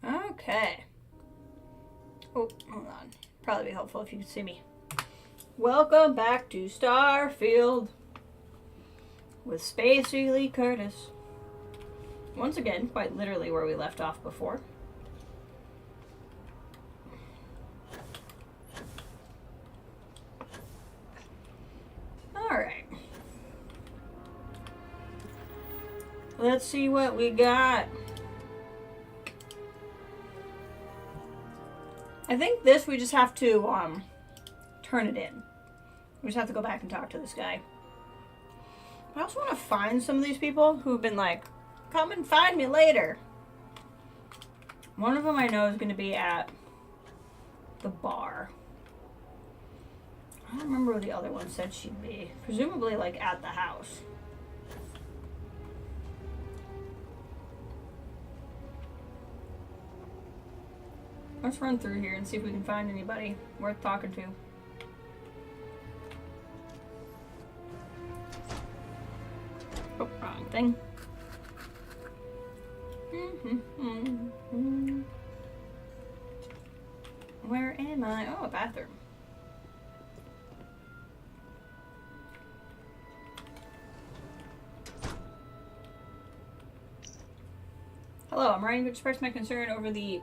Okay. Oh, hold on. Probably be helpful if you could see me. Welcome back to Starfield with Spacey Lee Curtis. Once again, quite literally where we left off before. Alright. Let's see what we got. I think this we just have to turn it in. We just have to go back and talk to this guy. I also want to find some of these people who've been like, come and find me later. One of them I know is going to be at the bar. I don't remember where the other one said she'd be. Presumably like at the house. Let's run through here and see if we can find anybody worth talking to. Oh, wrong thing. Where am I? Oh, a bathroom. Hello, I'm writing to express my concern over the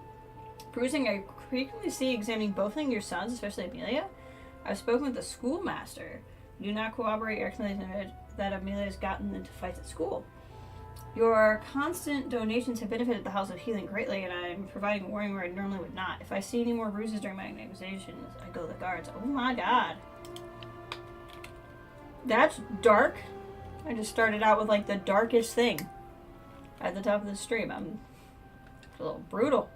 bruising I frequently see examining both of your sons, especially Amelia. I've spoken with the schoolmaster. Do not corroborate your explanation that Amelia has gotten into fights at school. Your constant donations have benefited the House of Healing greatly, and I'm providing warning where I normally would not. If I see any more bruises during my examinations, I go to the guards. Oh my god. That's dark. I just started out with like the darkest thing at the top of the stream. I'm a little brutal.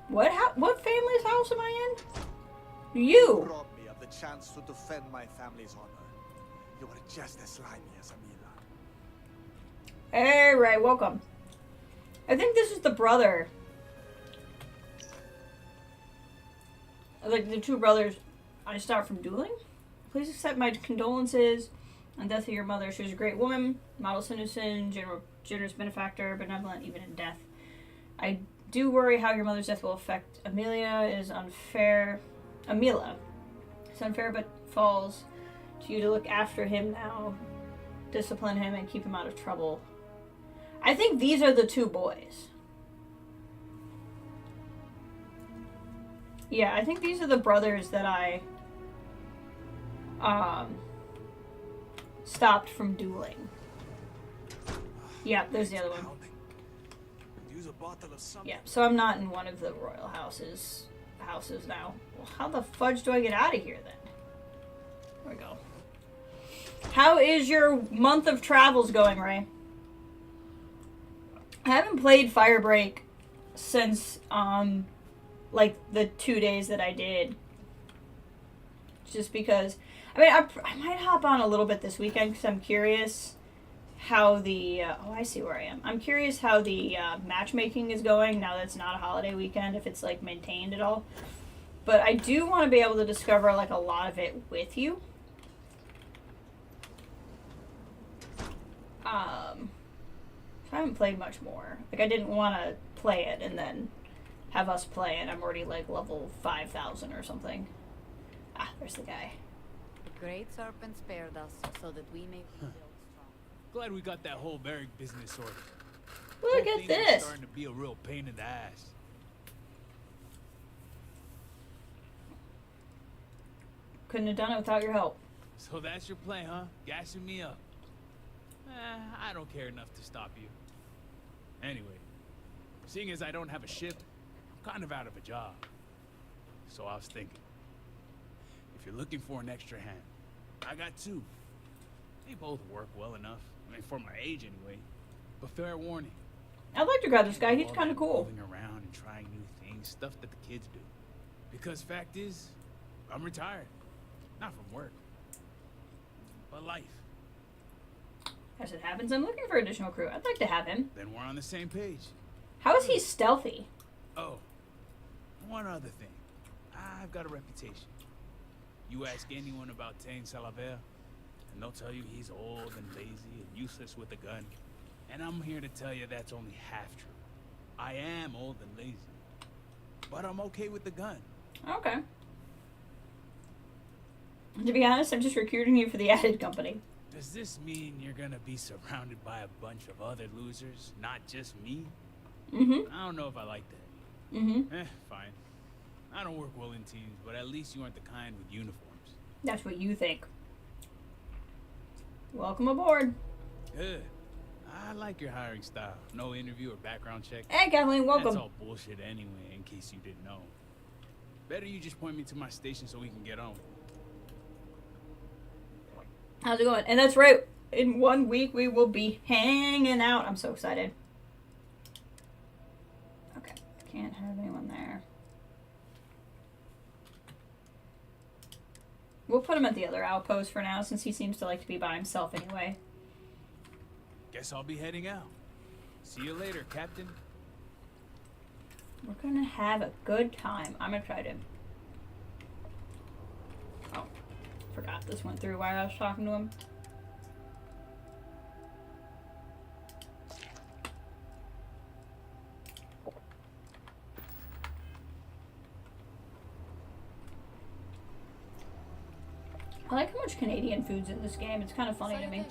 What family's house am I in? You robbed me of the chance to defend my family's honor. You were just as slimy as Amila. Hey, Ray, welcome. I think this is the brother. Like the two brothers I stopped from dueling. Please accept my condolences on the death of your mother. She was a great woman, model citizen, generous benefactor, benevolent even in death. I do worry how your mother's death will affect Amelia. It is unfair. Amila. It's unfair, but falls to you to look after him now, discipline him, and keep him out of trouble. I think these are the two boys. Yeah, I think these are the brothers that I stopped from dueling. Yeah, there's the other one. Yeah, so I'm not in one of the royal houses now. Well, how the fudge do I get out of here then? There we go. How is your month of travels going, Ray? I haven't played Firebreak since like the 2 days that I did. Just because, I mean, I might hop on a little bit this weekend because I'm curious how the oh, I see where I am. I'm curious how the matchmaking is going now that it's not a holiday weekend, if it's like maintained at all. But I do want to be able to discover like a lot of it with you. I haven't played much more. Like I didn't want to play it and then have us play it. I'm already like level 5,000 or something. Ah, there's the guy. The great serpent spared us so that we may be built strong. Glad we got that whole Merrick business sorted. Look at this. Starting to be a real pain in the ass. Couldn't have done it without your help. So that's your plan, huh? Gassing me up. I don't care enough to stop you. Anyway, seeing as I don't have a ship, I'm kind of out of a job. So I was thinking, if you're looking for an extra hand, I got two. They both work well enough. I mean, for my age anyway. But fair warning. I'd like to grab this guy. He's kind of cool. Moving around and trying new things, stuff that the kids do. Because fact is, I'm retired. Not from work, but life. As it happens, I'm looking for additional crew. I'd like to have him. Then we're on the same page. How is he stealthy? Oh, one other thing. I've got a reputation. You ask anyone about Tane Salaver, and they'll tell you he's old and lazy and useless with a gun. And I'm here to tell you that's only half true. I am old and lazy, but I'm okay with the gun. Okay. To be honest, I'm just recruiting you for the added company. Does this mean you're gonna be surrounded by a bunch of other losers, not just me? Mm-hmm. I don't know if I like that. Mm-hmm. Fine. I don't work well in teams, but at least you aren't the kind with uniforms. That's what you think. Welcome aboard. Good. I like your hiring style. No interview or background check. Hey, Kathleen, welcome. That's all bullshit anyway, in case you didn't know. Better you just point me to my station so we can get on. How's it going? And that's right. In 1 week, we will be hanging out. I'm so excited. Okay. Can't have anyone there. We'll put him at the other outpost for now, since he seems to like to be by himself anyway. Guess I'll be heading out. See you later, Captain. We're gonna have a good time. I'm gonna try to... Oh. Forgot this went through while I was talking to him. I like how much Canadian food's in this game. It's kind of funny to me.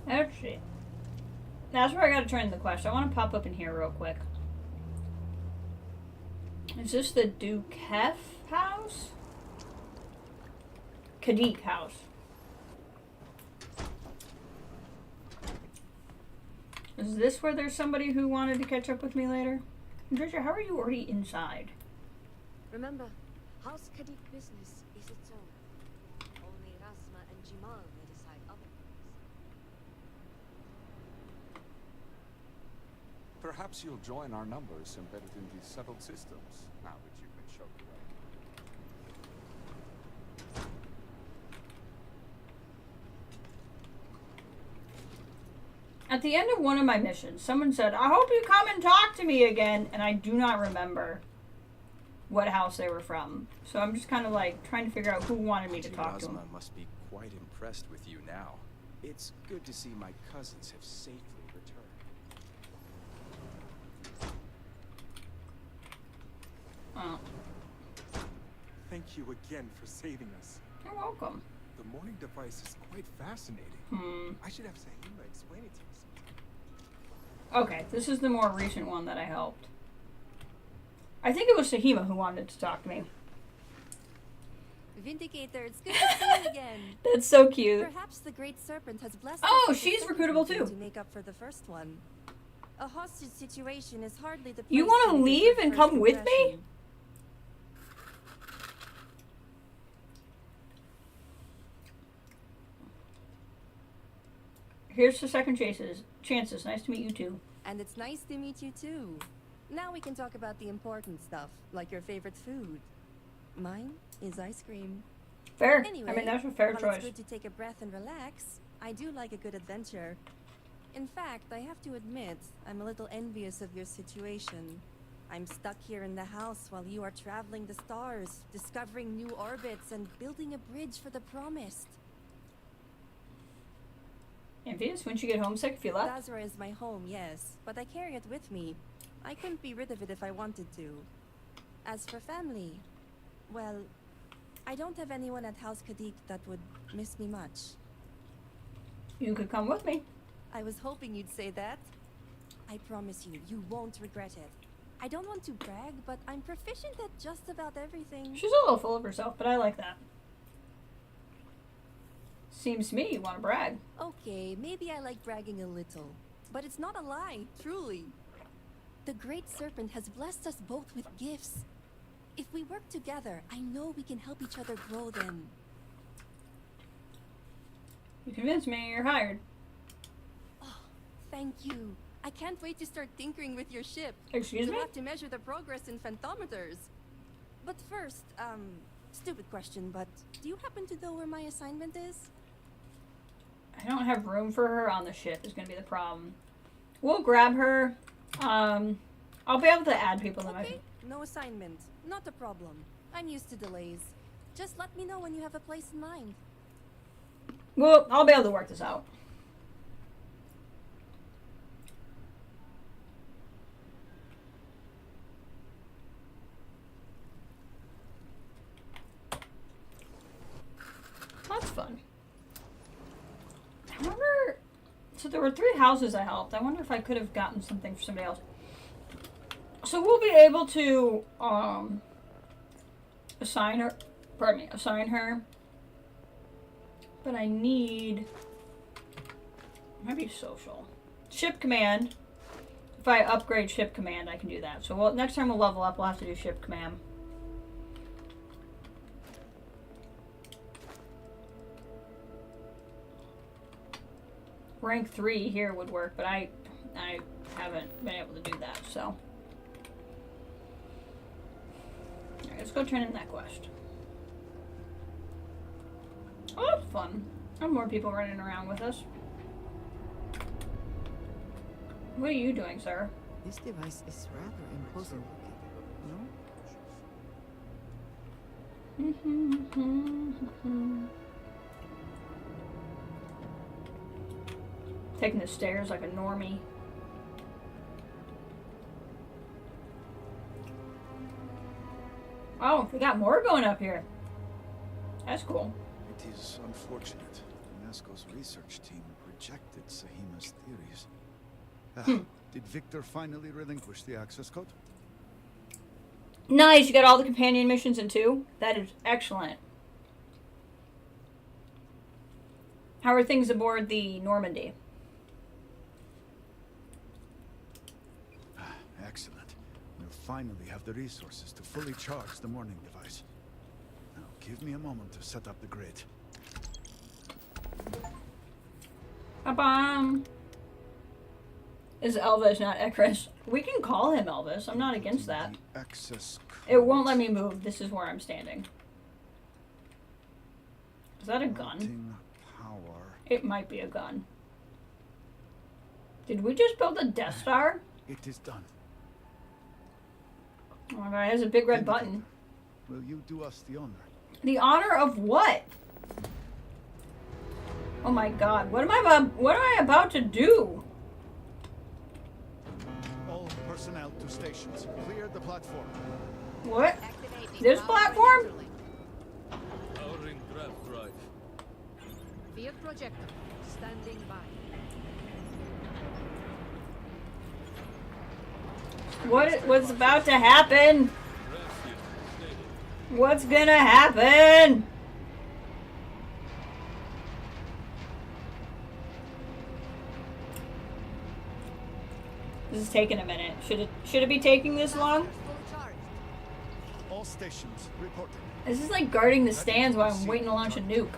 Let's see. That's where I gotta turn the quest. I want to pop up in here real quick. Is this the Duquef house? Kadik house. Is this where there's somebody who wanted to catch up with me later? Patricia, how are you already inside? Remember, House Kadik business is its own. Only Rasma and Jimal may decide otherwise. Perhaps you'll join our numbers embedded in these settled systems, now that you've been shown the way. At the end of one of my missions, someone said, I hope you come and talk to me again, and I do not remember what house they were from. So I'm just kind of like trying to figure out who wanted me to talk to them. Rasma must be quite impressed with you now. It's good to see my cousins have safely returned. Oh, Thank you again for saving us. you're welcome. The morning device is quite fascinating. I should have Sahima explain it to us. Okay, this is the more recent one that I helped. I think it was Sahima who wanted to talk to me. Vindicator, it's good to see you again. That's so cute. Perhaps the Great Serpent has blessed Oh, us with a she's second recruitable thing too. to make up for the first one. A hostage situation is hardly the You place wanna to make leave your and first come with me? impression. Here's the second chances. Nice to meet you too. And it's nice to meet you too. Now we can talk about the important stuff, like your favorite food. Mine is ice cream. Fair. Anyway, I mean, that's a fair while choice. it's good to take a breath and relax, I do like a good adventure. In fact, I have to admit, I'm a little envious of your situation. I'm stuck here in the house while you are traveling the stars, discovering new orbits, and building a bridge for the promised. Envious? Wouldn't you get homesick if you left? Lazarus is my home, yes, but I carry it with me. I couldn't be rid of it if I wanted to. As for family, well, I don't have anyone at House Kadik that would miss me much. You could come with me. I was hoping you'd say that. I promise you, you won't regret it. I don't want to brag, but I'm proficient at just about everything. She's a little full of herself, but I like that. Seems to me you want to brag. Okay, maybe I like bragging a little. But it's not a lie, truly. The Great Serpent has blessed us both with gifts. If we work together, I know we can help each other grow them. You convinced me, you're hired. Oh, thank you. I can't wait to start tinkering with your ship. Excuse We'll me? have to measure the progress in phantometers. But first, stupid question, but do you happen to know where my assignment is? I don't have room for her on the ship is going to be the problem. We'll grab her. I'll be able to add people to my... Okay, no assignment. Not a problem. I'm used to delays. Just let me know when you have a place in mind. Well, I'll be able to work this out. That's fun. I wonder... So there were 3 houses I helped. I wonder if I could have gotten something for somebody else. So we'll be able to, assign her... Pardon me, assign her. But I need... Maybe social. Ship command. If I upgrade ship command, I can do that. So next time we'll level up, we'll have to do ship command. Rank 3 here would work, but I haven't been able to do that, so. Alright, let's go turn in that quest. Oh, that's fun. Have more people running around with us. What are you doing, sir? This device is rather imposing looking, Taking the stairs like a normie. Oh, we got more going up here. That's cool. It is unfortunate. UNESCO's research team rejected Sahima's theories. Did Victor finally relinquish the access code? Nice, you got all the companion missions in 2? That is excellent. How are things aboard the Normandy? Excellent. We'll finally have the resources to fully charge the morning device. Now, give me a moment to set up the grid. Ba-bam. Is Elvis, not Ekris. We can call him Elvis. I'm not against that. Access It won't let me move. This is where I'm standing. Is that a gun? Power. It might be a gun. Did we just build a Death Star? It is done. Oh my god, it has a big red button. Will you do us the honor? The honor of what? Oh my god, what am I about to do? All personnel to stations. Clear the platform. What? Activating This power platform? controlling. Powering grab drive. Field projector standing by. What's about to happen? What's gonna happen? This is taking a minute. Should it be taking this long? Full charge. All stations reporting. This is like guarding the stands while I'm waiting to launch a nuke.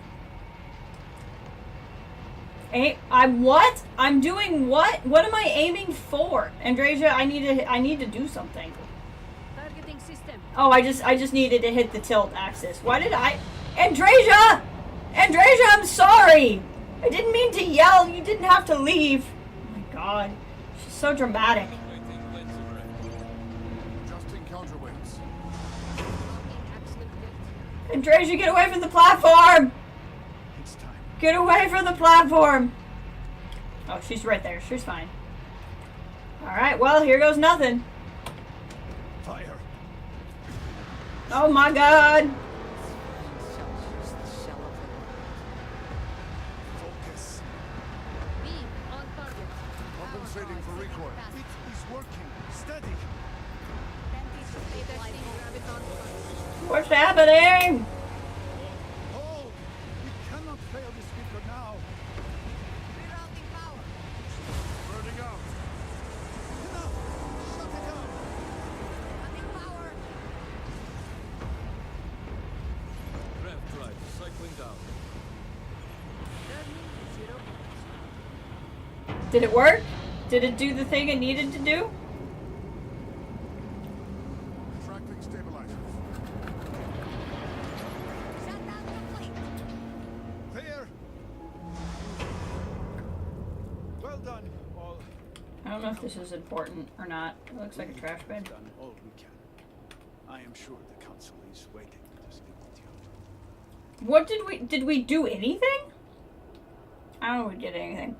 I'm what? I'm doing what? What am I aiming for? Andresia, I need to do something. Targeting system. Oh, I just needed to hit the tilt axis. Why did I? Andresia! Andresia, I'm sorry! I didn't mean to yell. You didn't have to leave. Oh my god. She's so dramatic. Adjusting counterweights. Andresia, get away from the platform! It's time. Get away from the platform! Oh, she's right there. She's fine. Alright, well, here goes nothing. Fire. Oh my god! Focus. Beam on target. Compensating for recoil. It is working. Steady. Detecting graviton. What's happening? Hold. We cannot fail this speaker now. Rerouting power. Burning out. Enough. Shut it down. Cutting power. Grab drive cycling down. Turning 0 volts. Did it work? Did it do the thing it needed to do? Tracking stabilizers. Shutdown complete. Clear. Well done, all. I don't know if this is important or not. It looks like a trash bin. Done all we can. I am sure the council is waiting to speak with you. What did we do anything? I don't know if we did anything.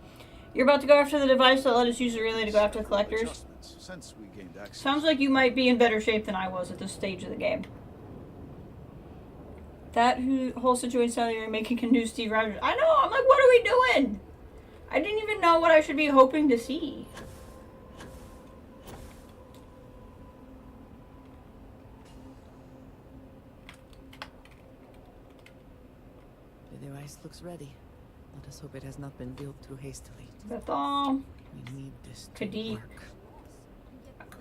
You're about to go after the device that let us use the relay to go after the collectors. Since we gained access. Sounds like you might be in better shape than I was at this stage of the game. That whole situation sounded like you're making a new Steve Rogers. I know, I'm like, what are we doing? I didn't even know what I should be hoping to see. The device looks ready. Let us hope it has not been built too hastily. That's all. We need this to Kadeep. work.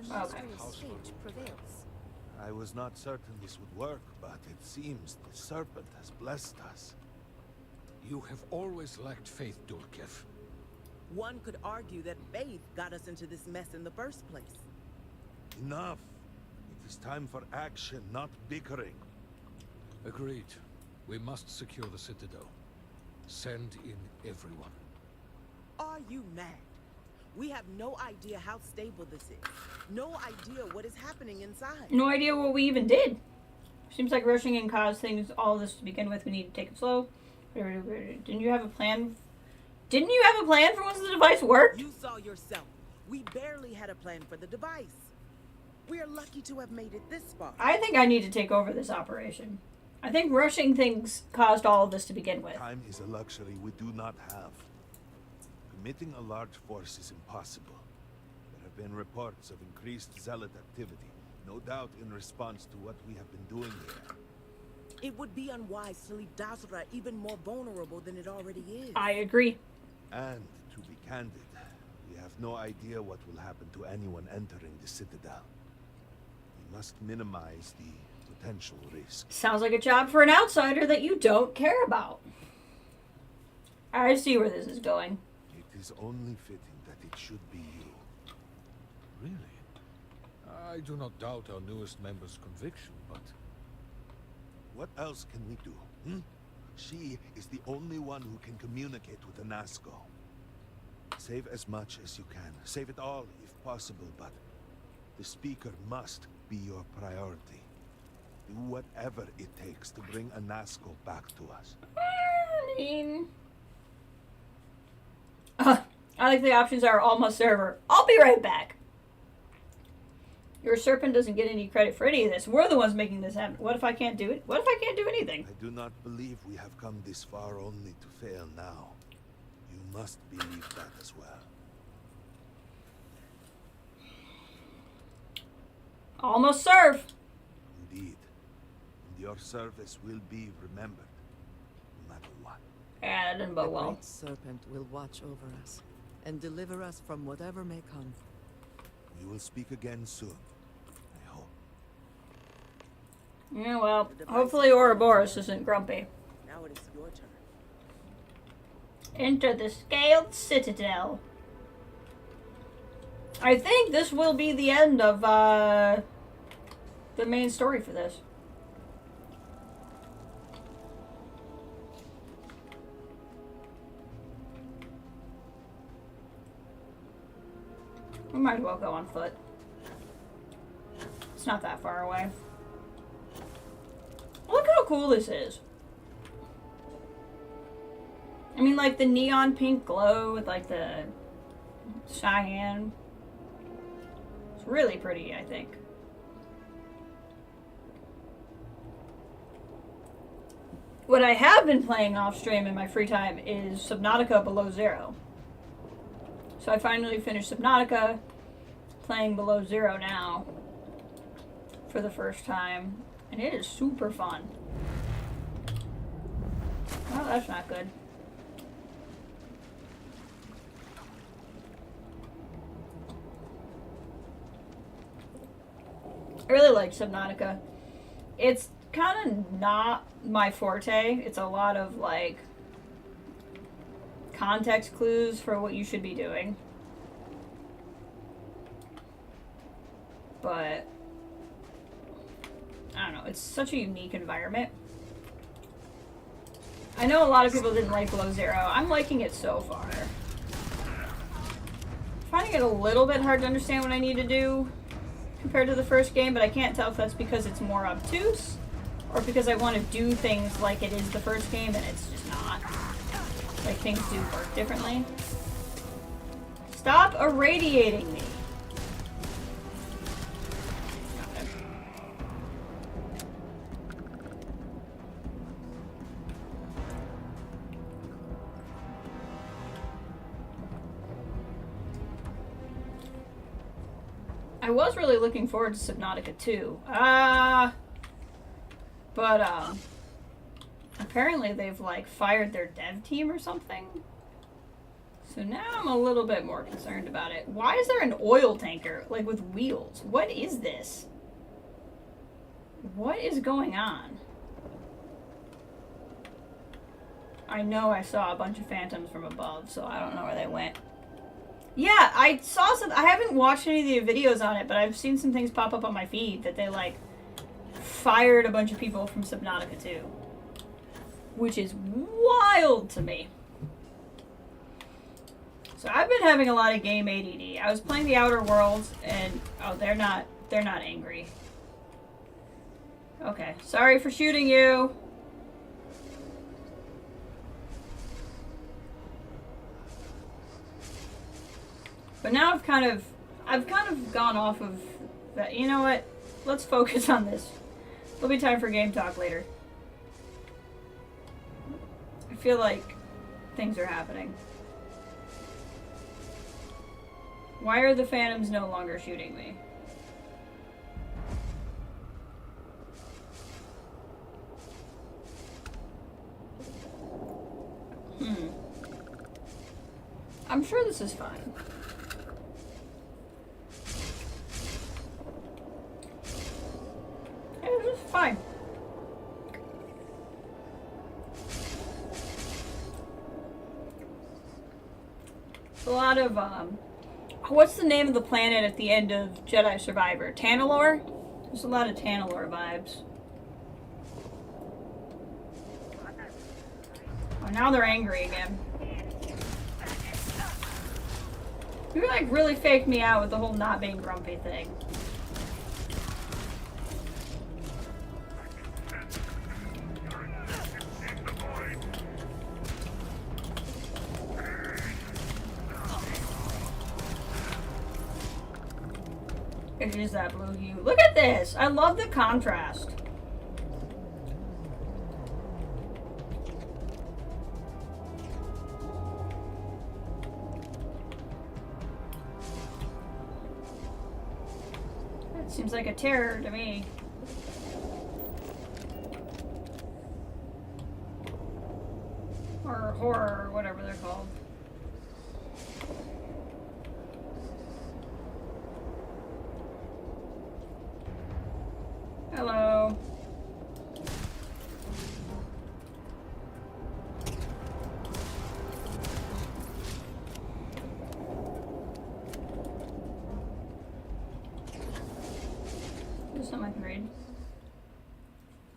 The Okay. mystery stage prevails. I was not certain this would work, but it seems the serpent has blessed us. You have always lacked faith, Durkev. One could argue that faith got us into this mess in the first place. Enough. It is time for action, not bickering. Agreed. We must secure the Citadel. Send in everyone. Are you mad? We have no idea how stable this is. No idea what is happening inside. No idea what we even did. Seems like rushing in caused things, all of this to begin with. We need to take it slow. Didn't you have a plan? Didn't you have a plan for once the device worked? You saw yourself. We barely had a plan for the device. We are lucky to have made it this far. I think I need to take over this operation. I think rushing things caused all of this to begin with. Time is a luxury we do not have. Committing a large force is impossible. There have been reports of increased zealot activity, no doubt in response to what we have been doing here. It would be unwise to leave Dazra even more vulnerable than it already is. I agree. And, to be candid, we have no idea what will happen to anyone entering the Citadel. We must minimize the potential risk. Sounds like a job for an outsider that you don't care about. I see where this is going. It is only fitting that it should be you. Really? I do not doubt our newest member's conviction, but... What else can we do, hmm? She is the only one who can communicate with the Nazco. Save as much as you can. Save it all, if possible, but the Speaker must be your priority. Do whatever it takes to bring a Nazco back to us. I mean... I like the options are almost server. I'll be right back. Your serpent doesn't get any credit for any of this. We're the ones making this happen. What if I can't do it? What if I can't do anything? I do not believe we have come this far only to fail now. You must believe that as well. Almost serve. Indeed. And your service will be remembered, no matter what. Yeah, that didn't bode The well. great serpent will watch over us and deliver us from whatever may come. We will speak again soon, I hope. Yeah, well, hopefully Ouroboros isn't grumpy. Now it is your turn. Enter the Scaled Citadel. I think this will be the end of the main story for this. We might as well go on foot. It's not that far away. Look how cool this is. I mean, like the neon pink glow with like the cyan. It's really pretty, I think. What I have been playing off stream in my free time is Subnautica Below Zero. So I finally finished Subnautica, playing Below Zero now for the first time, and it is super fun. Oh, that's not good. I really like Subnautica. It's kind of not my forte. It's a lot of like context clues for what you should be doing. But I don't know, it's such a unique environment. I know a lot of people didn't like Below Zero. I'm liking it so far. Finding it a little bit hard to understand what I need to do compared to the first game, but I can't tell if that's because it's more obtuse or because I want to do things like it is the first game and it's just not. Like, things do work differently. Stop irradiating me. I was really looking forward to Subnautica 2. But apparently they've like fired their dev team or something. So now I'm a little bit more concerned about it. Why is there an oil tanker like with wheels? What is this? What is going on? I know I saw a bunch of phantoms from above, so I don't know where they went. Yeah, I saw some. I haven't watched any of the videos on it, but I've seen some things pop up on my feed that they like fired a bunch of people from Subnautica 2, which is wild to me. So I've been having a lot of game ADD. I was playing the Outer Worlds, and oh, they're not angry. Okay, sorry for shooting you. But now I've kind of gone off of that. You know what? Let's focus on this. There'll be time for game talk later. I feel like things are happening. Why are the phantoms no longer shooting me? I'm sure this is fine. Yeah, this is fine. A lot of, what's the name of the planet at the end of Jedi Survivor? Tanalorr? There's a lot of Tanalorr vibes. Oh, now they're angry again. You like really faked me out with the whole not being grumpy thing. It is that blue hue. Look at this! I love the contrast. That seems like a terror to me. Or horror, or whatever they're called. Hello. There's something I can read.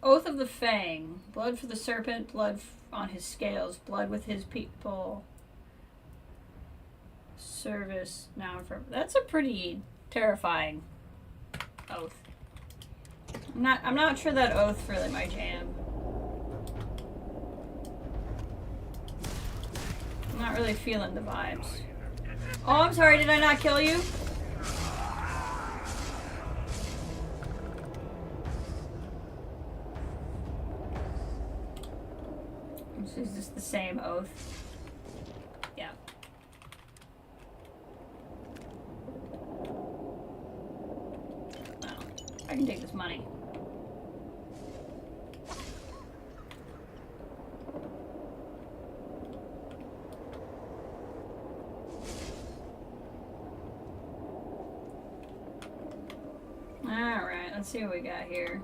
Oath of the Fang. Blood for the serpent, blood on his scales, blood with his people. Service now and forever. That's a pretty terrifying oath. I'm not sure that oath's really my jam. I'm not really feeling the vibes. Oh, I'm sorry, did I not kill you? Is this the same oath? Yeah. Well, I can take this money. Alright, let's see what we got here.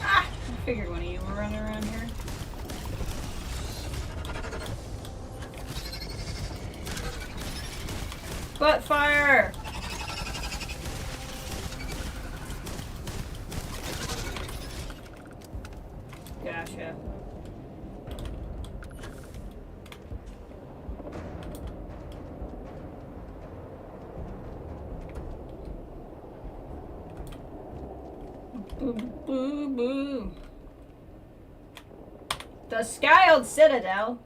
Ah! I figured one of you were running around here. Butt fire! Gotcha. Boo, boo, boo. The Skyled Citadel.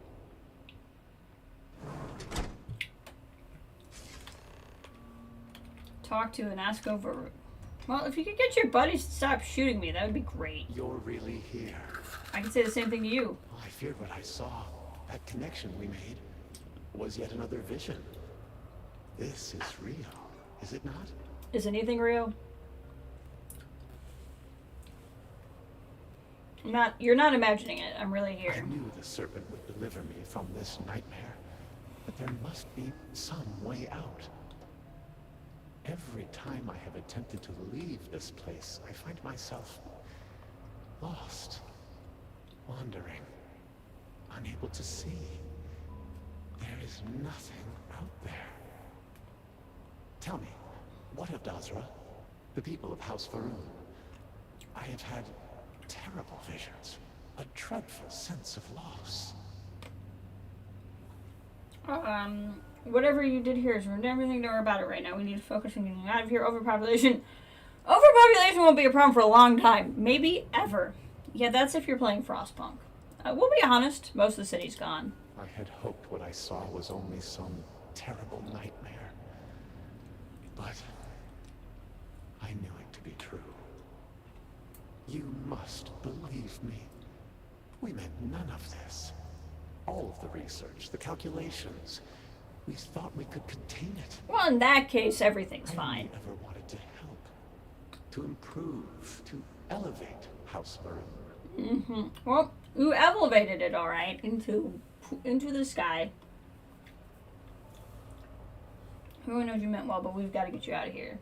Talk to and ask over. Well, if you could get your buddies to stop shooting me, that would be great. You're really here. I can say the same thing to you. Oh, I feared what I saw. That connection we made was yet another vision. This is real, is it not? Is anything real? You're not imagining it. I'm really here. I knew the serpent would deliver me from this nightmare, but there must be some way out. Every time I have attempted to leave this place, I find myself lost, wandering, unable to see. There is nothing out there. Tell me, what of Dazra? The people of House Faroon? I have had terrible visions, a dreadful sense of loss. Whatever you did here is ruined everything to know about it right now. We need to focus on getting out of here. Overpopulation won't be a problem for a long time. Maybe ever. Yeah, that's if you're playing Frostpunk. We'll be honest, most of the city's gone. I had hoped what I saw was only some terrible nightmare. But I knew it to be true. You must believe me. We meant none of this. All of the research, the calculations. We thought we could contain it. Well, in that case, everything's fine. I never wanted to help. To improve, to elevate House Faroon. Mm-hmm. Well, you elevated it, all right, into the sky. Who knows you meant well, but we've got to get you out of here.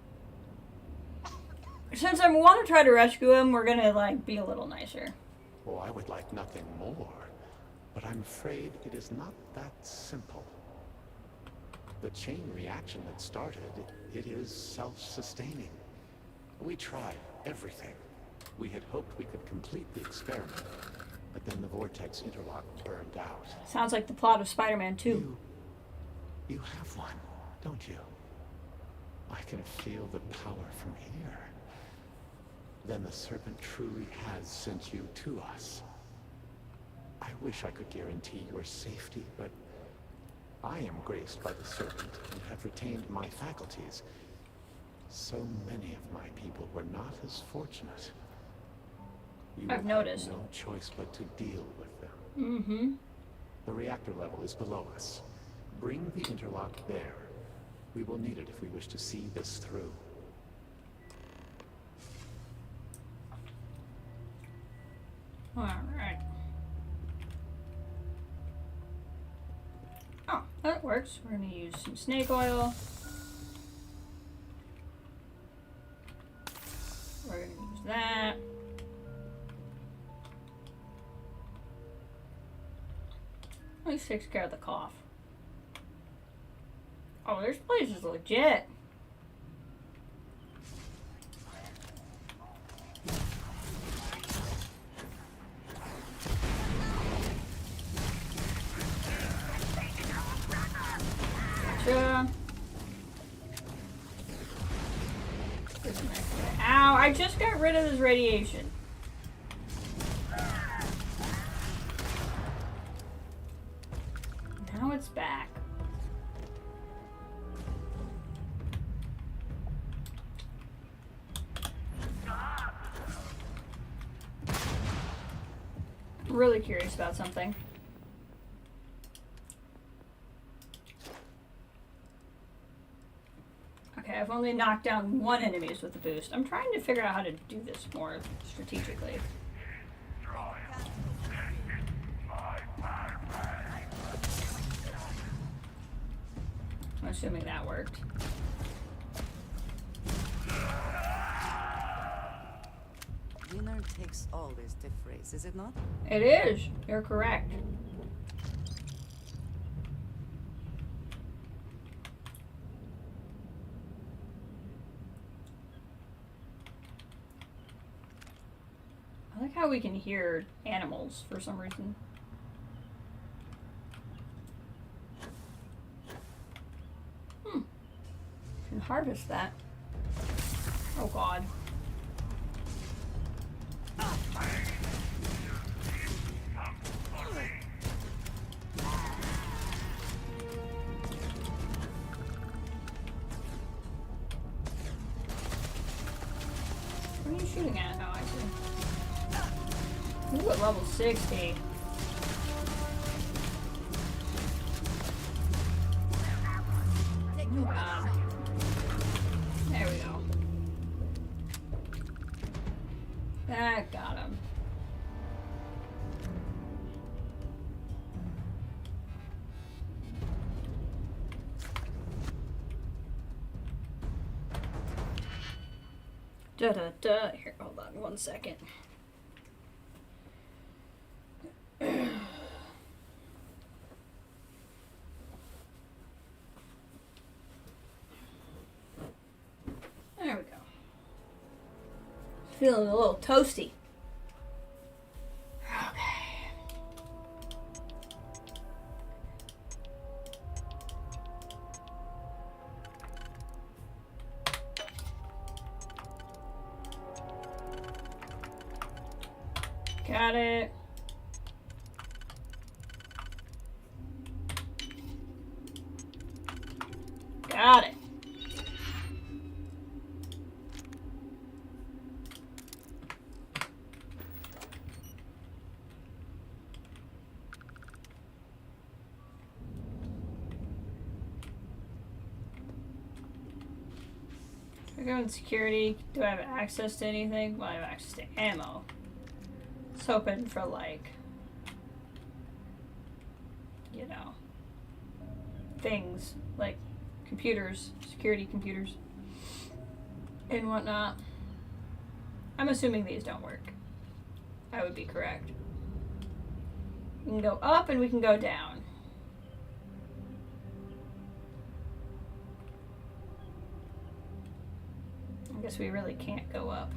Since I want to try to rescue him, we're gonna, like, be a little nicer. Oh, I would like nothing more. But I'm afraid it is not that simple. The chain reaction that started, it is self-sustaining. We tried everything. We had hoped we could complete the experiment, but then the vortex interlock burned out. Sounds like the plot of Spider-Man 2. You have one, don't you? I can feel the power from here. Then the serpent truly has sent you to us. I wish I could guarantee your safety, but I am graced by the serpent and have retained my faculties. So many of my people were not as fortunate. I've noticed. No choice but to deal with them. Mm-hmm. The reactor level is below us. Bring the interlock there. We will need it if we wish to see this through. Alright. Oh, that works. We're going to use some snake oil. We're going to use that. At least takes care of the cough. Oh, this place is legit. Gotcha. Ow, I just got rid of this radiation. Now it's back. I'm really curious about something. Okay, I've only knocked down one enemies with the boost. I'm trying to figure out how to do this more strategically. I'm assuming that worked. Winner takes all is the phrase, is it not? It is. You're correct. I like how we can hear animals for some reason. Can harvest that. Oh god. are you shooting at? Oh, I see. Ooh, at level 60. There we go. That got him. Da. Here, hold on 1 second. There we go. Feeling a little toasty. Okay. Got it. Got it. I go in security. Do I have access to anything? Well, I have access to ammo. It's hoping for, like, you know, things like computers, security computers, and whatnot. I'm assuming these don't work. I would be correct. We can go up and we can go down. I guess we really can't go up.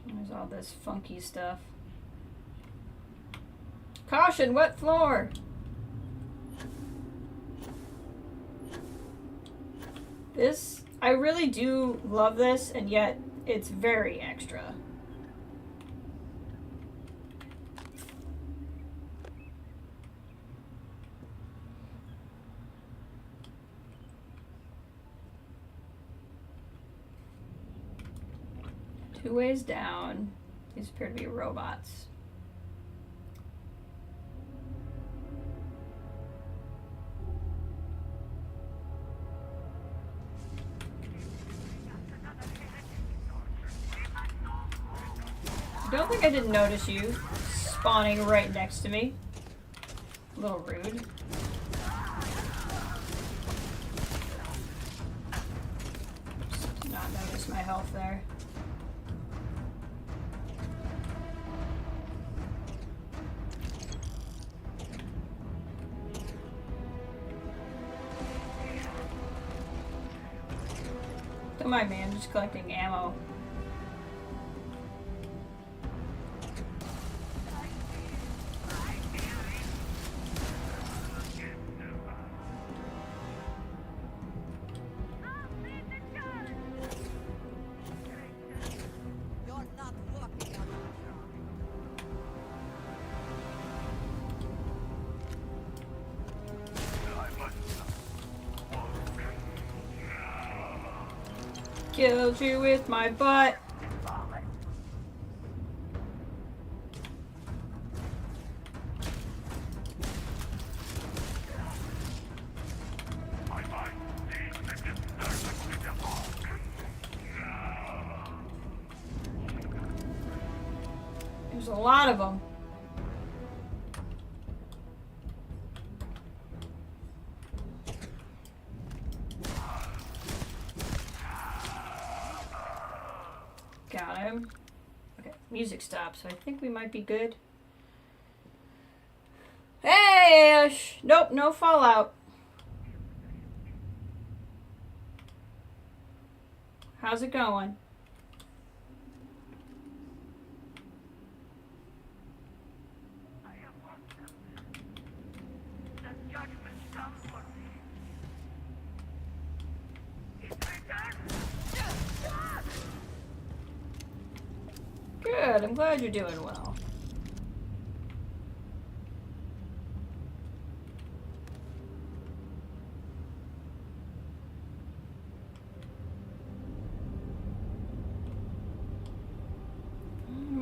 There's all this funky stuff. Caution, wet floor! This, I really do love this, and yet it's very extra. Two ways down. These appear to be robots. I don't think I didn't notice you spawning right next to me. A little rude. Just did not notice my health there. Don't mind me, I'm just collecting ammo. Killed you with my butt. There's a lot of them. Got him. Okay, music stopped, so I think we might be good. Hey, Ash! Nope, no fallout. How's it going? Good, I'm glad you're doing well.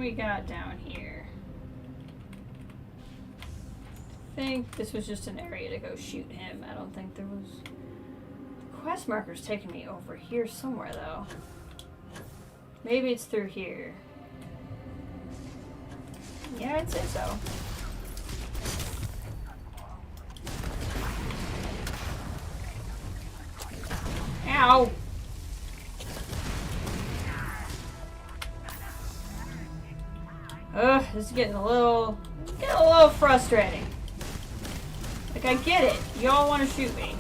we got down here? I think this was just an area to go shoot him. I don't think there was... The quest marker's taking me over here somewhere, though. Maybe it's through here. Yeah, I'd say so. Ow! Ugh, this is getting a little frustrating. Like, I get it. Y'all want to shoot me.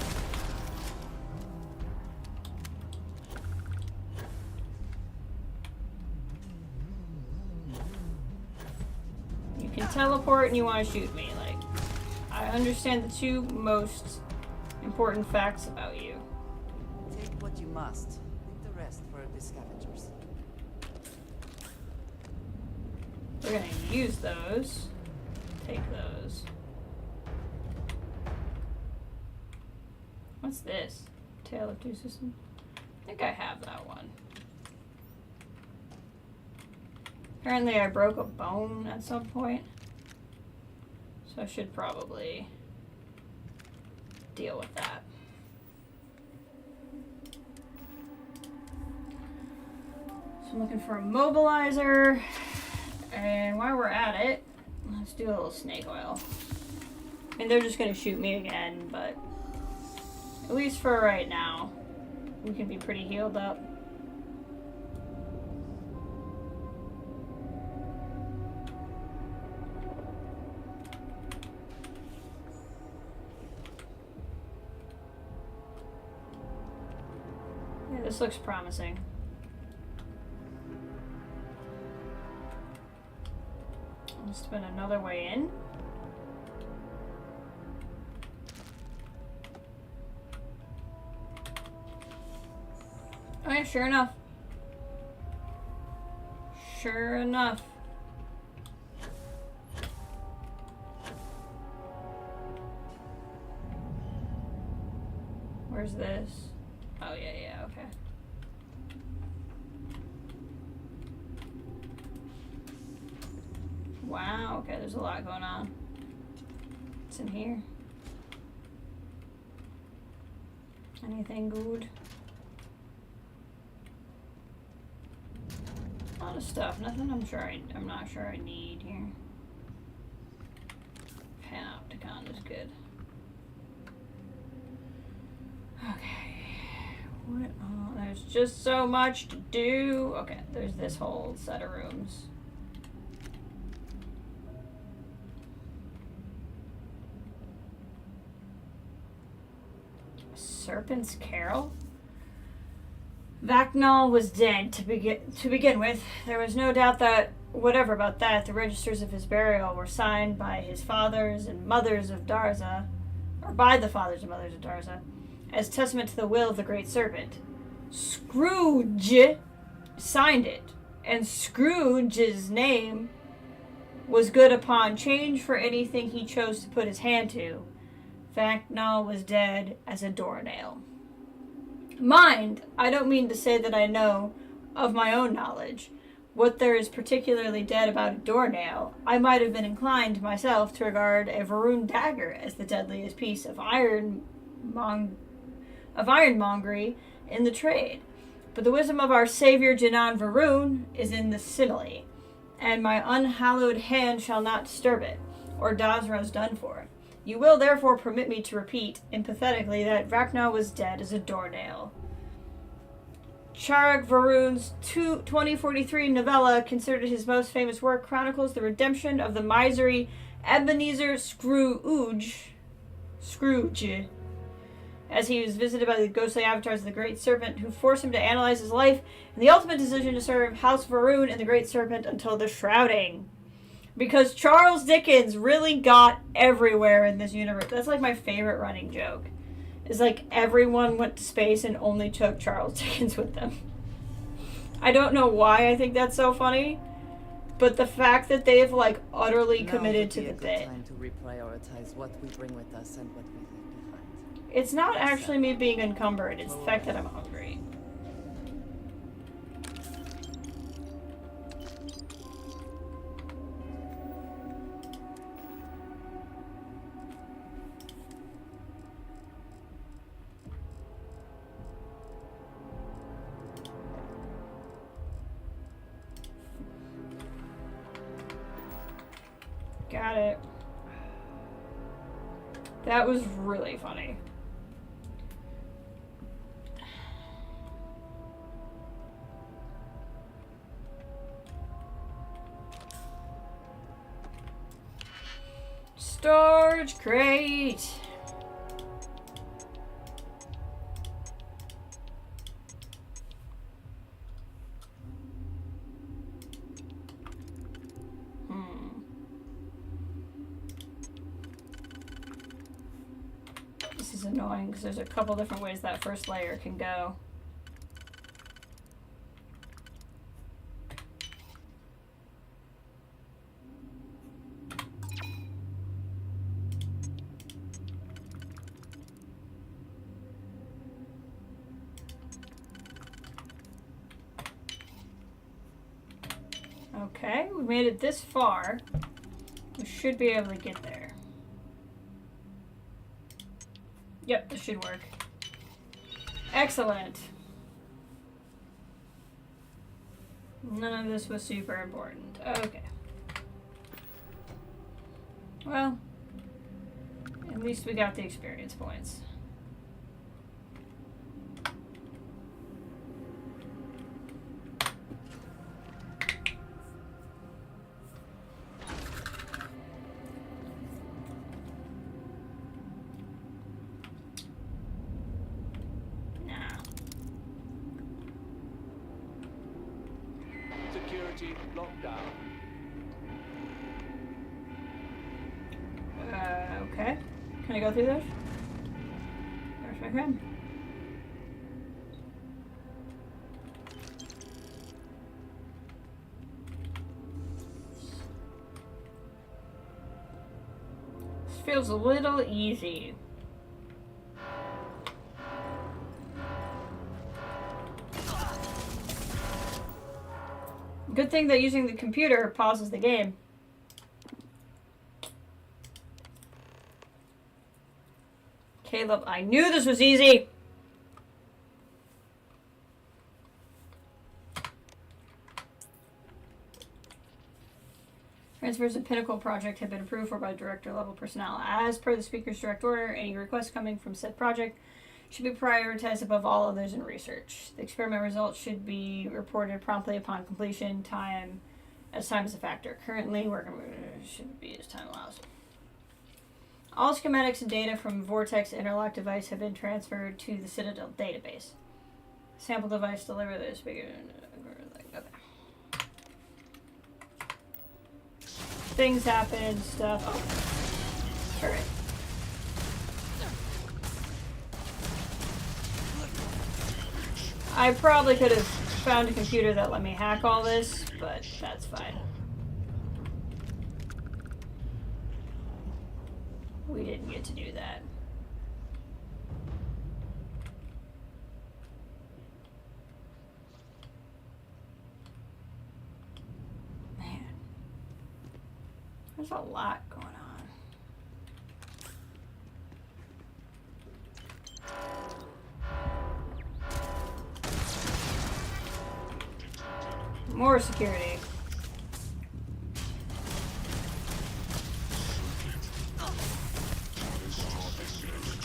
You can teleport and you want to shoot me. Like, I understand the two most important facts about you. Take what you must. Leave the rest for the scavengers. We're gonna use those. Take those. What's this? Tale of Two Systems? I think I have that one. Apparently I broke a bone at some point. So I should probably deal with that. So I'm looking for a mobilizer. And while we're at it, let's do a little snake oil. I mean, they're just gonna shoot me again, but at least for right now, we can be pretty healed up. Yeah, this looks promising. Must have been another way in. Oh yeah, sure enough. Sure enough. Where's this? Oh yeah, okay. Wow, okay, there's a lot going on. What's in here? Anything good? A lot of stuff. Nothing I'm not sure I need here. Panopticon is good. Okay. What? Oh, there's just so much to do. Okay, there's this whole set of rooms. Serpent's Carol? Vacnol was dead to begin with. There was no doubt that, whatever about that, the registers of his burial were signed by his fathers and mothers of Darza, or by the fathers and mothers of Darza, as testament to the will of the Great Serpent. Scrooge signed it, and Scrooge's name was good upon change for anything he chose to put his hand to. Vacnol was dead as a doornail. Mind, I don't mean to say that I know, of my own knowledge, what there is particularly dead about a doornail. I might have been inclined myself to regard a Varun dagger as the deadliest piece of ironmongery in the trade. But the wisdom of our savior Janan Varun is in the simile, and my unhallowed hand shall not disturb it, or Dazra's done for. You will therefore permit me to repeat, empathetically, that Vacnol was dead as a doornail. Charek Varun's 2043 novella, considered his most famous work, chronicles the redemption of the miserly Ebenezer Scrooge, as he was visited by the ghostly avatars of the Great Serpent, who forced him to analyze his life and the ultimate decision to serve House Varun and the Great Serpent until the shrouding. Because Charles Dickens really got everywhere in this universe. That's like my favorite running joke. Is like everyone went to space and only took Charles Dickens with them. I don't know why I think that's so funny, but the fact that they've like utterly committed to the bit. Time to reprioritize what we bring with us and what we leave behind. It's not actually me being encumbered, it's the fact that I'm hungry. Got it. That was really funny. Storage crate. This is annoying because there's a couple different ways that first layer can go. Okay, we made it this far. We should be able to get there. Yep, this should work. Excellent. None of this was super important. Okay. Well, at least we got the experience points. Security lockdown. Okay. Can I go through those? There's my friend. This feels a little easy. Good thing that using the computer pauses the game. Caleb, I knew this was easy! Transfers of Pinnacle project have been approved for by director level personnel. As per the speaker's direct order, any requests coming from said project should be prioritized above all others in research. The experiment results should be reported promptly upon completion. Time is a factor. Currently, working should be as time allows. All schematics and data from Vortex interlock device have been transferred to the Citadel database. Sample device deliver this bigger. Okay. Things happen. Stuff. Oh. Alright. I probably could have found a computer that let me hack all this, but that's fine. We didn't get to do that. Man. There's a lot going on. More security.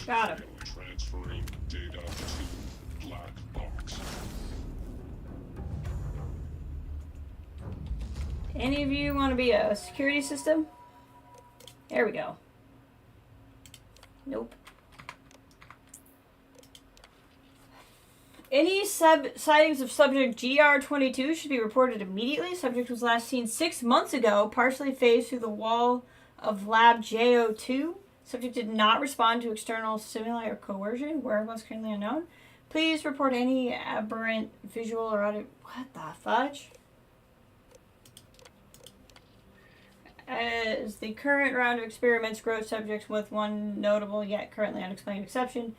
Got him. Transferring data to black box. Any of you want to be a security system? There we go. Nope. Any sightings of subject GR22 should be reported immediately. Subject was last seen 6 months ago, partially phased through the wall of lab JO2. Subject did not respond to external stimuli or coercion. Whereabouts currently unknown. Please report any aberrant visual or audio. What the fudge? As the current round of experiments grow, subjects with one notable yet currently unexplained exception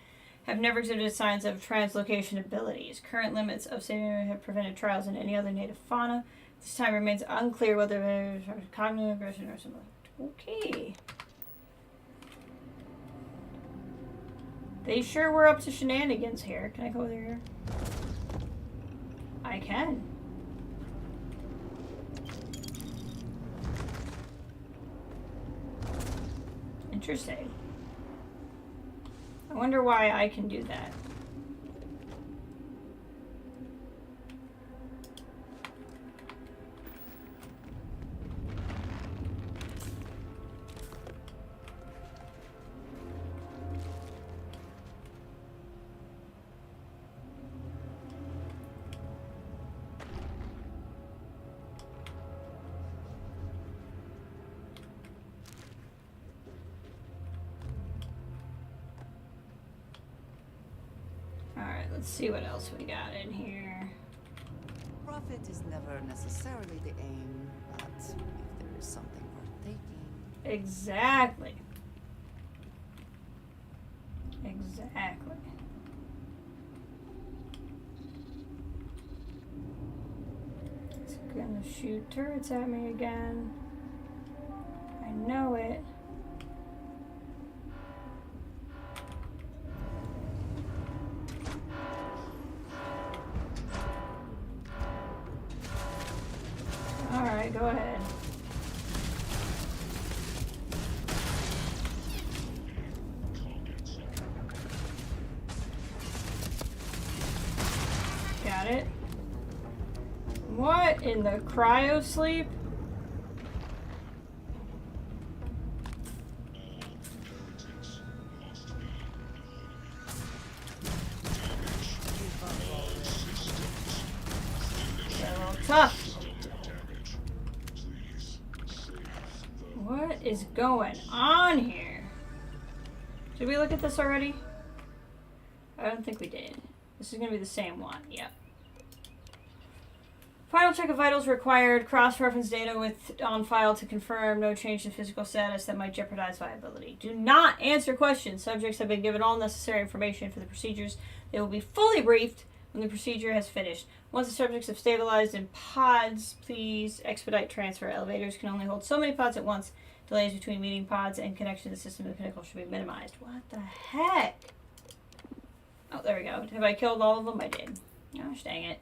have never exhibited signs of translocation abilities. Current limits of saving have prevented trials in any other native fauna. This time remains unclear whether there's cognitive aggression or something. Okay. They sure were up to shenanigans here. Can I go there? I can. Interesting. I wonder why I can do that. Let's see what else we got in here. Profit is never necessarily the aim, but if there is something worth taking... Exactly. Exactly. It's gonna shoot turrets at me again. I know it. Alright, go ahead. Got it. What in the cryo sleep? They're a little tough. What is going on here? Did we look at this already? I don't think we did. This is going to be the same one. Yep. Final check of vitals required. Cross-reference data with on file to confirm no change in physical status that might jeopardize viability. Do not answer questions. Subjects have been given all necessary information for the procedures. They will be fully briefed when the procedure has finished. Once the subjects have stabilized in pods, please expedite transfer. Elevators can only hold so many pods at once. Delays between meeting pods and connection to the system of the pinnacle should be minimized. What the heck? Oh, there we go. Have I killed all of them? I did. Gosh dang it.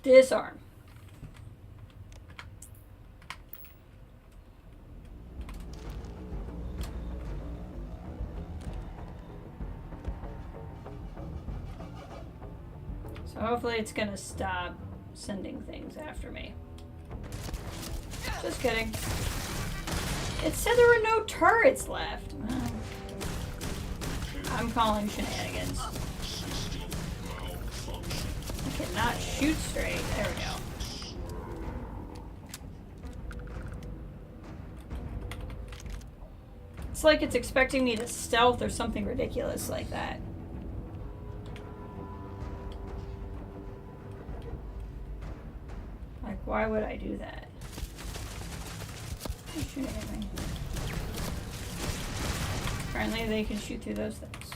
Disarm. So hopefully it's gonna stop sending things after me. Just kidding. It said there were no turrets left. Oh. I'm calling shenanigans. I cannot shoot straight. There we go. It's like it's expecting me to stealth or something ridiculous like that. Like, why would I do that? Who's shooting at me? Apparently they can shoot through those things.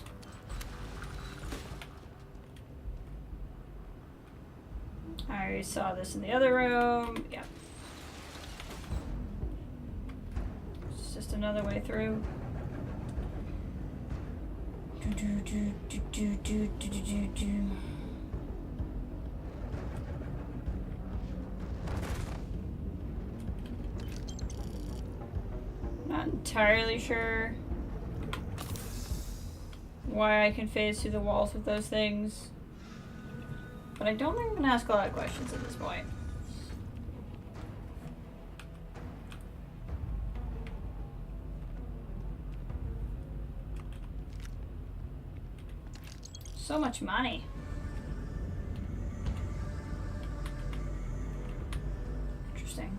I already saw this in the other room. Yep. It's just another way through. Not entirely sure why I can phase through the walls with those things. But I don't think I'm gonna ask a lot of questions at this point. So much money. Interesting.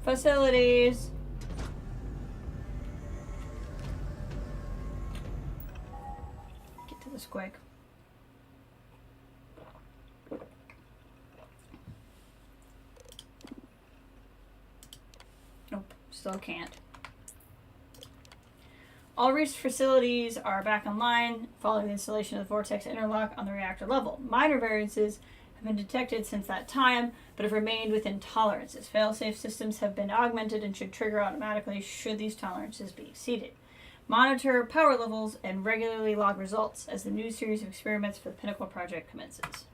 Facilities. Get to this quick. Nope, still can't. All reached facilities are back online following the installation of the Vortex interlock on the reactor level. Minor variances have been detected since that time, but have remained within tolerances. Failsafe systems have been augmented and should trigger automatically should these tolerances be exceeded. Monitor power levels and regularly log results as the new series of experiments for the Pinnacle project commences.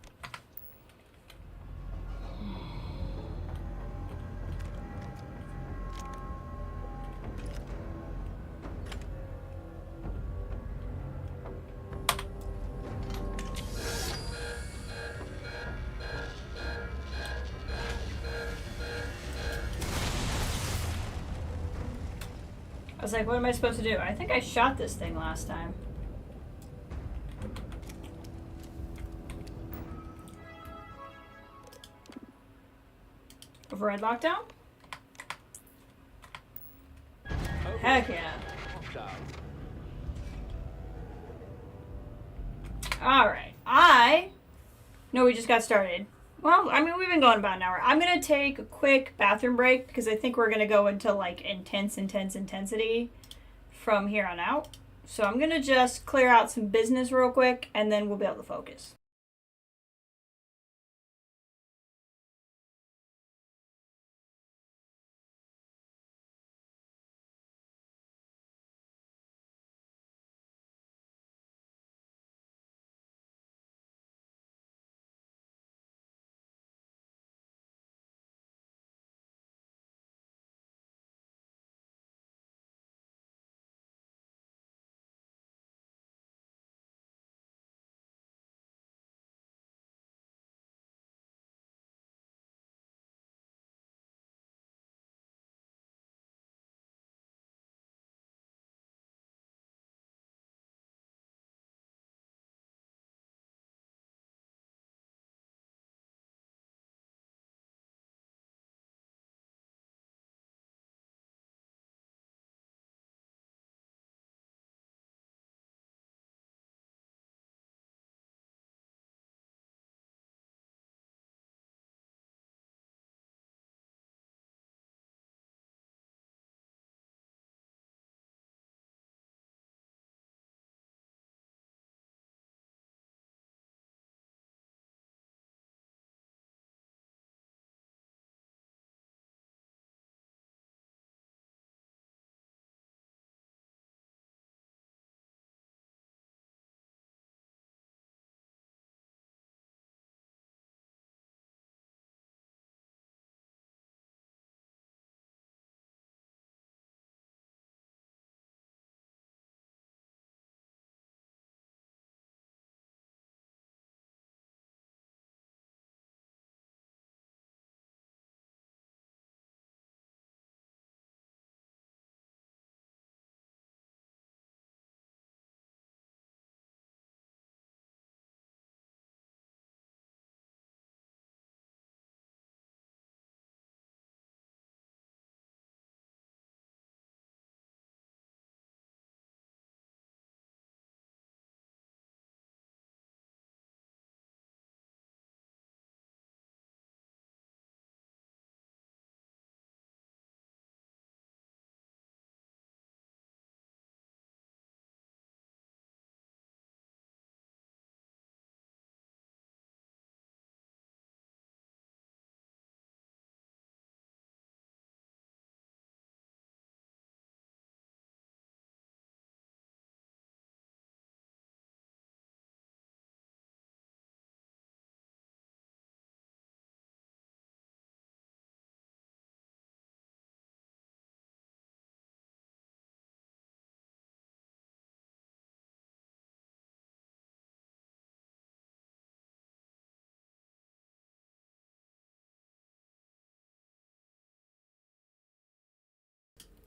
I was like, what am I supposed to do? I think I shot this thing last time. Override lockdown? Heck yeah. Alright. No, we just got started. Well, I mean, we've been going about an hour. I'm going to take a quick bathroom break because I think we're going to go into, like, intensity from here on out. So I'm going to just clear out some business real quick and then we'll be able to focus.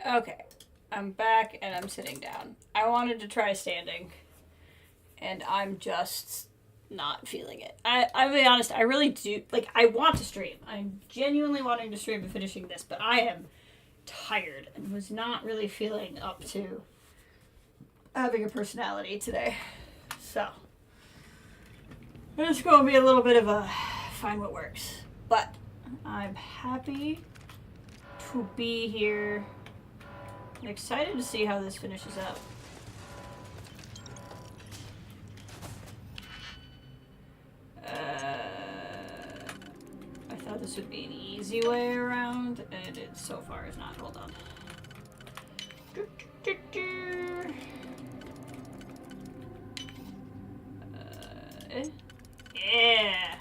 Okay, I'm back and I'm sitting down. I wanted to try standing, and I'm just not feeling it. I'll be honest, I really do, like, I want to stream. I'm genuinely wanting to stream and finishing this, but I am tired and was not really feeling up to having a personality today. So, it's going to be a little bit of a find what works. But I'm happy to be here. I'm excited to see how this finishes up. I thought this would be an easy way around, and it so far is not. Hold on. Yeah.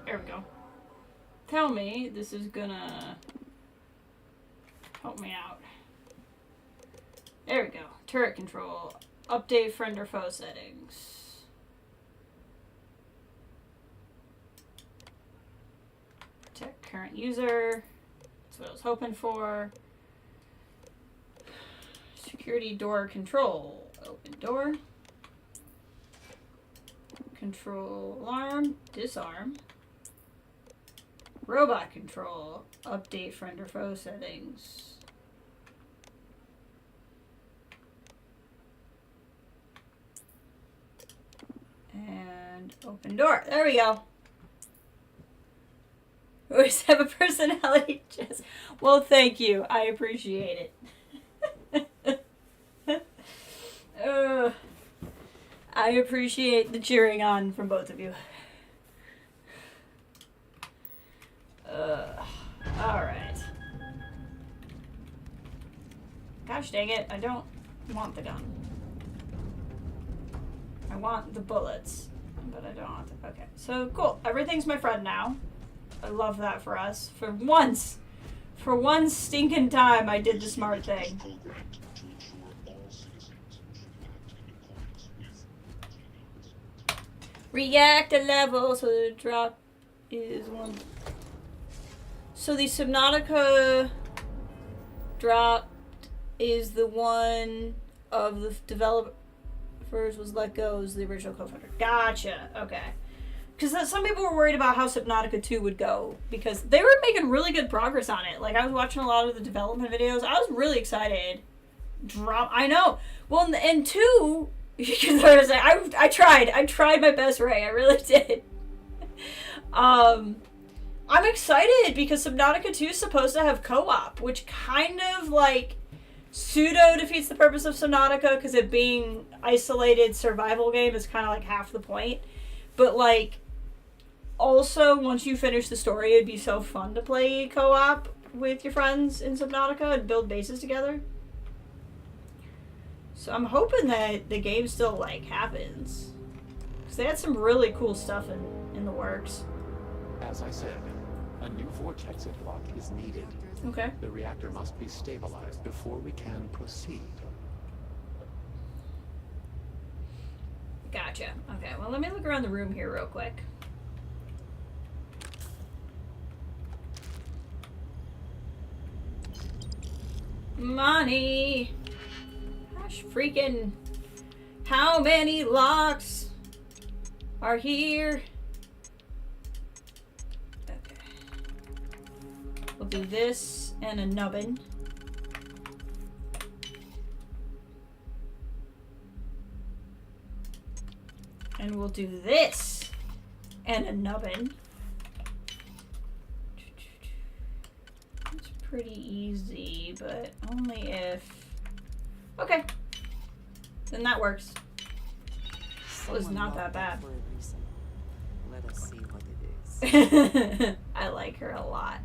There we go. Tell me this is gonna help me out. There we go. Turret control. Update friend or foe settings. current user. That's what I was hoping for. Security door control. Open door. Control alarm. Disarm. Robot control. Update friend or foe settings. And open door. There we go. We always have a personality test. Well, thank you. I appreciate it. I appreciate the cheering on from both of you. Alright. Gosh dang it, I don't want the gun. I want the bullets, but I don't want it. Okay, so cool. Everything's my friend now. I love that for us. For one stinking time, I did the smart thing. Reactor level, so the drop is 1. So the Subnautica drop is the one of the developers was let go as the original co-founder. Gotcha. Okay. Because some people were worried about how Subnautica 2 would go because they were making really good progress on it. Like I was watching a lot of the development videos. I was really excited. I know. Well, and 2. Because I tried my best, Ray. I really did. I'm excited because Subnautica 2 is supposed to have co-op, which kind of like pseudo defeats the purpose of Subnautica because it being isolated survival game is kind of like half the point. But like, also once you finish the story, it'd be so fun to play co-op with your friends in Subnautica and build bases together. So I'm hoping that the game still, like, happens. Because they had some really cool stuff in the works. As I said, a new vortex block is needed. Okay. The reactor must be stabilized before we can proceed. Gotcha. Okay, well, let me look around the room here real quick. Money! Gosh, freaking... How many locks are here? Okay. We'll do this and a nubbin. And we'll do this and a nubbin. It's pretty easy, but only if... Okay. Then that works. It was not that bad. For a reason. Let us see what it is. I like her a lot.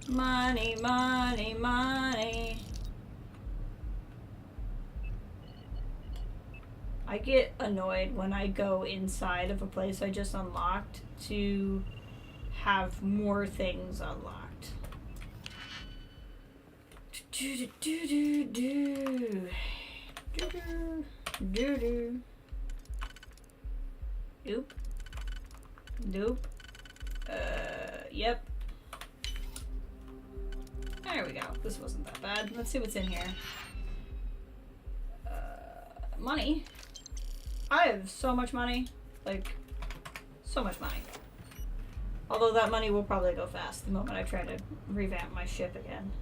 Money, money, money. I get annoyed when I go inside of a place I just unlocked to have more things unlocked. Do do do do do do do. Nope. Nope. Yep. There we go. This wasn't that bad. Let's see what's in here. Money. I have so much money. Like, so much money. Although that money will probably go fast the moment I try to revamp my ship again.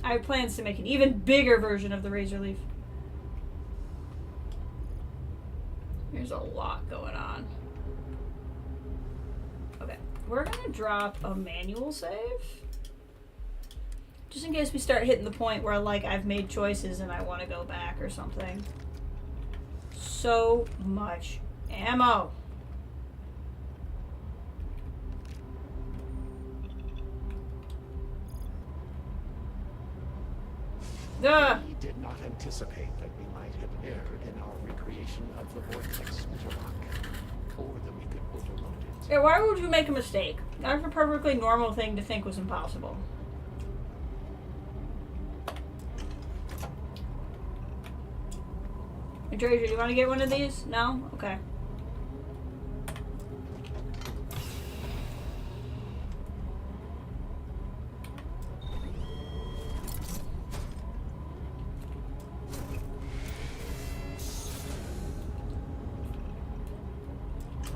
I have plans to make an even bigger version of the Razor Leaf. There's a lot going on. Okay, we're gonna drop a manual save. Just in case we start hitting the point where, like, I've made choices and I want to go back or something. So much ammo. Duh. We did not anticipate that we might have erred in our recreation of the vortex block, or that we could overload it. Yeah, why would you make a mistake? That's a perfectly normal thing to think was impossible. Hey, Treasure, do you want to get one of these? No? Okay.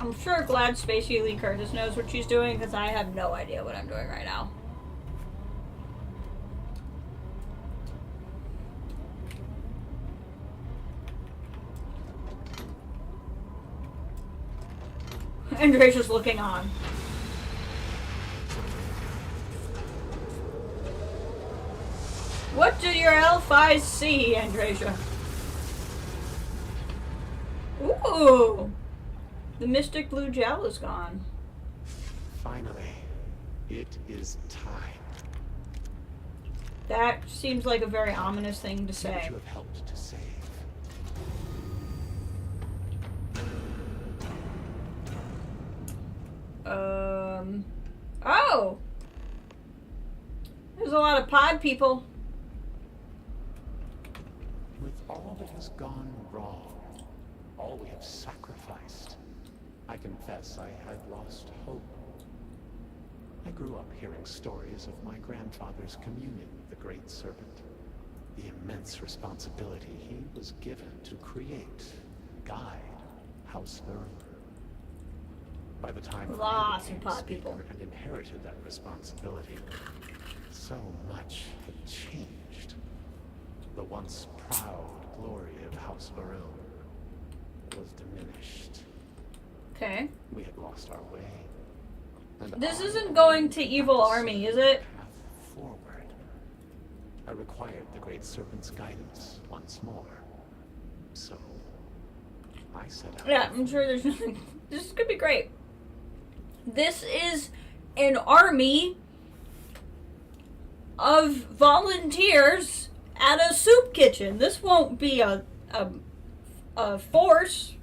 I'm sure glad Spacey Lee Curtis knows what she's doing, because I have no idea what I'm doing right now. Andre's just looking on. What do your elf eyes see, Andrasia? Ooh! The mystic blue gel is gone. Finally, it is time. That seems like a very ominous thing to say. You have helped to save. Oh! There's a lot of pod people. With all that has gone wrong, all we have sacrificed, I confess I had lost hope. I grew up hearing stories of my grandfather's communion with the Great Serpent. The immense responsibility he was given to create, guide, House Varun. By the time I became speaker and inherited that responsibility, so much had changed. The once proud glory of House Varun was diminished. Okay. We had lost our way. And this isn't going to Evil Army, is it? Path forward. I required the Great Serpent's guidance once more. So, I set out. Yeah, I'm sure there's nothing. This is gonna be great. This is an army of volunteers at a soup kitchen. This won't be a force.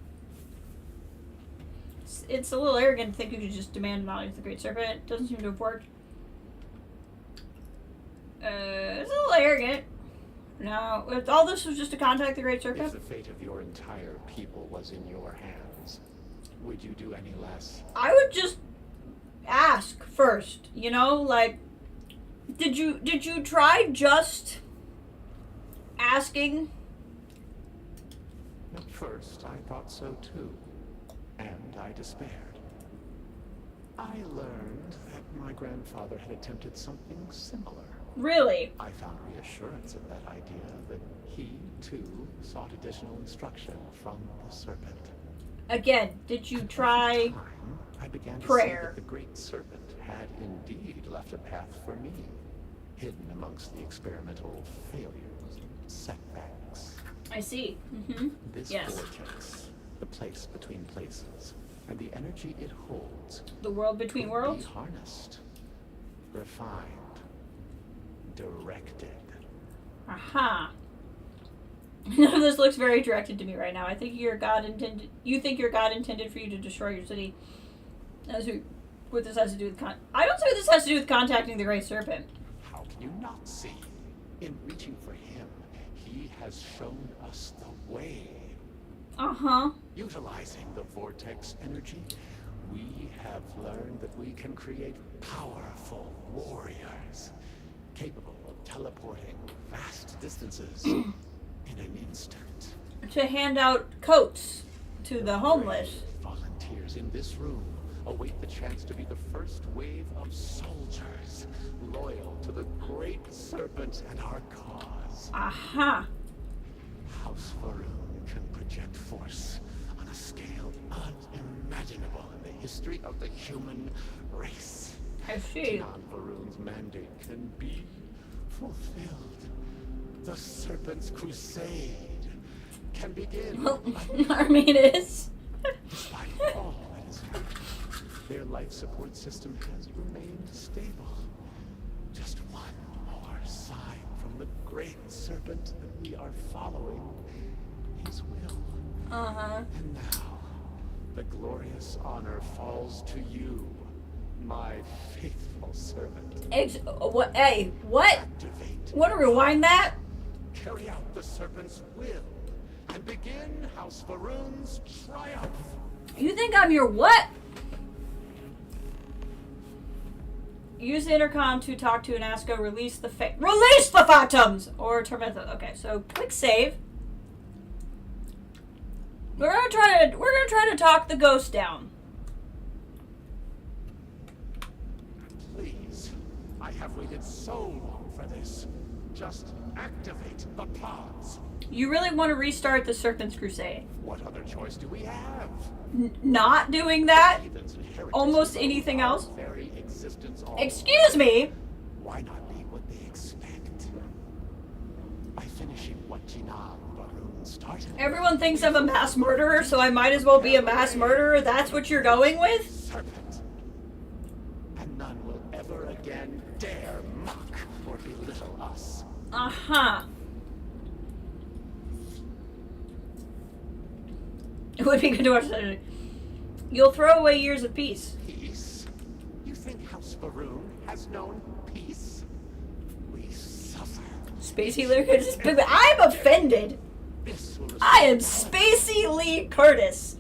It's a little arrogant to think you could just demand knowledge of the Great Serpent. It doesn't seem to have worked. It's a little arrogant. No, all this was just to contact the Great Serpent. If the fate of your entire people was in your hands, would you do any less? I would just ask first, you know, like, did you try just asking? At first, I thought so too, and I despaired. I learned that my grandfather had attempted something similar. Really? I found reassurance in that idea that he, too, sought additional instruction from the serpent. Again, did you try I began to prayer? see that the Great Serpent had indeed left a path for me, hidden amongst the experimental failures and setbacks. I see. Mm-hmm. This vortex, the place between places, and the energy it holds. The world between worlds? Be harnessed, refined, directed. Aha. None of this looks very directed to me right now. I think your God intended. You think your God intended for you to destroy your city. As what this has to do with I don't see what this has to do with contacting the Great Serpent. How can you not see? In reaching for him, he has shown us the way. Uh-huh. Utilizing the vortex energy, we have learned that we can create powerful warriors, capable of teleporting vast distances in an instant. To hand out coats to the homeless. Volunteers in this room await the chance to be the first wave of soldiers, loyal to the Great Serpent and our cause. Aha. House Varun can project force on a scale unimaginable in the history of the human race. I see. Varun's mandate can be fulfilled. The Serpent's crusade can begin. Well, I mean, it is. Despite all that has happened, their life support system has remained stable. Just one more sign from the Great Serpent that we are following his will. Uh-huh. And now, the glorious honor falls to you, my faithful servant. What? Hey, what? Want to rewind that? Carry out the serpent's will and begin House Varun's triumph. You think I'm your what? Use the intercom to talk to Anasco. Release the phantoms or torment them. Okay, so click save. We're gonna try to talk the ghost down. have waited so long for this. Just activate the pods. You really want to restart the Serpent's Crusade? What other choice do we have? Not doing that? Almost anything else? Very existence Excuse me? Why not be what they expect? By finishing what Jinan Barun started. Everyone thinks I'm a mass murderer, so I might as well be a mass murderer? That's what you're going with? Serpent. And none will ever again dare mock or belittle us. Uh-huh. It would be good to watch that. You'll throw away years of peace. Peace? You think House Barun has known peace? We suffer. Spacey Lee Curtis. I'm offended. I am Spacey Lee Curtis,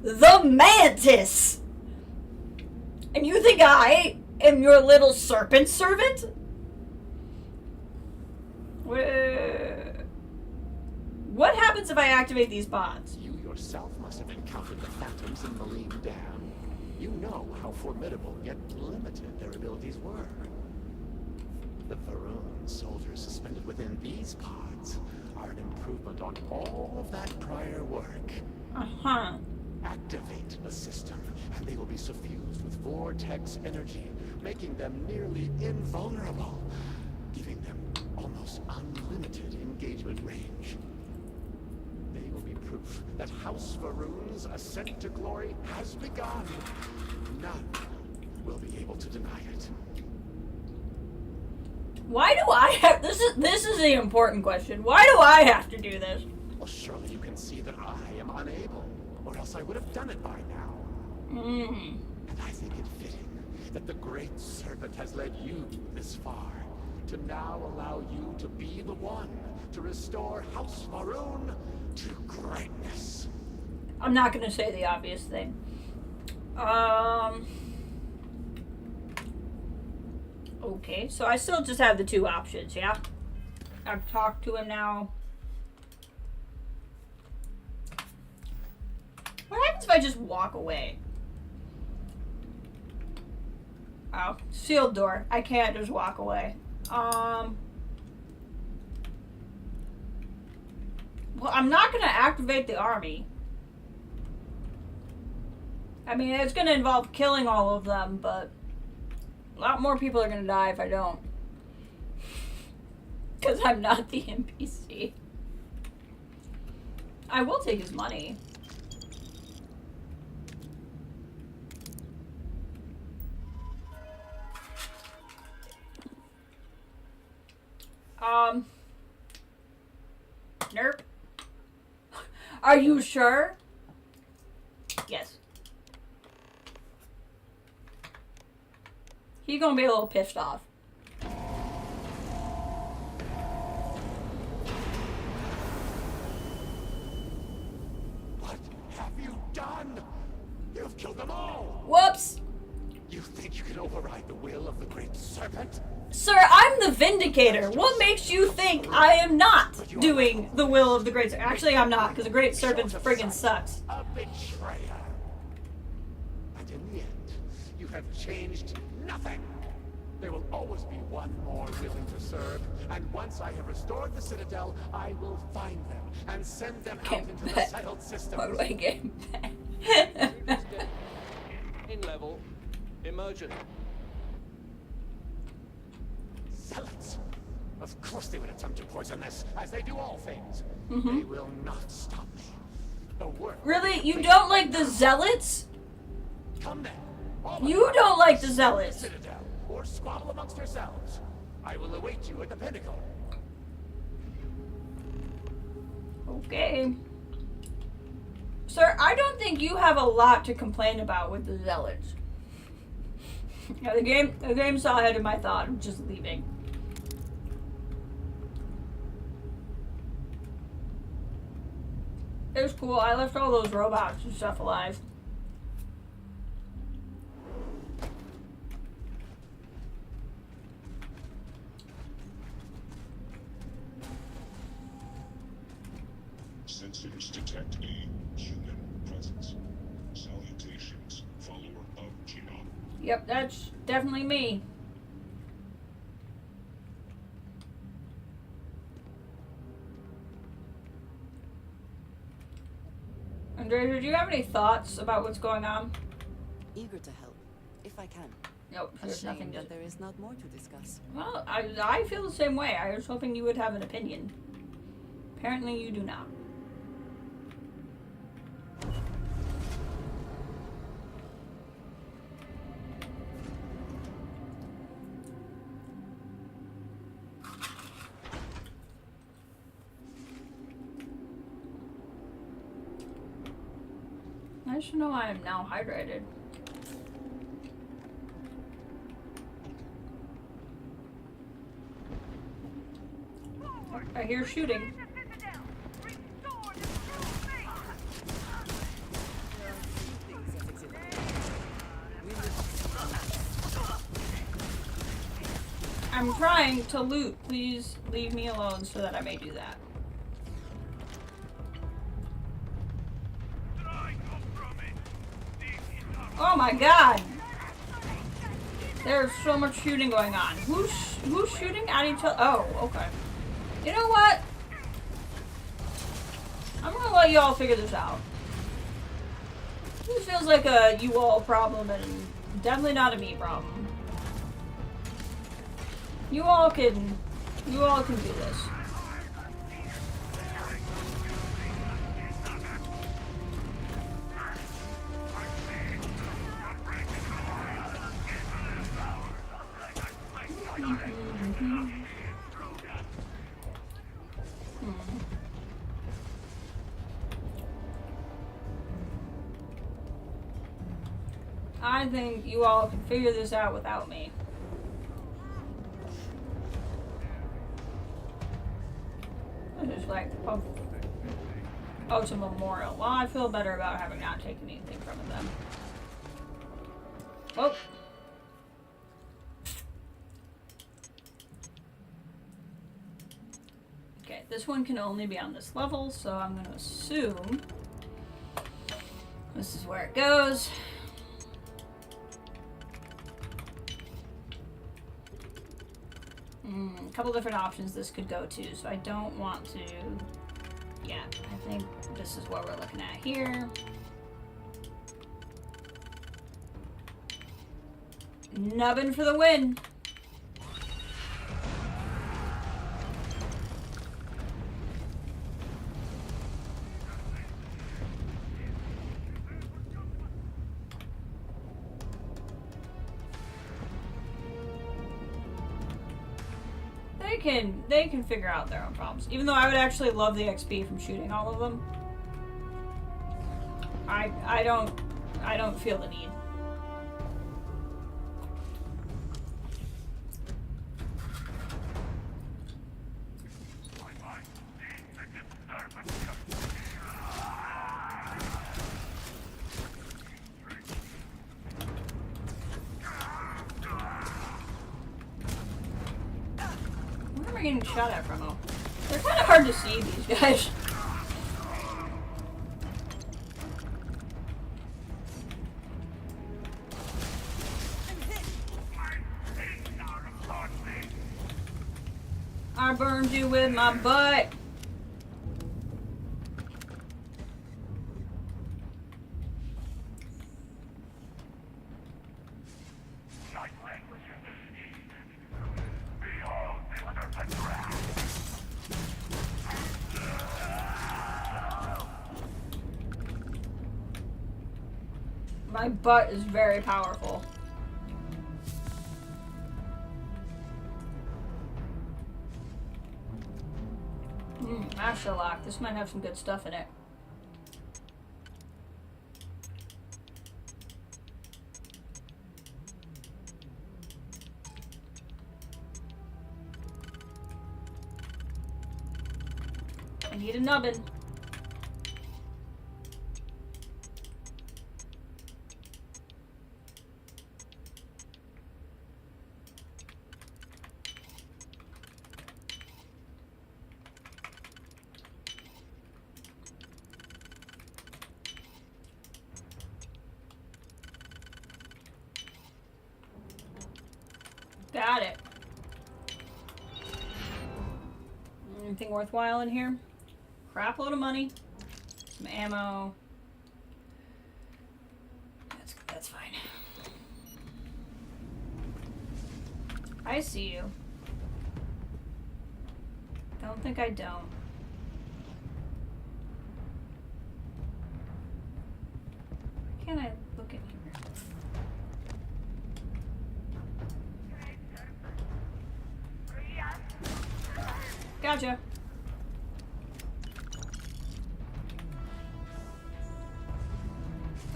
the Mantis. And you think I am your little serpent servant? What happens if I activate these pods? You yourself must have encountered the phantoms in Maline Dam. You know how formidable yet limited their abilities were. The Varun soldiers suspended within these pods are an improvement on all of that prior work. Uh-huh. Activate the system, and they will be suffused with vortex energy, making them nearly invulnerable, giving them almost unlimited engagement range. They will be proof that House Varun's ascent to glory has begun. None will be able to deny it. Why do I have this is the important question. Why do I have to do this? Well, surely you can see that I am unable, or else I would have done it by now. And I think it fitting that the Great Serpent has led you this far, to now allow you to be the one to restore House Varun to greatness. I'm not gonna say the obvious thing. Okay, so I still just have the two options, yeah? I've talked to him now. What happens if I just walk away? Oh, sealed door. I can't just walk away. Well, I'm not gonna activate the army. I mean, it's gonna involve killing all of them, but a lot more people are gonna die if I don't. Because I'm not the NPC. I will take his money. Nerp. Are you sure? Yes. He's gonna be a little pissed off. What have you done? You've killed them all! Whoops! You think you can override the will of the Great Serpent? Sir, I'm the Vindicator. What makes you think I am not doing the will of the Great Serpent? Actually, I'm not, because the Great Serpent friggin' sucks. A betrayer. And in the end, you have changed nothing. There will always be one more willing to serve, and once I have restored the Citadel, I will find them and send them out into the settled systems. What do I get back? In level. Emergent. Zealots! Of course they would attempt to poison this, as they do all things. They will not stop me. The work. Really? You don't like the Zealots? Come then. You don't like the Zealots. Citadel, or squabble amongst yourselves. I will await you at the pinnacle. Okay. Sir, I don't think you have a lot to complain about with the Zealots. Yeah, the game saw ahead of my thought. I'm just leaving. It was cool. I left all those robots and stuff alive. Sensors detect a human presence. Salutations, follower of Jinan. Yep, that's definitely me. Andrea, do you have any thoughts about what's going on? Eager to help, if I can. Nope, A there's nothing shame to... that there is not more to discuss. Well, I feel the same way. I was hoping you would have an opinion. Apparently you do not. I just know I am now hydrated. I hear shooting. I'm trying to loot. Please leave me alone so that I may do that. Oh my god! There's so much shooting going on. Who's shooting at each other? Oh, okay. You know what? I'm gonna let you all figure this out. This feels like a you all problem and definitely not a me problem. You all can do this. I think you all can figure this out without me. This is like, oh, it's a memorial. Well, I feel better about having not taken anything from it then. Oh. Okay, this one can only be on this level, so I'm going to assume this is where it goes. A couple different options this could go to, so I don't want to... Yeah, I think this is what we're looking at here. Nubbin for the win! They can figure out their own problems. Even though I would actually love the XP from shooting all of them. I don't feel the need. Getting shot at from them. They're kind of hard to see, these guys. I burned you with my butt. My butt is very powerful. Master lock. This might have some good stuff in it. I need a nubbin. Got it. Anything worthwhile in here? Crap load of money. Some ammo. I see you. Don't think I don't. Why can't I look in here? Gotcha.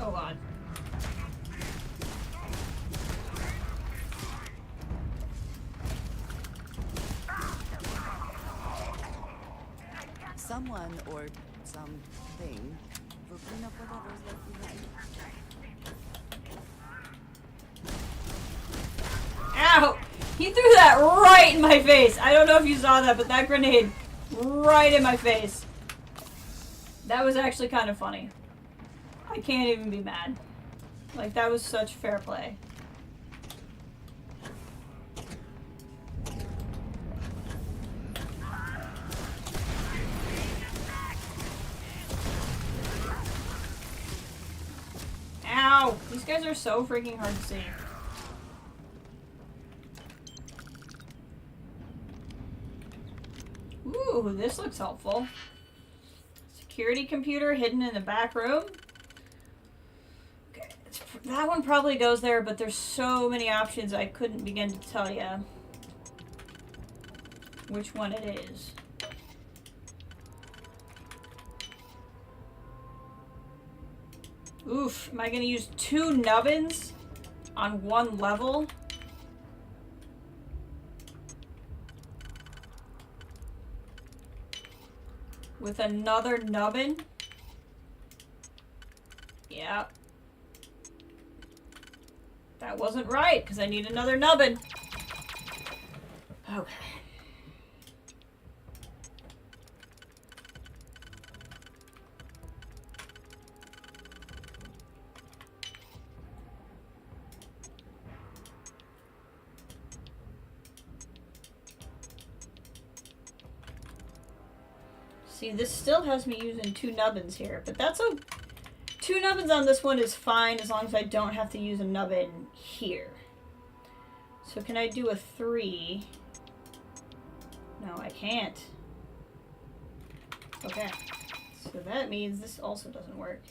Oh god. Someone or something will clean up whatever's left behind. Ow! He threw that right in my face. I don't know if you saw that, but that grenade right in my face. That was actually kind of funny. I can't even be mad. Like, that was such fair play. Ow! These guys are so freaking hard to see. Ooh, this looks helpful. Security computer hidden in the back room. Okay, that one probably goes there, but there's so many options I couldn't begin to tell you which one it is. Oof, am I gonna use 2 nubbins on 1 level? With another nubbin? Yeah. That wasn't right, because I need another nubbin. Okay. See, this still has me using 2 nubbins here, but that's a 2 nubbins on this one is fine as long as I don't have to use a nubbin here. So can I do a 3? No, I can't. Okay. So that means this also doesn't work.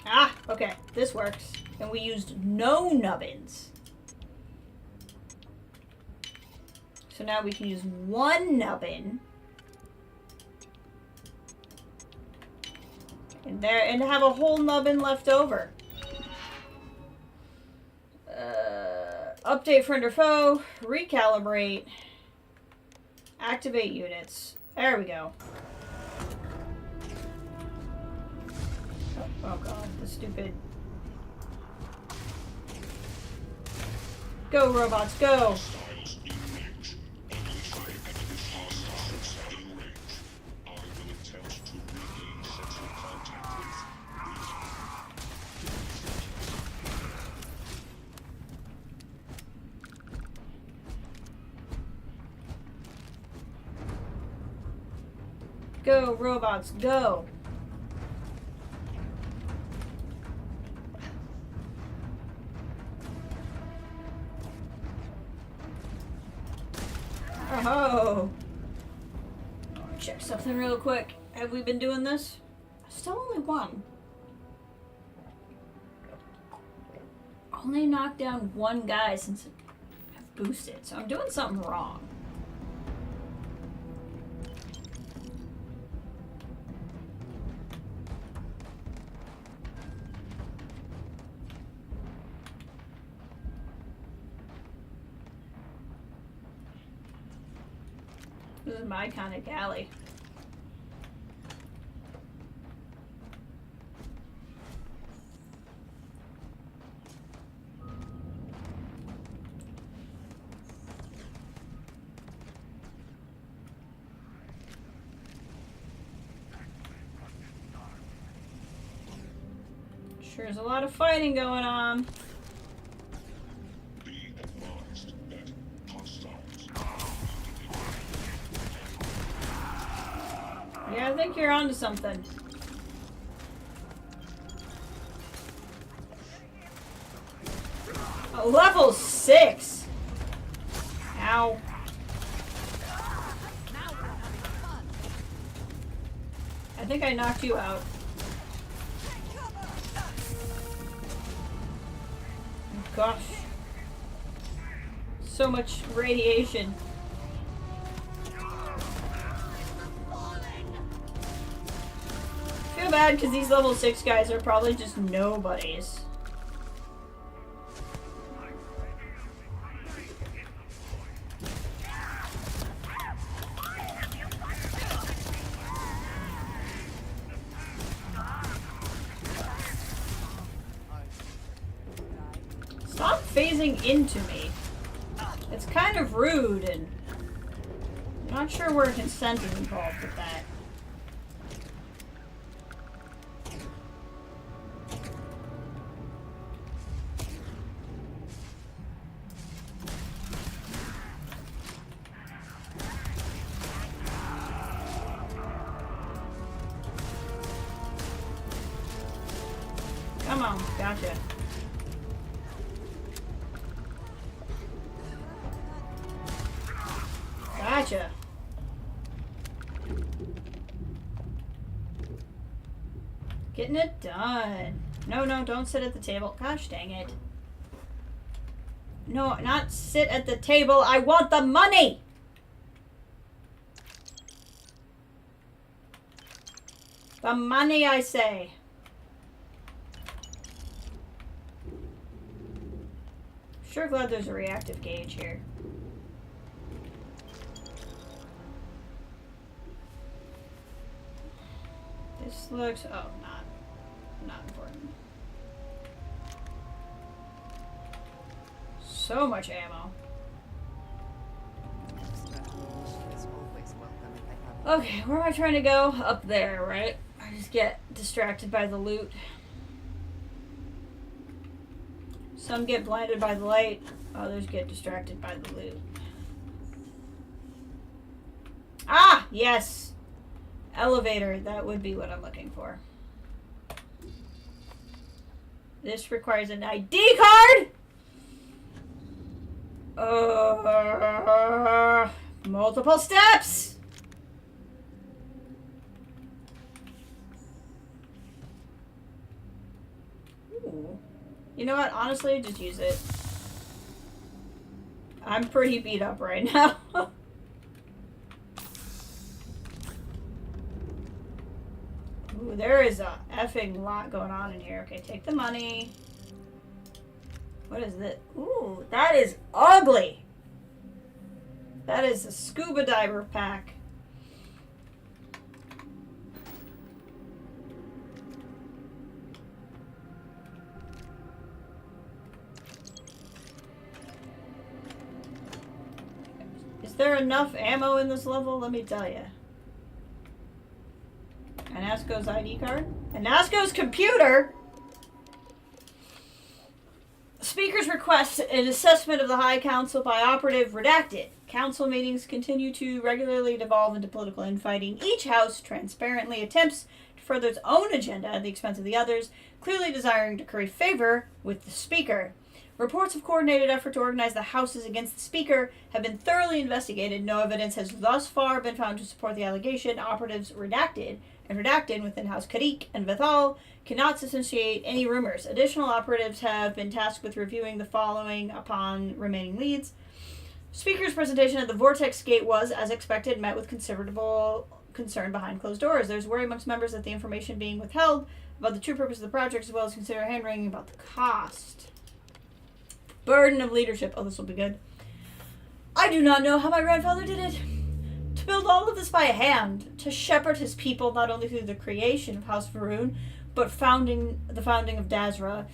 Ah, okay. This works. And we used no nubbins. So now we can use 1 nubbin. And have a whole nubbin left over. Update friend or foe. Recalibrate. Activate units. There we go. Oh god, the stupid. Go robots, go! Go, robots, go! Oh! Check something real quick. Have we been doing this? Still only 1. Only knocked down 1 guy since I've boosted, so I'm doing something wrong. This is my kind of galley. Sure is a lot of fighting going on. Yeah, I think you're onto something. Level 6! Ow. I think I knocked you out. Gosh. So much radiation. I feel bad because these level 6 guys are probably just nobodies. Stop phasing into me. It's kind of rude, and I'm not sure where consent is involved with that. Come on, gotcha. Gotcha. Getting it done. No, no, don't sit at the table. Gosh dang it. No, not sit at the table. I want the money! The money, I say. Sure glad there's a reactive gauge here. This looks... oh, not important. So much ammo. Okay, where am I trying to go? Up there, right? I just get distracted by the loot. Some get blinded by the light, others get distracted by the loot. Ah! Yes! Elevator, that would be what I'm looking for. This requires an ID card! Multiple steps! Ooh. You know what? Honestly, just use it. I'm pretty beat up right now. Ooh, there is a effing lot going on in here. Okay, take the money. What is this? Ooh, that is ugly. That is a scuba diver pack. Is there enough ammo in this level? Let me tell you. Anasco's ID card? Anasco's computer? Speaker's request an assessment of the High Council by operative redacted. Council meetings continue to regularly devolve into political infighting. Each house transparently attempts to further its own agenda at the expense of the others, clearly desiring to curry favor with the Speaker. Reports of coordinated effort to organize the houses against the Speaker have been thoroughly investigated. No evidence has thus far been found to support the allegation. Operatives redacted within House Karik and Vithal cannot substantiate any rumors. Additional operatives have been tasked with reviewing the following upon remaining leads. Speaker's presentation at the Vortex Gate was, as expected, met with considerable concern behind closed doors. There's worry amongst members that the information being withheld about the true purpose of the project, as well as consider hand-wringing about the cost. Burden of leadership. Oh, this will be good. I do not know how my grandfather did it. To build all of this by hand, to shepherd his people not only through the creation of House Varun, but the founding of Dazra,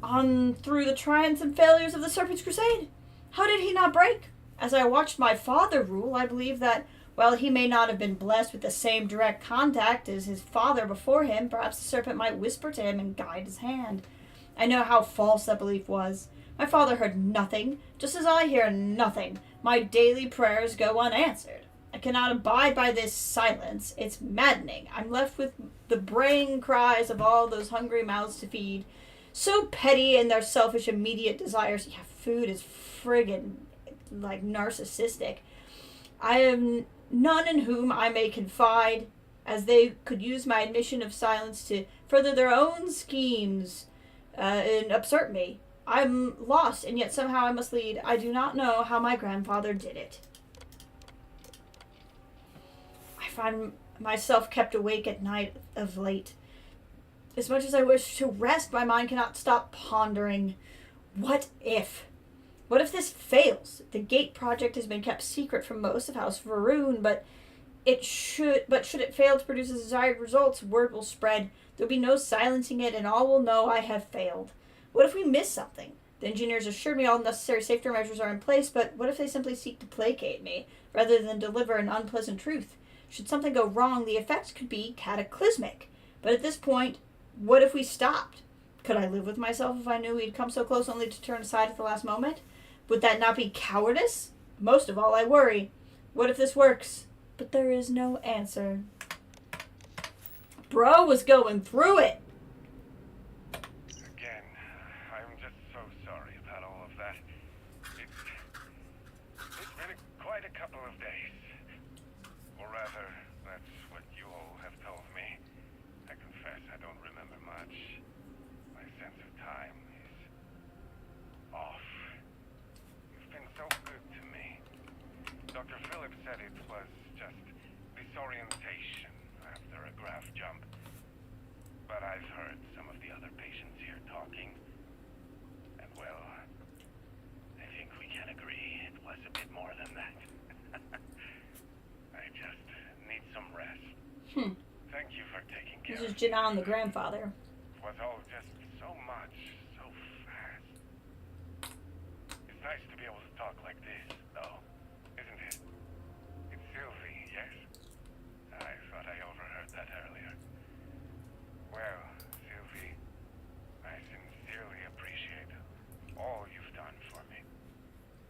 on through the triumphs and failures of the Serpent's Crusade. How did he not break? As I watched my father rule, I believe that, while he may not have been blessed with the same direct contact as his father before him, perhaps the Serpent might whisper to him and guide his hand. I know how false that belief was. My father heard nothing, just as I hear nothing. My daily prayers go unanswered. I cannot abide by this silence. It's maddening. I'm left with the braying cries of all those hungry mouths to feed. so petty in their selfish immediate desires. Yeah, food is friggin' like narcissistic. I have none in whom I may confide, as they could use my admission of silence to further their own schemes and upset me. I'm lost, and yet somehow I must lead. I do not know how my grandfather did it. I find myself kept awake at night of late. As much as I wish to rest, my mind cannot stop pondering. What if? What if this fails? The gate project has been kept secret from most of House Varoon, but should it fail to produce the desired results, word will spread. There'll be no silencing it, and all will know I have failed. What if we miss something? The engineers assured me all necessary safety measures are in place, but what if they simply seek to placate me, rather than deliver an unpleasant truth? Should something go wrong, the effects could be cataclysmic. But at this point, what if we stopped? Could I live with myself if I knew we'd come so close only to turn aside at the last moment? Would that not be cowardice? Most of all, I worry. What if this works? But there is no answer. Bro was going through it. Again, I'm just so sorry about all of that. It's been quite a couple of days. Or rather, that's what you all have told me. I confess I don't remember much. My sense of time is off. You've been so good to me. Dr. Phillips said it was just disorientation after a graph jump. But I've heard some of the other patients here talking. And well, I think we can agree it was a bit more than that. I just need some rest. Thank you for taking care of me. This is Janan, the grandfather. It was all just so much, so fast. It's nice to be able to talk like this, though, isn't it? It's Sylvie, yes? I thought I overheard that earlier. Well, Sylvie, I sincerely appreciate all you've done for me.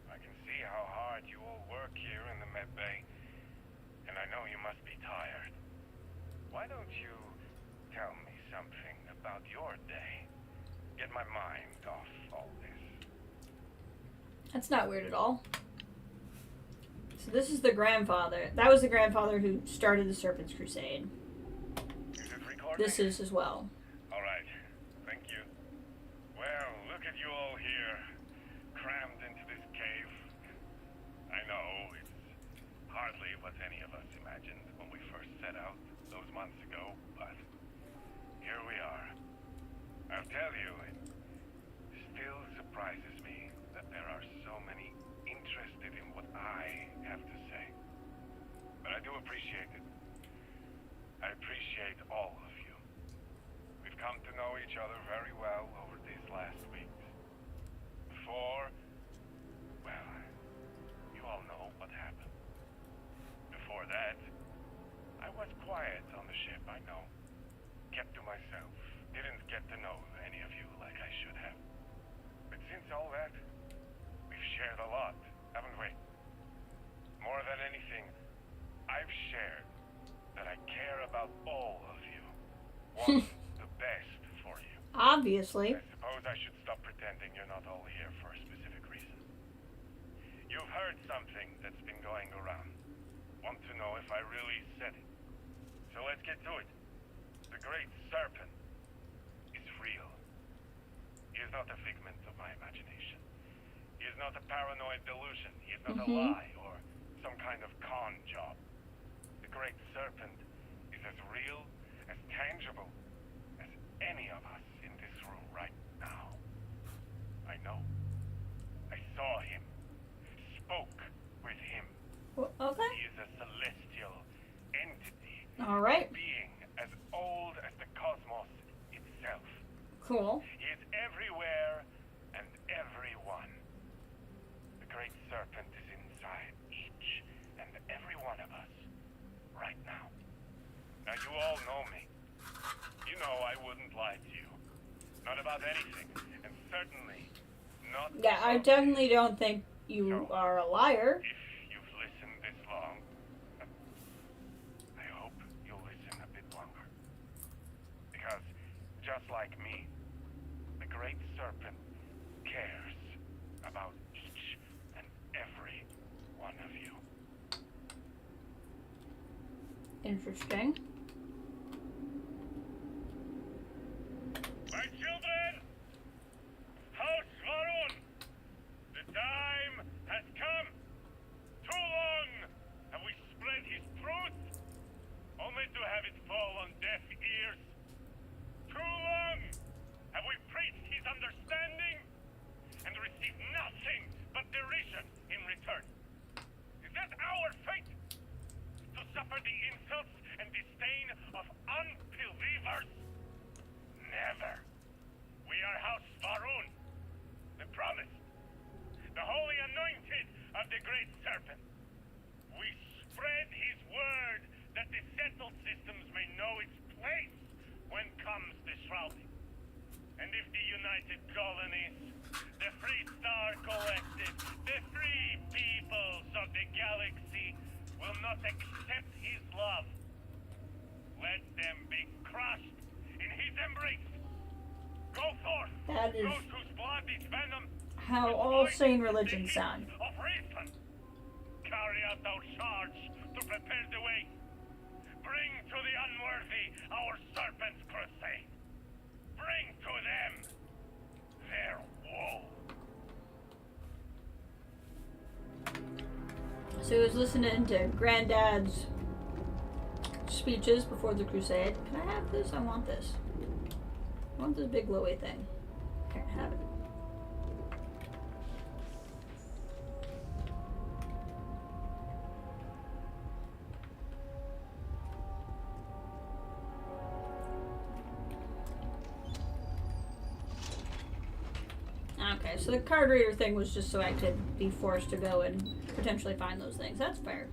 I can see how hard you all work here in the med bay, and I know you must be tired. Why don't you tell me something about your day? Get my mind off all this. That's not weird at all. So this is the grandfather. That was the grandfather who started the Serpent's Crusade. Is it recording? This is as well. All right. Thank you. Well, look at you all here, crammed into this cave. I know it's hardly what any of us imagined when we first set out those months ago, but here we are. I'll tell you, it still surprises me that there are so many interested in what I have to say. But I do appreciate it. I appreciate all of you. We've come to know each other very well over these last weeks. Before, well, you all know what happened. Before that, I was quiet on the ship, I know. Kept to myself. Didn't get to know any of you like I should have. But since all that, we've shared a lot, haven't we? More than anything, I've shared that I care about all of you. Want the best for you. Obviously. I suppose I should stop pretending you're not all here for a specific reason. You've heard something that's been going around. Want to know if I really said it. So let's get to it. The Great Serpent is real. He is not a figment of my imagination. He is not a paranoid delusion. He is not a lie or some kind of con job. The Great Serpent is as real, as tangible, as any of us in this room right now. I know. I saw him. Spoke with him. Okay. He is a celestial entity. All right. Being as old as the cosmos itself. Cool. He is everywhere and everyone. The Great Serpent is inside each and every one of us right now. Now you all know me. You know I wouldn't lie to you. Not about anything. And certainly not... Yeah, I definitely don't think you are a liar. If you've listened this long, I hope you'll listen a bit longer. Because, just like me, the Great Great Serpent cares about each and every one of you. Interesting. My children! House Varun! The time has come! Too long have we spread his truth, only to have it fall on deaf ears. Too long have we preached his understanding and received nothing but derision in return. Is that our fate? To suffer the insults and disdain of unbelievers? Never. We are House Varun, the promised, the holy anointed of the Great Serpent. We spread his word that the settled systems may know its place when comes the shrouding. And if the United Colonies, the Free Star Collective, the free peoples of the galaxy will not accept his love, let them be crushed in his embrace. Go forth, That is those whose blood is venom, how all sane religions sound. of reason. Carry out our charge to prepare the way. Bring to the unworthy our serpent's crusade. Bring to them their woe. So he was listening to Granddad's speeches before the crusade. Can I have this? I want this. I want this big glowy thing. Can't have it. Okay, so the card reader thing was just so I could be forced to go and potentially find those things. That's fair.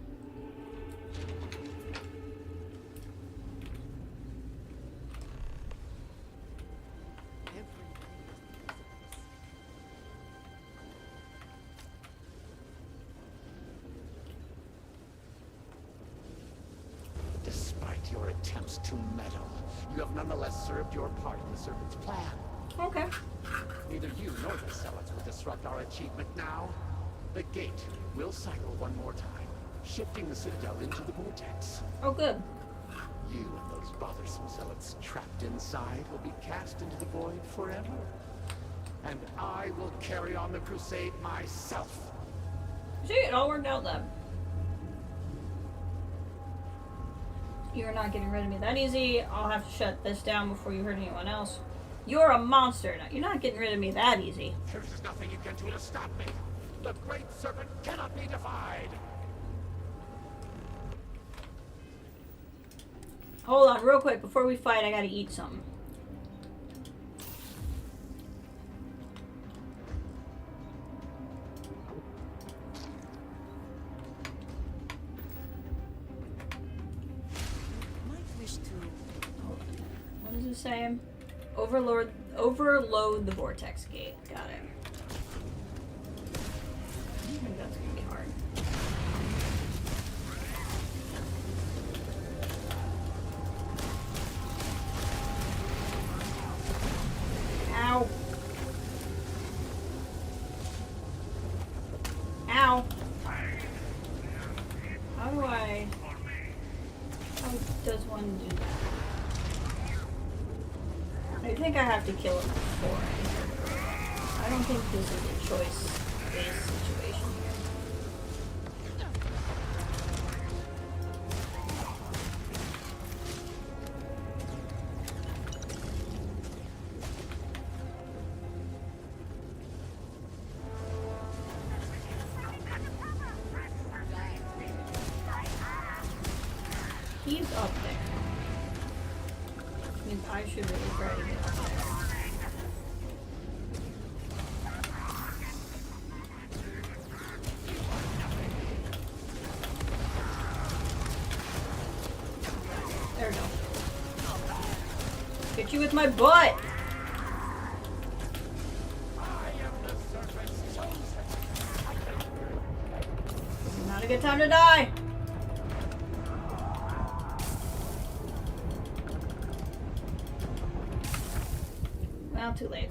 Despite your attempts to meddle, you have nonetheless served your part in the Serpent's plan. Okay. Neither you nor the Zealots will disrupt our achievement now. The gate will cycle one more time, shifting the Citadel into the vortex. Oh, good. You and those bothersome Zealots trapped inside will be cast into the void forever. And I will carry on the crusade myself. See, it all worked out then. You're not getting rid of me that easy. I'll have to shut this down before you hurt anyone else. You're a monster. You're not getting rid of me that easy. There is nothing you can do to stop me. The Great Serpent cannot be defied. Hold on, real quick. Before we fight, I gotta eat something. What is it saying? Overload the vortex gate. Got it. I think that's gonna be hard. Ow. Ow. How does one do that? I think I have to kill him before I don't think this is a choice-based situation here. He's up there. Which means I should really try to get up there. There we go. Get you with my butt! This is not a good time to die! Well, too late.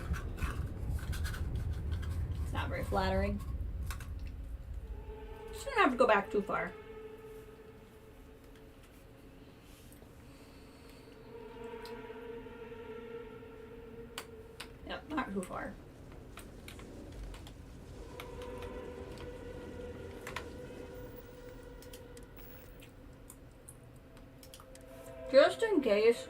Not very flattering. Just don't have to go back too far. Yep, not too far. Just in case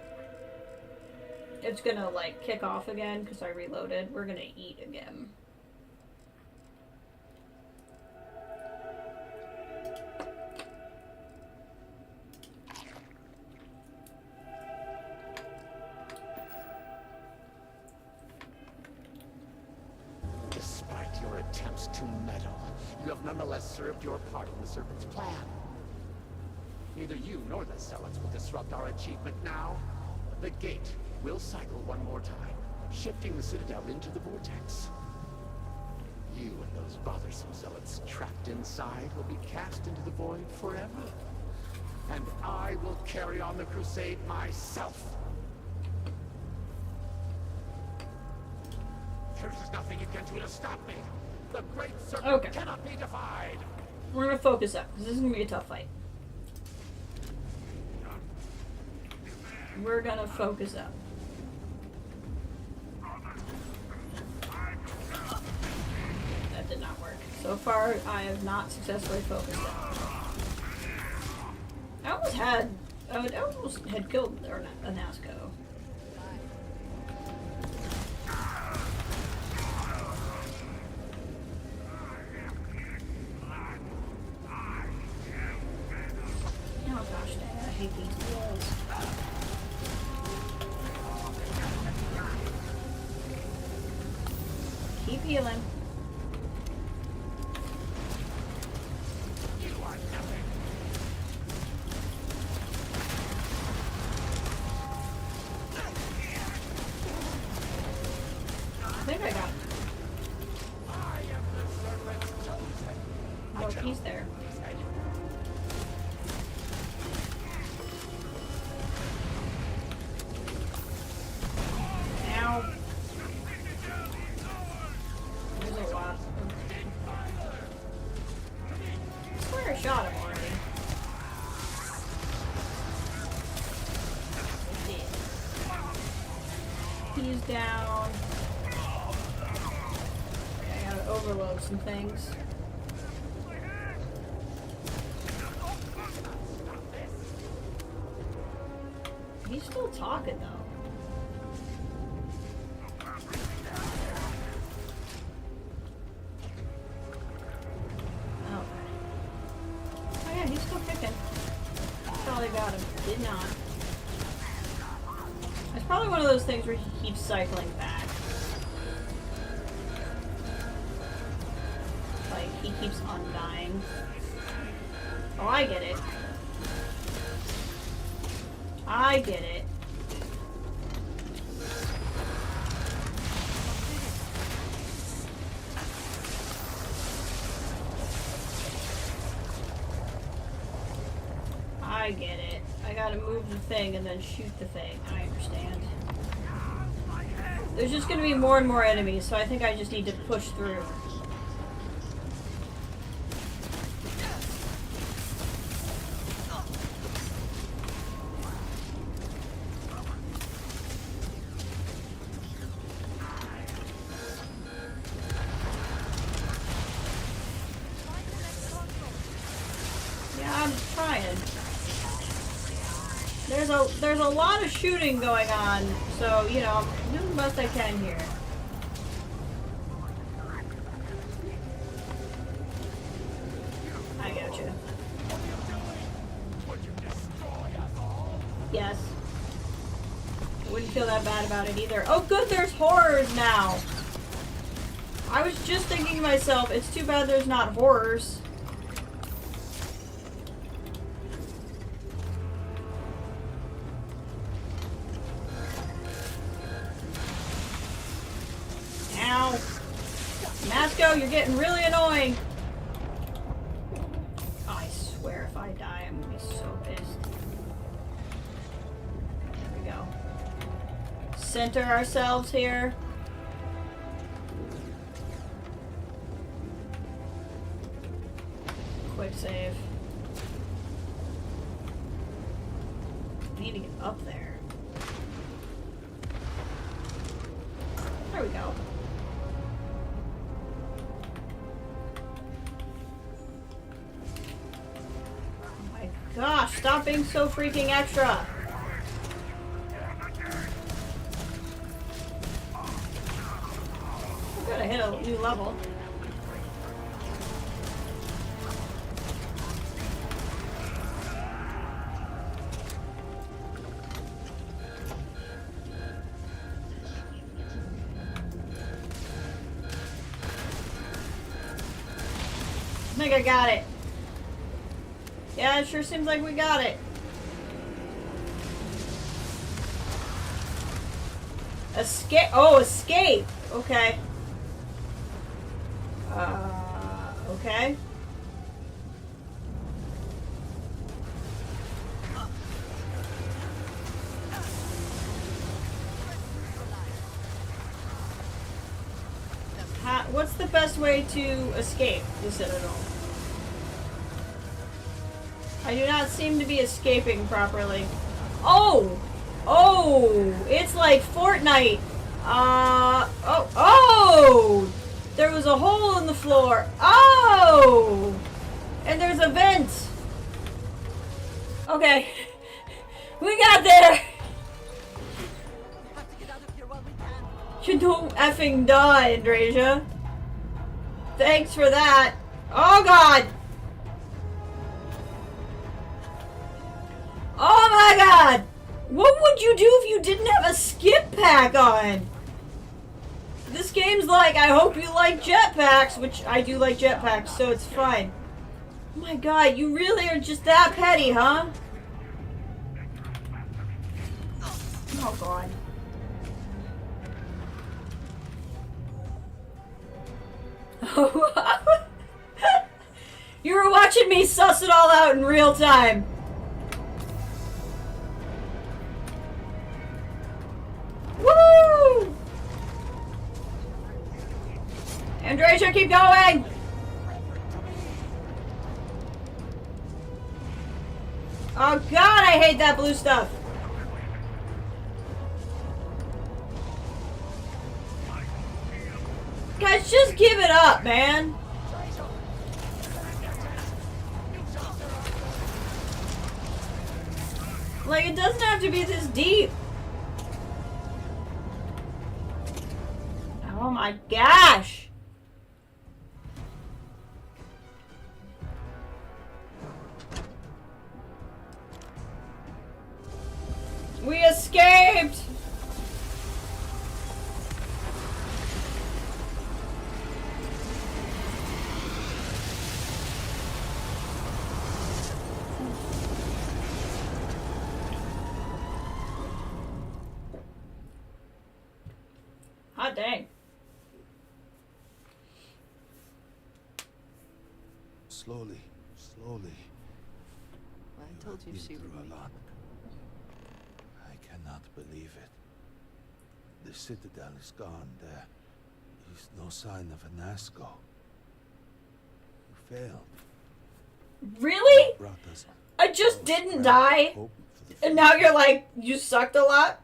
it's gonna like kick off again because I reloaded, we're gonna eat again. Despite your attempts to meddle, you have nonetheless served your part in the Serpent's plan. Neither you nor the Zealots will disrupt our achievement now. The gate will cycle one more time, shifting the Citadel into the vortex. You and those bothersome Zealots trapped inside will be cast into the void forever. And I will carry on the crusade myself. There is nothing you can do to stop me. The Great Serpent cannot be defied. We're gonna focus up because this is gonna be a tough fight. We're gonna focus up. That did not work. So far, I have not successfully focused up. I almost had killed a Nasco. Oh gosh, dang, I hate these walls. Keep healing. I think I got it. Oh, he's there. Ow. There's a lot. I swear I shot him already. He's down. Okay, I gotta overload some things. He's still talking though. Oh. Oh yeah, he's still kicking. Probably got him. Did not. It's probably one of those things where he keeps cycling back. Like, he keeps undying. Oh, I get it. I get it. I get it. I gotta move the thing and then shoot the thing. I understand. There's just gonna be more and more enemies, so I think I just need to push through. Yeah, I'm trying. There's a lot of shooting going on, so, you know, I'm doing the best I can here. I gotcha. Yes. I wouldn't feel that bad about it either. Oh good, there's horrors now! I was just thinking to myself, it's too bad there's not horrors. Ow. Masco, you're getting really annoying. Oh, I swear if I die, I'm gonna be so pissed. There we go. Center ourselves here. quick save. I need to get up there. There we go. Oh my gosh, stop being so freaking extra! I'm gonna hit a new level. I think I got it. Yeah, it sure seems like we got it. Escape. Oh, escape. Okay. Okay. What's the best way to escape the Citadel? I do not seem to be escaping properly. Oh! Oh! It's like Fortnite! Oh! There was a hole in the floor. Oh! And there's a vent! Okay. We got there! You don't effing die, Andrasia. Thanks for that. Oh god! Oh my god! What would you do if you didn't have a skip pack on? This game's like, I hope you like jetpacks, which I do like jetpacks, so it's fine. Oh my god, you really are just that petty, huh? Oh god. You were watching me suss it all out in real time. Woo! Andrasia, keep going! Oh god, I hate that blue stuff. Guys, just give it up, man. Like, it doesn't have to be this deep. Oh my gosh. We escaped! Hot dang. Slowly, slowly. I told you she would a make lot. I cannot believe it. The Citadel is gone. There is no sign of a Nasco. You failed. Really? Brought us I just didn't die. And now you're like, you sucked a lot?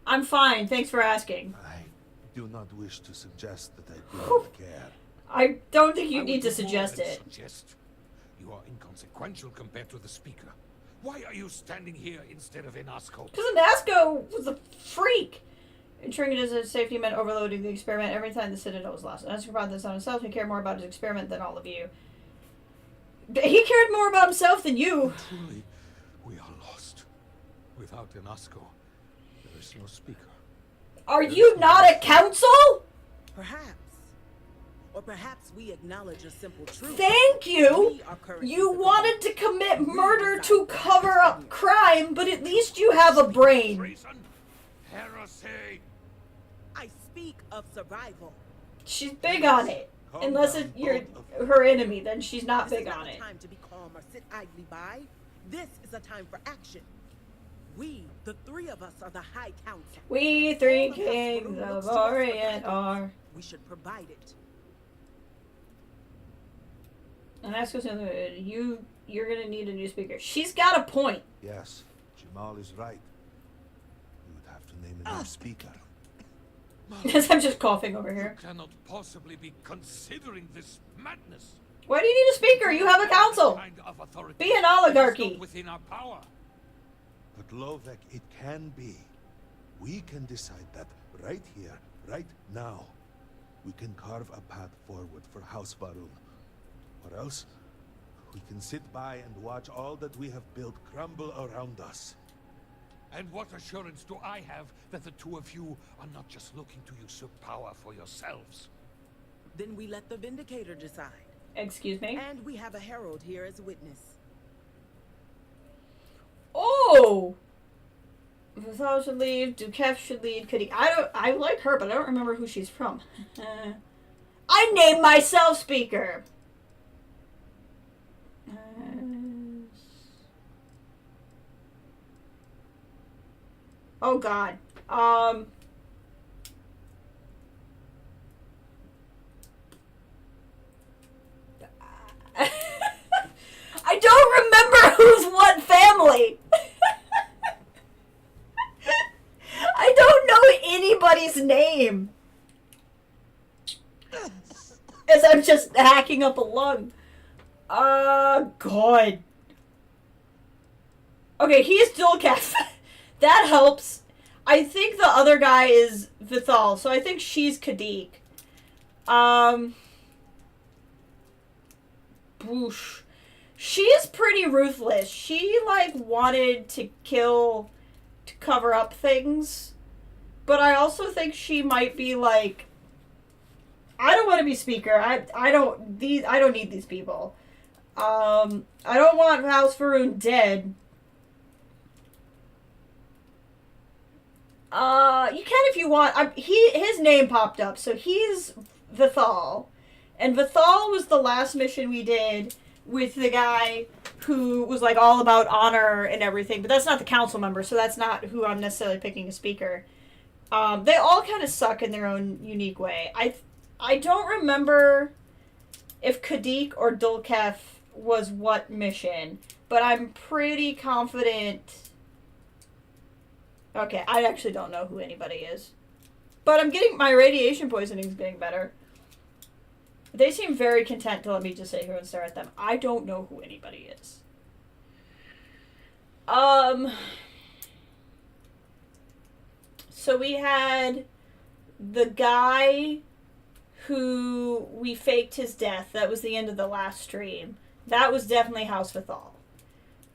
I'm fine. Thanks for asking. I do not wish to suggest that I do not care. I don't think you need to suggest it. You are inconsequential compared to the speaker. Why are you standing here instead of Inasco? Because Inasco was a freak. Ensuring it as a safety meant overloading the experiment every time the Citadel was lost. Inasco brought this on himself. He cared more about his experiment than all of you. He cared more about himself than you. Truly, we are lost. Without Inasco, there is no speaker. Are you not a council? Perhaps. Or perhaps we acknowledge a simple truth. Thank you! You wanted to commit murder to cover up crime, but at least you have a brain. Heresy! I speak of survival. She's big on it. Unless you're her enemy, then she's not big on it. This is not a time to be calm or sit idly by. This is a time for action. We, the three of us, are the High Council. We three kings of Orient are. We should provide it. And that's because you're gonna need a new speaker. She's got a point. Yes, Jamal is right. You would have to name a new speaker. Because I'm just coughing over here. You cannot possibly be considering this madness. Why do you need a speaker? You have a council. Kind of authority Be an is not oligarchy. within our power. But Lovek, it can be. We can decide that right here, right now. We can carve a path forward for House Varun. Or else, we can sit by and watch all that we have built crumble around us. And what assurance do I have that the two of you are not just looking to usurp power for yourselves? Then we let the Vindicator decide. Excuse me? And we have a herald here as a witness. Oh! Vithal should leave, Dukef should lead, I like her, but I don't remember who she's from. I named myself speaker! Oh god. I don't remember who's what family! I don't know anybody's name! As I'm just hacking up a lung. God. Okay, he's Dulcaf. That helps. I think the other guy is Vithal, so I think she's Kadik. Boosh. She is pretty ruthless. She, like, wanted to kill to cover up things. But I also think she might be, like, I don't want to be speaker. I don't need these people. I don't want House Varun dead. You can if you want. His name popped up, so he's Vithal. And Vithal was the last mission we did with the guy who was, like, all about honor and everything. But that's not the council member, so that's not who I'm necessarily picking as speaker. They all kind of suck in their own unique way. I don't remember if Kadik or Dulkef was what mission, but I'm pretty confident. Okay, I actually don't know who anybody is. But I'm getting, my radiation poisoning's getting better. They seem very content to let me just sit here and stare at them. I don't know who anybody is. So we had the guy who we faked his death. That was the end of the last stream. That was definitely House Vithal.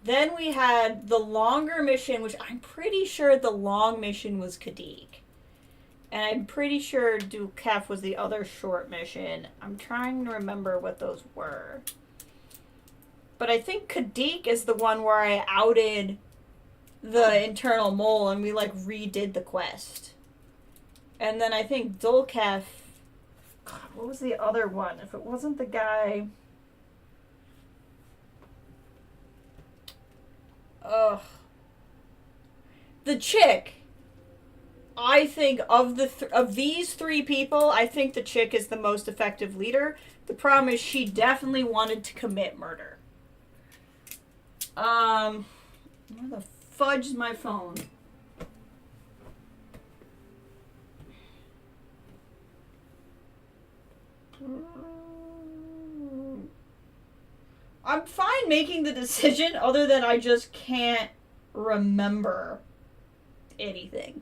Then we had the longer mission, which I'm pretty sure the long mission was Kadik. And I'm pretty sure Dukef was the other short mission. I'm trying to remember what those were. But I think Kadik is the one where I outed the internal mole and we, like, redid the quest. And then I think Dulkef... God, what was the other one? If it wasn't the guy... Ugh. The chick. I think of these three people, I think the chick is the most effective leader. The problem is she definitely wanted to commit murder. Where the fudge is my phone? I'm fine making the decision, other than I just can't remember anything.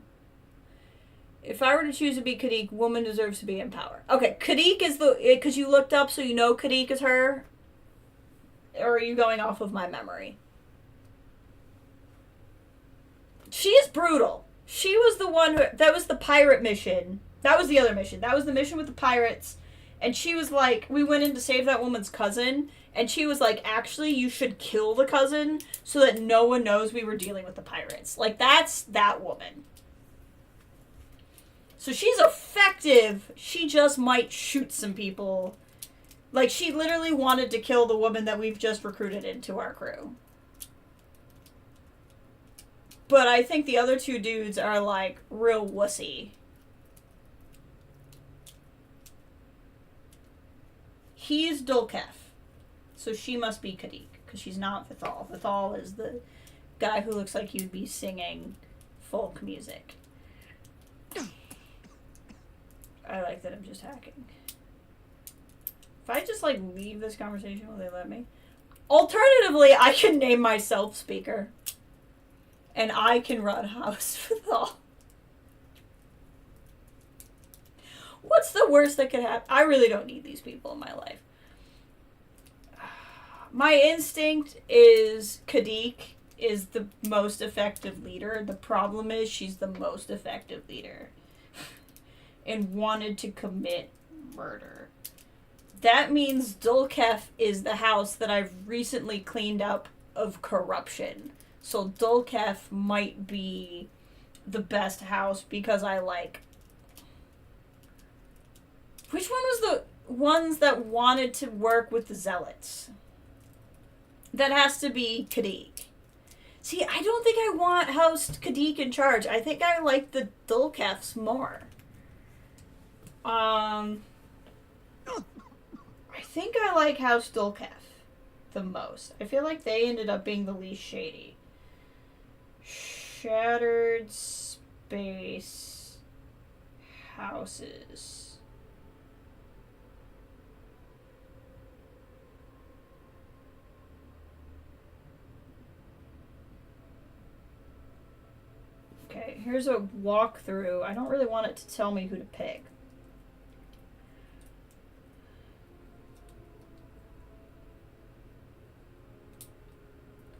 If I were to choose to be Kadik, woman deserves to be in power. Okay, Kadik is because you looked up, so you know Kadik is her? Or are you going off of my memory? She is brutal. She was the one that was the pirate mission. That was the other mission. That was the mission with the pirates. And she was like, we went in to save that woman's cousin. And she was like, actually, you should kill the cousin so that no one knows we were dealing with the pirates. Like, that's that woman. So she's effective. She just might shoot some people. Like, she literally wanted to kill the woman that we've just recruited into our crew. But I think the other two dudes are, like, real wussy. He's Dulkef. So she must be Kadik, because she's not Vithal. Vithal is the guy who looks like he'd be singing folk music. I like that I'm just hacking. If I just, like, leave this conversation, will they let me? Alternatively, I can name myself speaker. And I can run House Vithal. What's the worst that could happen? I really don't need these people in my life. My instinct is Kadik is the most effective leader. The problem is she's the most effective leader. And wanted to commit murder. That means Dulkef is the house that I've recently cleaned up of corruption. So Dulkef might be the best house because I like... Which one was the ones that wanted to work with the Zealots? That has to be Kadik. See, I don't think I want House Kadik in charge. I think I like the Dulkefs more. I think I like House Dulkef the most. I feel like they ended up being the least shady. Shattered space houses. Okay, here's a walkthrough. I don't really want it to tell me who to pick.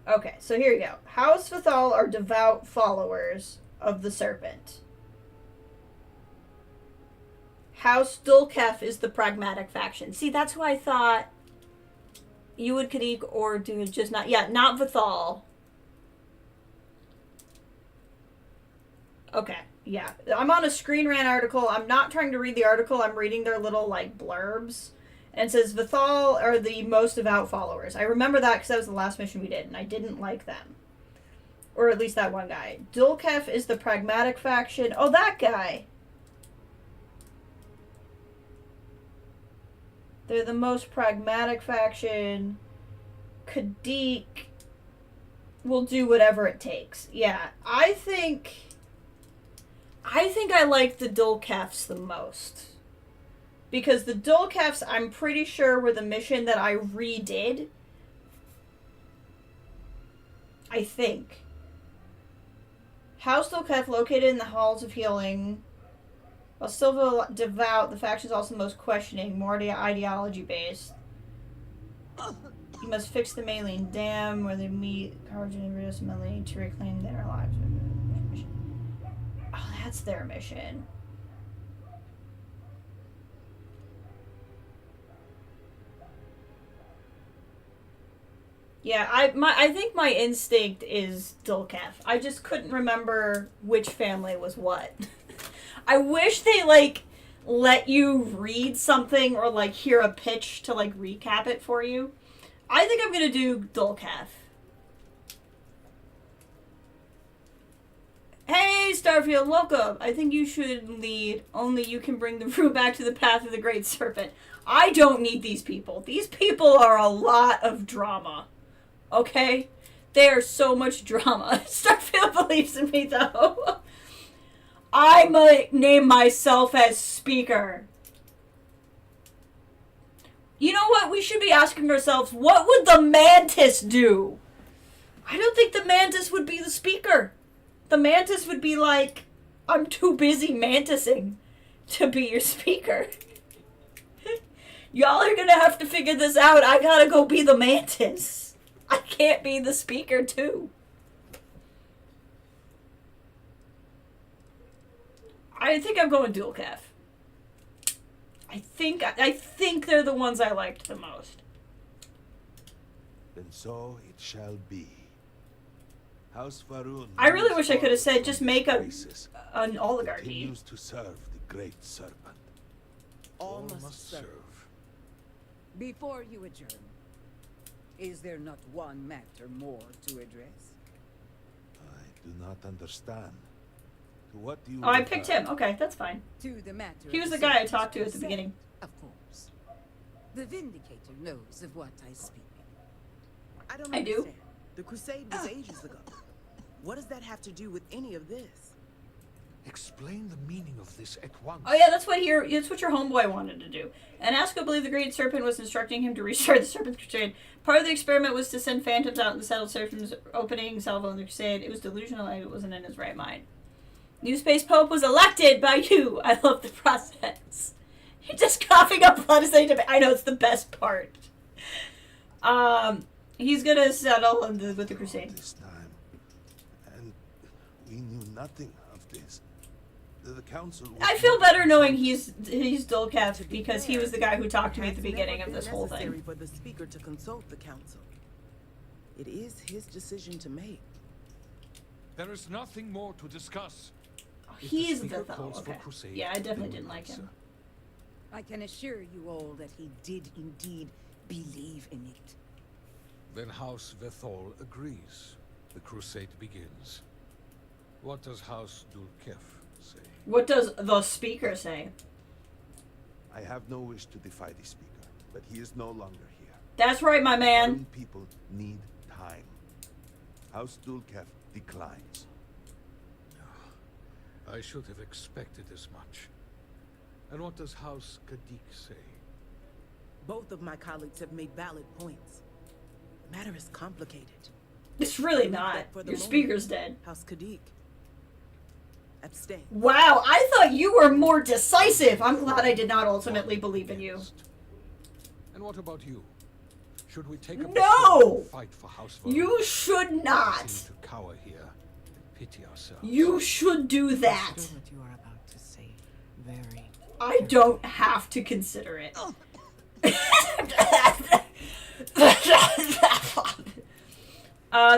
Okay, so here you go. House Vithal are devout followers of the serpent. House Dulkef is the pragmatic faction. See, that's why I thought you would Kadik or do just not... Yeah, not Vithal. Okay, yeah. I'm on a Screen Rant article. I'm not trying to read the article. I'm reading their little, like, blurbs. And it says, Vithal are the most devout followers. I remember that because that was the last mission we did, and I didn't like them. Or at least that one guy. Dulkef is the pragmatic faction. Oh, that guy! They're the most pragmatic faction. Kadik will do whatever it takes. Yeah, I think I like the Dulkefs the most. Because the Dulkefs, I'm pretty sure, were the mission that I redid. I think. House Dulkef, located in the Halls of Healing. While still devout, the faction is also the most questioning, more ideology-based. You must fix the Maylene Dam, where they meet Carja and Rios Maylene to reclaim their lives. Oh, that's their mission. Yeah, I think my instinct is Dulkef. I just couldn't remember which family was what. I wish they, like, let you read something or, like, hear a pitch to, like, recap it for you. I think I'm gonna do Dulkef. Hey, Starfield, welcome. I think you should lead. Only you can bring the room back to the path of the Great Serpent. I don't need these people. These people are a lot of drama. Okay? They are so much drama. Starfield believes in me, though. I might name myself as speaker. You know what? We should be asking ourselves, what would the mantis do? I don't think the mantis would be the speaker. The mantis would be like, I'm too busy mantising to be your speaker. Y'all are gonna have to figure this out. I gotta go be the mantis. I can't be the speaker too. I think I'm going Dulkef. I think they're the ones I liked the most. Then so it shall be. House Varun. I really wish I could have said just make an oligarchy. Continues to serve the Great Serpent. All must serve. Before you adjourn, is there not one matter more to address? I do not understand. To what do you I picked him. Okay, that's fine. To the matter. He was the guy I talked to at the beginning. Of course. The Vindicator knows of what I speak. I don't I do. understand. The crusade was ages ago. What does that have to do with any of this? Explain the meaning of this at once. Oh yeah, that's what your homeboy wanted to do. And Asco believed the Great Serpent was instructing him to restart the Serpent Crusade. Part of the experiment was to send phantoms out and settle serpents, opening salvo in the Crusade. It was delusional and it wasn't in his right mind. New Space Pope was elected by you. I love the process. You're just coughing up blood as I know, it's the best part. He's gonna settle with the Crusade. This time, and we knew nothing of this. The council. I feel better knowing he's Dulcath because he was the guy who talked to me at the beginning of this whole thing. Necessary for the speaker to consult the council. It is his decision to make. There is nothing more to discuss. He's the fellow. Okay. Yeah, I definitely didn't like him. I can assure you all that he did indeed believe in it. Then House Vethol agrees. The crusade begins. What does House Dulkef say? What does the speaker say? I have no wish to defy the speaker, but he is no longer here. That's right, my man. Foreign people need time. House Dulkef declines. I should have expected as much. And what does House Kadik say? Both of my colleagues have made valid points. The matter is complicated. It's really not. Your speaker's dead. House Kadik. Abstain. Wow, I thought you were more decisive. I'm glad I did not ultimately believe in you. And what about you? Should we take a fight for House Vethol? You should not. To cower here and pity ourselves. You should do that. What you are about to say. Very. I don't have to consider it.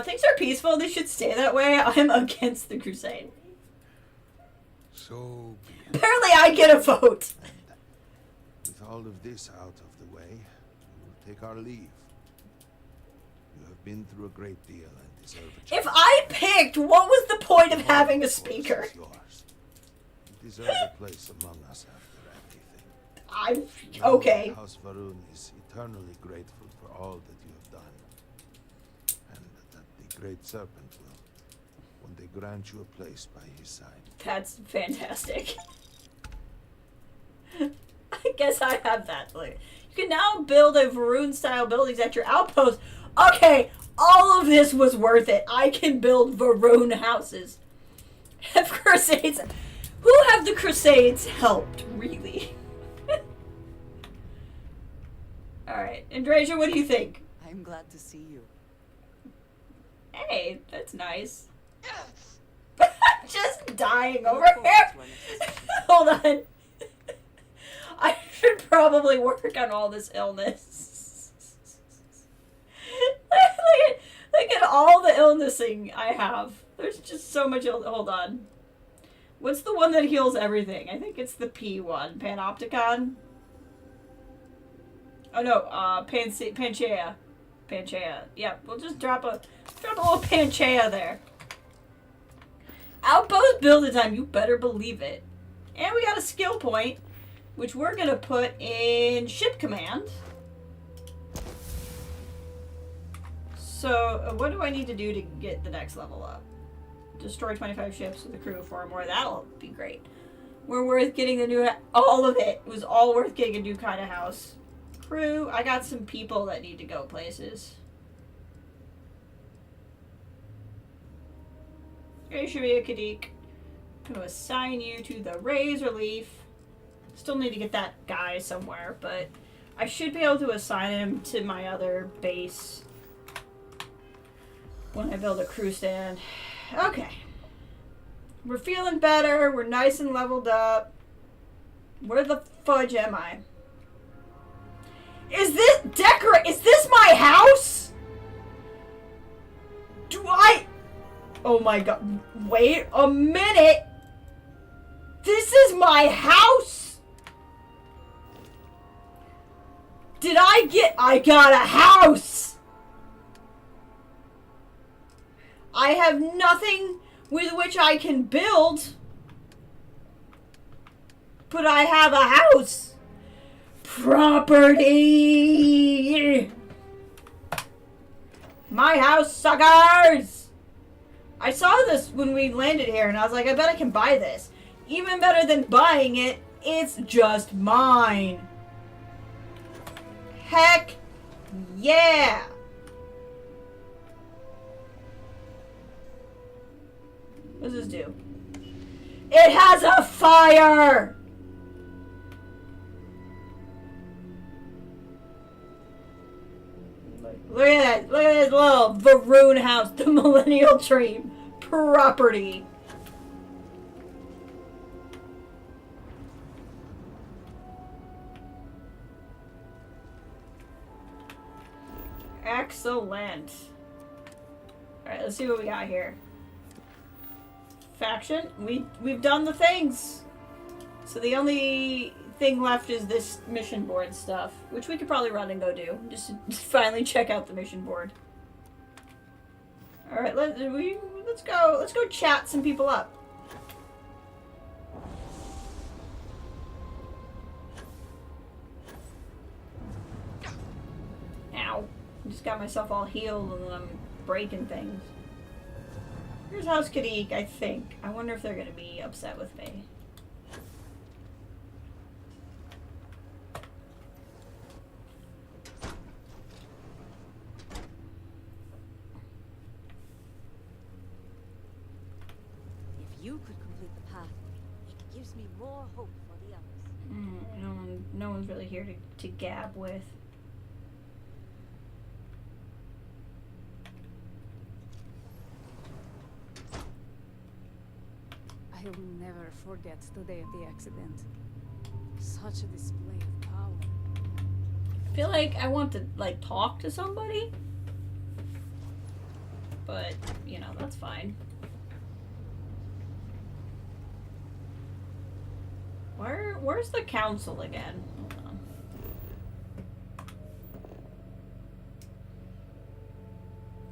Things are peaceful. They should stay that way. I'm against the crusade. So apparently I get a vote. With all of this out of the way, we will take our leave. You have been through a great deal and deserve a chance. If I picked, what was the point of having a speaker? You deserve a place among us after everything. I'm okay. House Varun is eternally grateful for all that you have done, and that the Great Serpent will one day grant you a place by his side. That's fantastic. I guess I have that. Like, you can now build a Varun-style buildings at your outpost. Okay, all of this was worth it. I can build Varun houses. Have Crusades... Who have the Crusades helped, really? Alright, Andrasia, what do you think? I'm glad to see you. Hey, that's nice. I'm just dying over here. Hold on. I should probably work on all this illness. look at all the illnessing I have. There's just so much illness. Hold on. What's the one that heals everything? I think it's the P one. Panopticon? Oh no, Panchaea. Panchaea. Yeah, we'll just drop a little Panchaea there. Outpost build time, you better believe it. And we got a skill point, which we're gonna put in ship command. So, what do I need to do to get the next level up? Destroy 25 ships with a crew of 4 or more. That'll be great. We're worth getting the new... all of it. It was all worth getting a new kind of house. Crew. I got some people that need to go places. Here should be a Kadik. I'm going to assign you to the Razor Leaf. Still need to get that guy somewhere, but I should be able to assign him to my other base when I build a crew stand. Okay. We're feeling better. We're nice and leveled up. Where the fudge am I? Is this Is this my house? Do I... Oh my god. Wait a minute. This is my house? I got a house. I have nothing with which I can build. But I have a house. Property. My house, suckers! I saw this when we landed here, and I was like, I bet I can buy this. Even better than buying it, it's just mine. Heck yeah! What does this do? It has a fire! Look at that. Look at this little Varoon house. The Millennial Dream property. Excellent. Alright, let's see what we got here. Faction. We've done the things. So the only thing left is this mission board stuff, which we could probably run and go do. Just finally check out the mission board. All right, let's go chat some people up. Ow! I just got myself all healed and then I'm breaking things. Here's House Kadik, I think. I wonder if they're gonna be upset with me. You could complete the path. It gives me more hope for the others. No one's really here to gab with. I will never forget the day of the accident. Such a display of power. I feel like I want to talk to somebody, but you know, that's fine. Where's the council again? Hold on.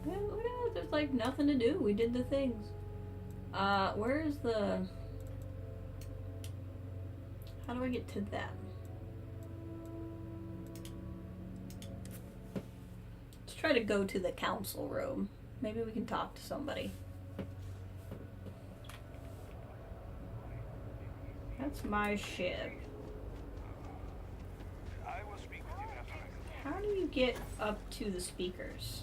Yeah, there's like nothing to do. We did the things. Where's the... How do I get to them? Let's try to go to the council room. Maybe we can talk to somebody. That's my ship. How do you get up to the speakers?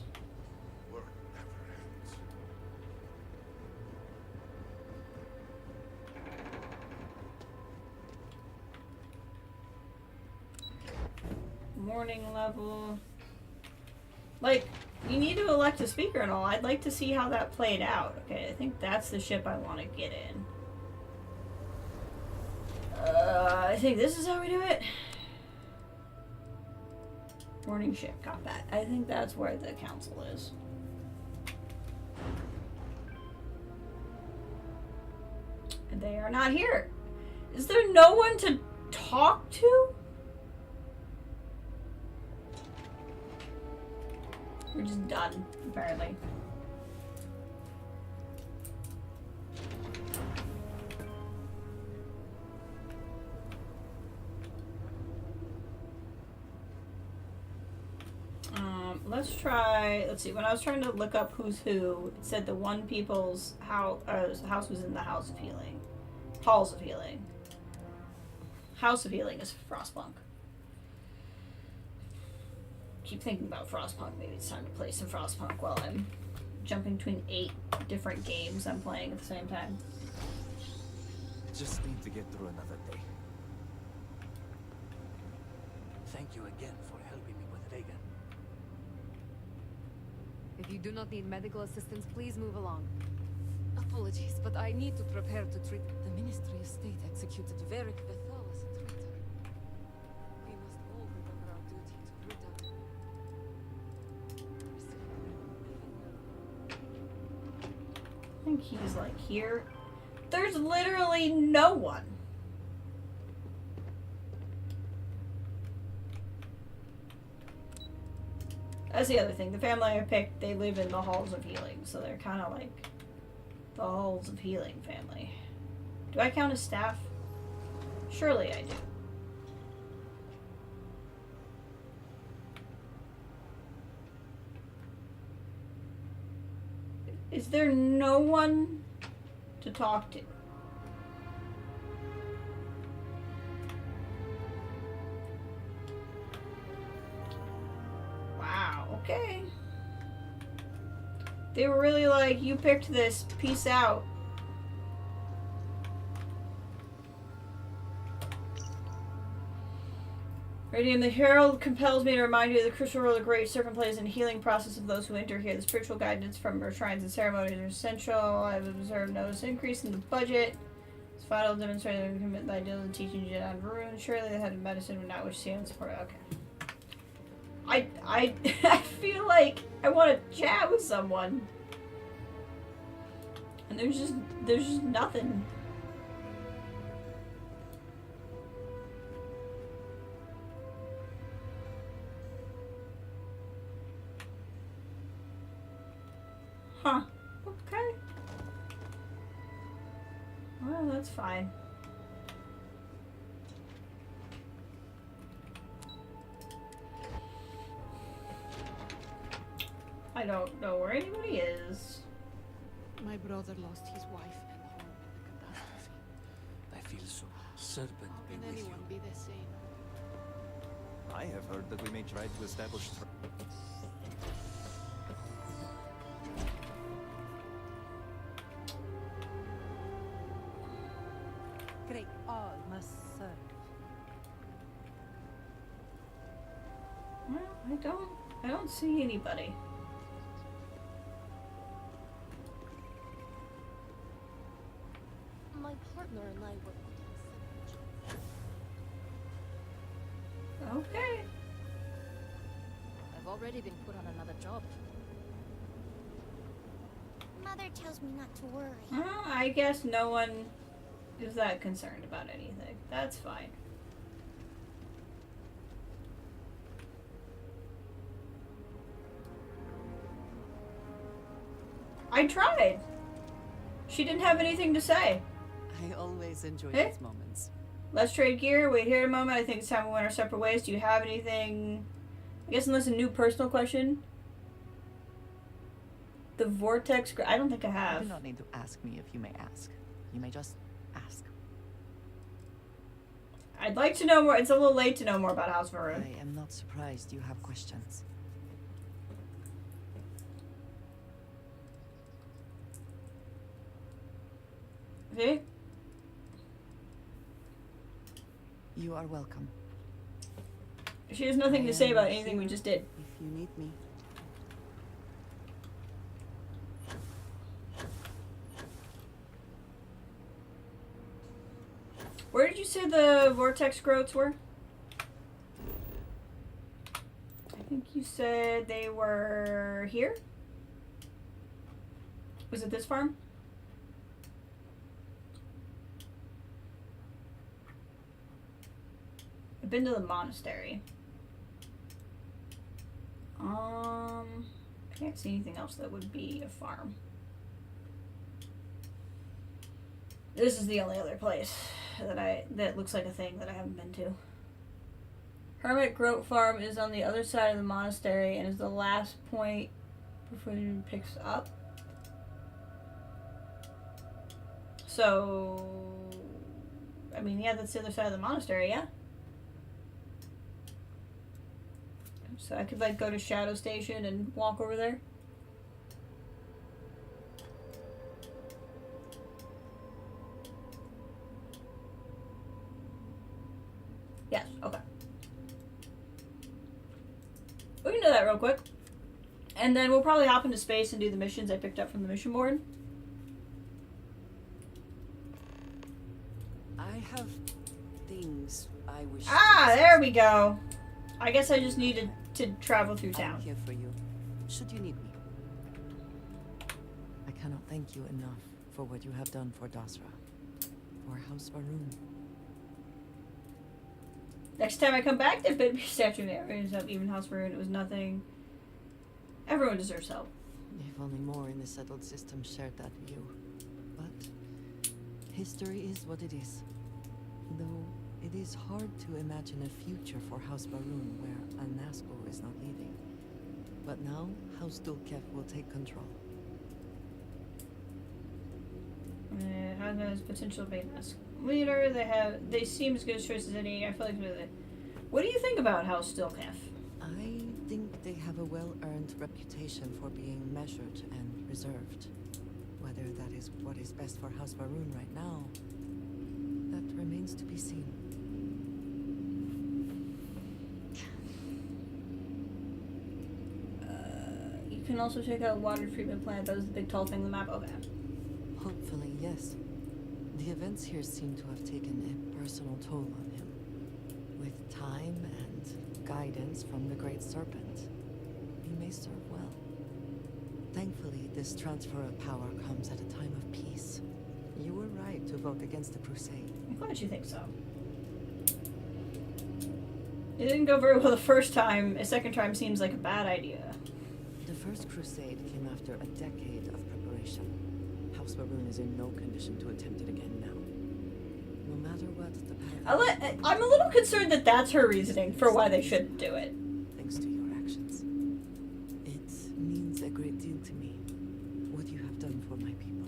Morning level. Like, you need to elect a speaker and all. I'd like to see how that played out. Okay, I think that's the ship I want to get in. I think this is how we do it. Morning ship, got that. I think that's where the council is. And they are not here. Is there no one to talk to? We're just done, apparently. Let's try, let's see, when I was trying to look up who's who, it said the one people's house was in the House of Healing. Halls of Healing. House of Healing is Frostpunk. Keep thinking about Frostpunk. Maybe it's time to play some Frostpunk while I'm jumping between 8 different games I'm playing at the same time. Just need to get through another day. Thank you again for helping me with Reagan. If you do not need medical assistance, please move along. Apologies, but I need to prepare to treat... The Ministry of State executed Varric Bethel as a traitor. We must all remember our duty to root out... I think he's like here. There's literally no one. That's the other thing. The family I picked, they live in the Halls of Healing, so they're kind of like the Halls of Healing family. Do I count as staff? Surely I do. Is there no one to talk to? Wow, okay. They were really like, you picked this, peace out. Radium, the Herald compels me to remind you of the crucial role the Great Serpent plays in the healing process of those who enter here. The spiritual guidance from our shrines and ceremonies are essential. I've observed notice increase in the budget. It's vital to demonstrate that we commit the ideal of teaching Jedi on Varun. Surely the head of medicine would not wish to see and support. Okay. I feel like I want to chat with someone. And there's just nothing. Huh. Okay. Well, that's fine. I don't know where anybody is. My brother lost his wife and home in the catastrophe. I feel so. Serpent be Can with you. anyone be the same? I have heard that we may try to establish... Great, all must serve. Well, I don't see anybody. My partner and I were Okay. I've already been put on another job. Mother tells me not to worry. Well, I guess no one is that concerned about anything. That's fine. I tried. She didn't have anything to say. I always enjoy Hey? these moments. Let's trade gear. Wait here a moment. I think it's time we went our separate ways. Do you have anything? I guess unless a new personal question. The vortex. I don't think I You have. do not need to ask me if you may ask. You may just ask. I'd like to know more. It's a little late to know more about House Varun. I am not surprised you have questions. Okay. You are welcome. She has nothing to say I am about anything we here just did. If you need me. Where did you say the vortex growths were? I think you said they were here? Was it this farm? I've been to the monastery. I can't see anything else that would be a farm. This is the only other place that looks like a thing that I haven't been to. Hermit Groat Farm is on the other side of the monastery and is the last point before it picks up. So, I mean, yeah, that's the other side of the monastery, yeah? So I could, like, go to Shadow Station and walk over there? Yes, okay. We can do that real quick. And then we'll probably hop into space and do the missions I picked up from the mission board. I have things I wish. Ah, there we go. I guess I just needed to travel through town. I'm here for you. Should you need me? I cannot thank you enough for what you have done for Dasra. For House Varun. Next time I come back, there better be a statue there. It up even House Varun. It was nothing. Everyone deserves help. If only more in the settled system shared that view. But history is what it is. Though it is hard to imagine a future for House Varun where Anasco is not leading. But now, House Dulkef will take control. Has potential to be a leader. They seem as good as choices as any. I feel like what do you think about House Stillcalf? I think they have a well-earned reputation for being measured and reserved. Whether that is what is best for House Varun right now, that remains to be seen. You can also check out water treatment plant. That was the big tall thing on the map. Okay. Hopefully, yes. The events here seem to have taken a personal toll on him. With time and guidance from the Great Serpent, he may serve well. Thankfully, this transfer of power comes at a time of peace. You were right to vote against the Crusade. I'm glad you think so. It didn't go very well the first time. A second time seems like a bad idea. The first Crusade came after a decade of preparation. House Varun is in no condition to attempt it again now. No matter what the path... I'm a little concerned that that's her reasoning for why they shouldn't do it. Thanks to your actions. It means a great deal to me, what you have done for my people.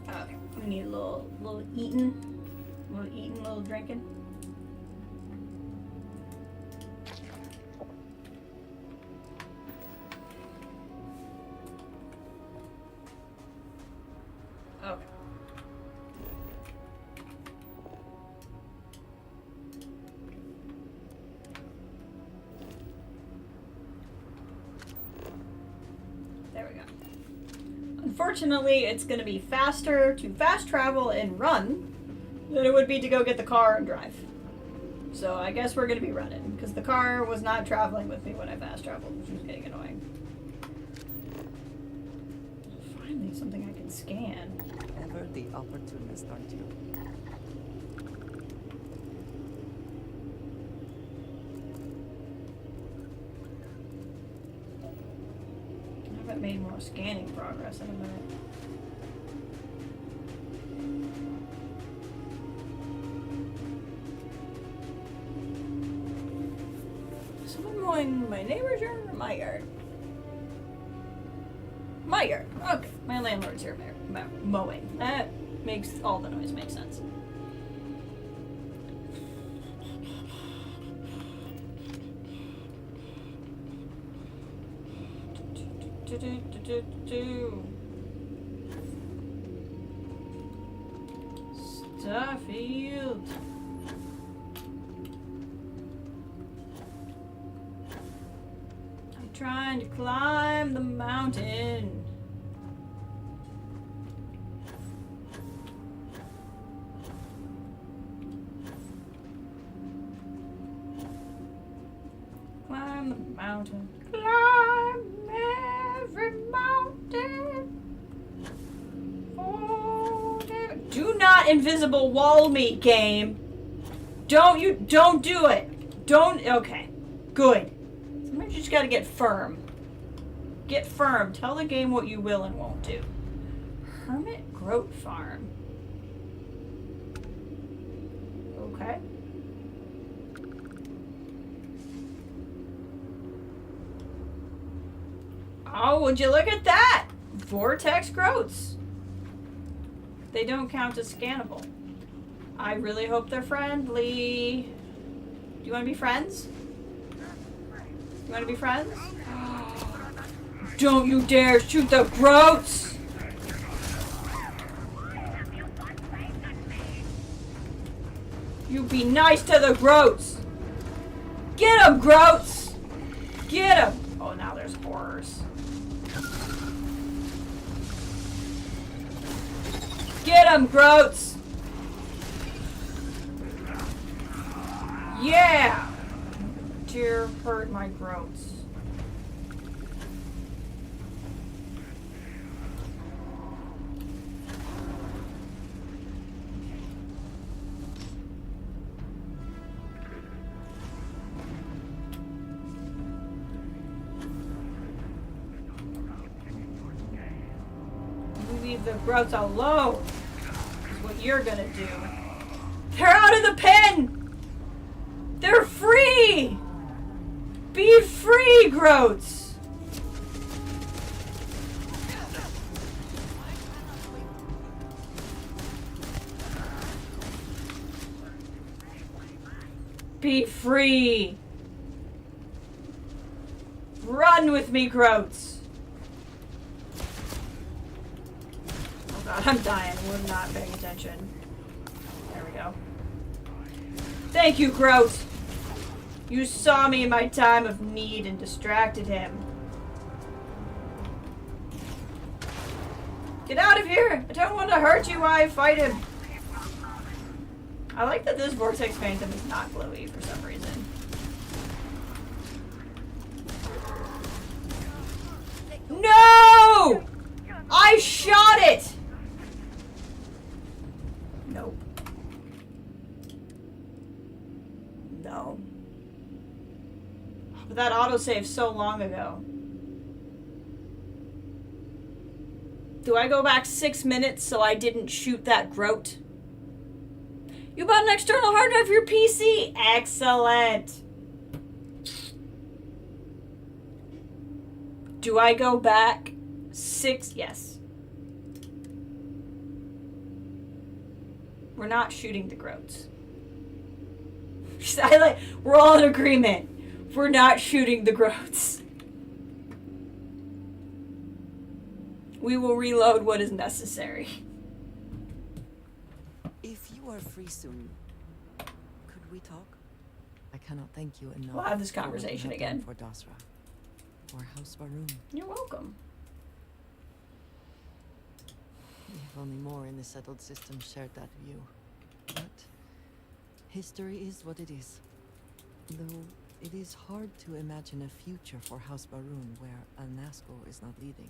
Okay, we need a little eating. A little eating, a little drinking. Okay. There we go. Unfortunately, it's going to be faster to fast travel and run than it would be to go get the car and drive. So I guess we're going to be running, because the car was not traveling with me when I fast traveled, which was getting annoying. Finally, something I can scan. Ever the opportunist, aren't you? I haven't made more scanning progress in a minute. Someone mowing my neighbor's yard or my yard? My yard. Okay, my landlord's here mowing. That makes all the noise make sense. Starfield. I'm trying to climb the mountain. Climb the mountain. Climb every mountain. Oh, do not invisible wall me, game. Don't do it. Okay. Good. Sometimes you just gotta get firm. Get firm. Tell the game what you will and won't do. Hermit Groat Farm. Okay. Oh, would you look at that? Vortex Groats. They don't count as scannable. I really hope they're friendly. Do you want to be friends? You want to be friends? Don't you dare shoot the Groats! You be nice to the Groats! Get 'em, Groats! Get 'em! Oh, now there's horrors. Get 'em, Groats! Yeah! Dear hurt my Groats. Leave the Groats alone, is what you're gonna do. They're out of the pen! They're free! Be free, Groats! Be free! Run with me, Groats! Oh god, I'm dying. We're not paying attention. There we go. Thank you, Groat! You saw me in my time of need and distracted him. Get out of here! I don't want to hurt you while I fight him. I like that this Vortex Phantom is not glowy for some reason. No! I shot it! Nope. No. But that autosave so long ago. Do I go back 6 minutes so I didn't shoot that Groat? You bought an external hard drive for your PC? Excellent. Do I go back 6? Yes. We're not shooting the Groats. We're all in agreement. We're not shooting the Groats. We will reload what is necessary. If you are free soon, could we talk? I cannot thank you enough. We'll have this for what you conversation have done again. for Dasra, for House Baroon. You're welcome. If only more in the settled system shared that view. But history is what it is. Though it is hard to imagine a future for House Baroon where Al-Nazgul is not leading.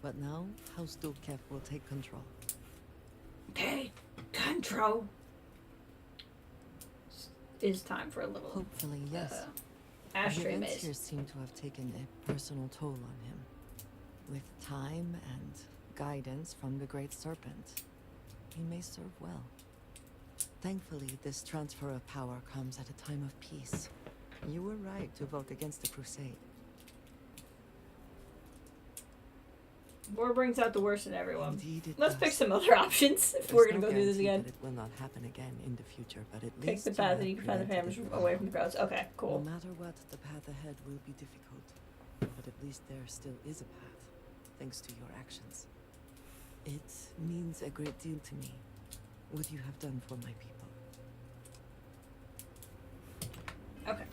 But now, House Dulkef will take control. Okay, control. It's time for a little. Hopefully, yes. Ashtray the events maze. here seem to have taken a personal toll on him. With time and guidance from the Great Serpent, he may serve well. Thankfully, this transfer of power comes at a time of peace. You were right to vote against the Crusade. War brings out the worst in everyone. Indeed, Let's pick some other options if we're gonna go do this again. That it will not happen again in the future, but at Pick least the path that you can find the families away from the crowds. Okay, cool. No matter what, the path ahead will be difficult, but at least there still is a path, thanks to your actions. It means a great deal to me, what you have done for my people. Okay.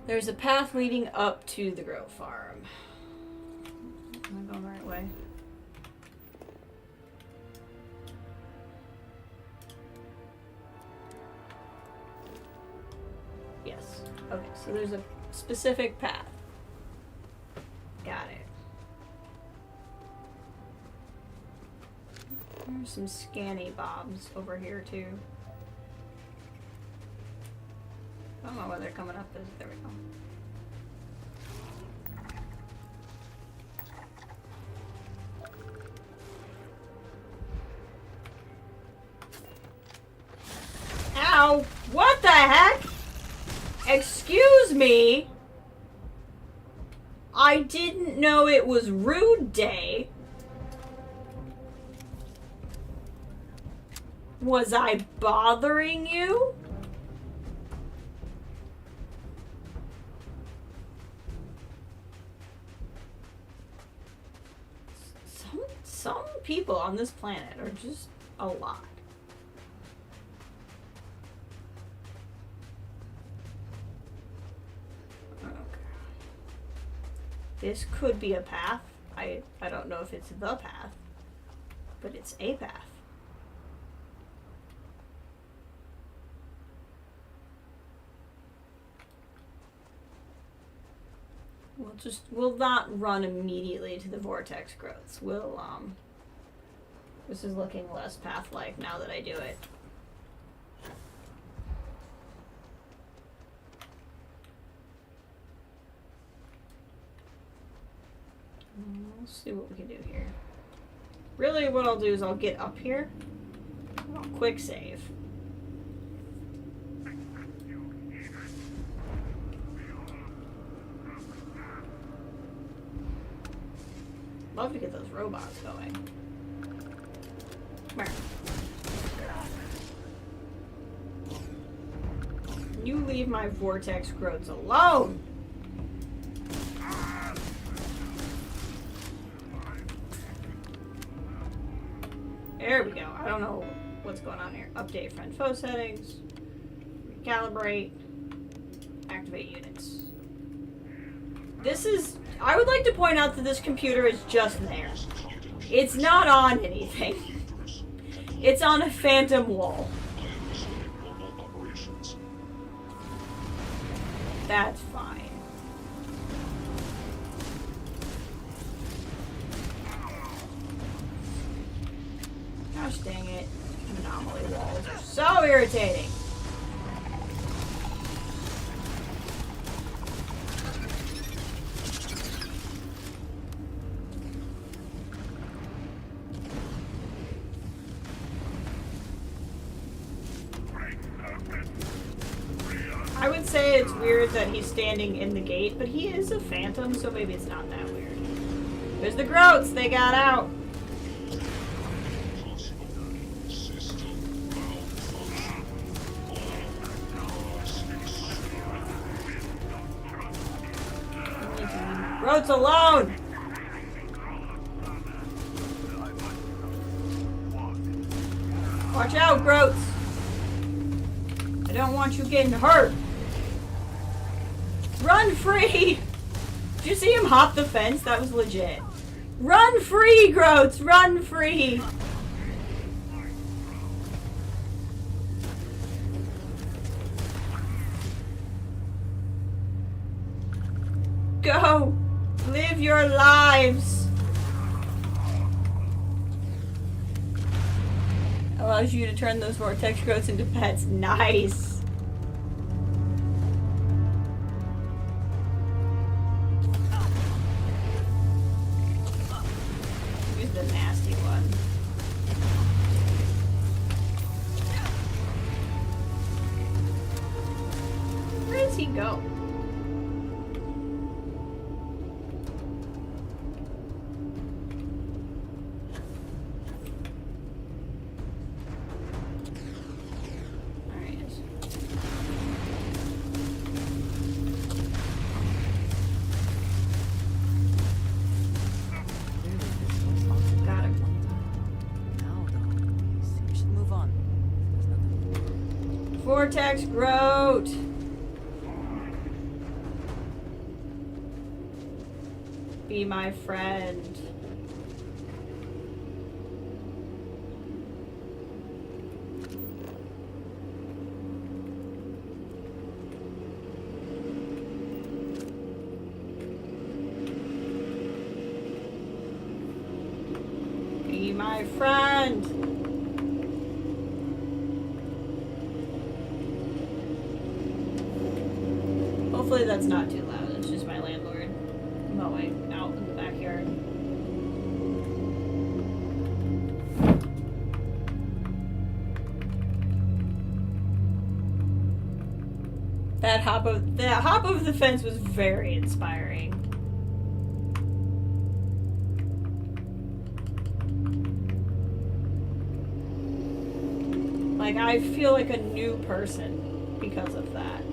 There's a path leading up to the Grove Farm. Am I going the right way? Yes. Okay, so there's a specific path. Got it. There's some scanny bobs over here too. I don't know where they're coming up as. There we go. Ow! What the heck? Excuse me? I didn't know it was Rude Day. Was I bothering you? Some people on this planet are just a lot. Okay. This could be a path. I don't know if it's the path, but it's a path. We'll not run immediately to the vortex growths. We'll, this is looking less path-like now that I do it. Let's see what we can do here. Really, what I'll do is I'll get up here. I'll quick save. Love to get those robots going. Come here. You leave my vortex growths alone! There we go. I don't know what's going on here. Update friend foe settings. Recalibrate. Activate units. This is... I would like to point out that this computer is just there. It's not on anything. It's on a phantom wall. That's fine. Gosh dang it. Anomaly walls are so irritating. I would say it's weird that he's standing in the gate, but he is a phantom, so maybe it's not that weird. There's the Groats! They got out! Groats alone! Watch out, Groats! I don't want you getting hurt! Run free! Did you see him hop the fence? That was legit. Run free, Groats! Run free! Go! Live your lives! Allows you to turn those vortex growths into pets. Nice! Use the nasty one. Where does he go? Vortex Groat! Be my friend. Be my friend. Hopefully that's not too loud. It's just my landlord mowing out in the backyard. That hop of the fence was very inspiring. Like, I feel like a new person because of that.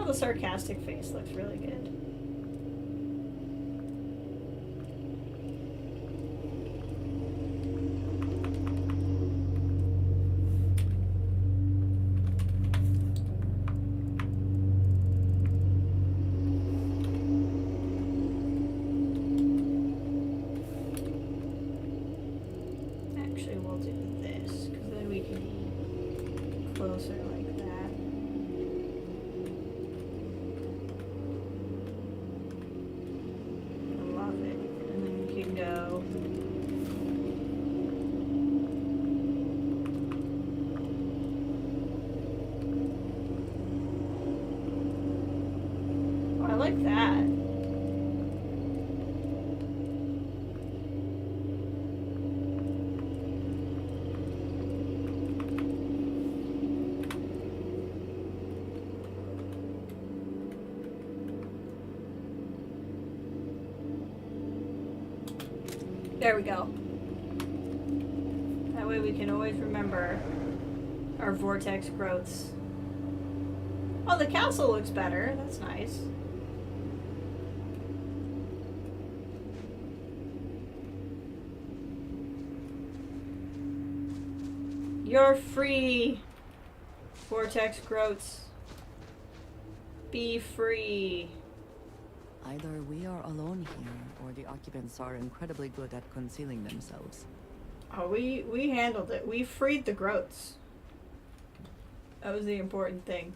The sarcastic face looks really good. Actually, we'll do this, because then we can be closer like that. There we go. That way we can always remember our vortex growths. Oh, the castle looks better. That's nice. You're free, vortex growths. Be free. Either we are alone here, or the occupants are incredibly good at concealing themselves. Oh, we handled it. We freed the growths. That was the important thing.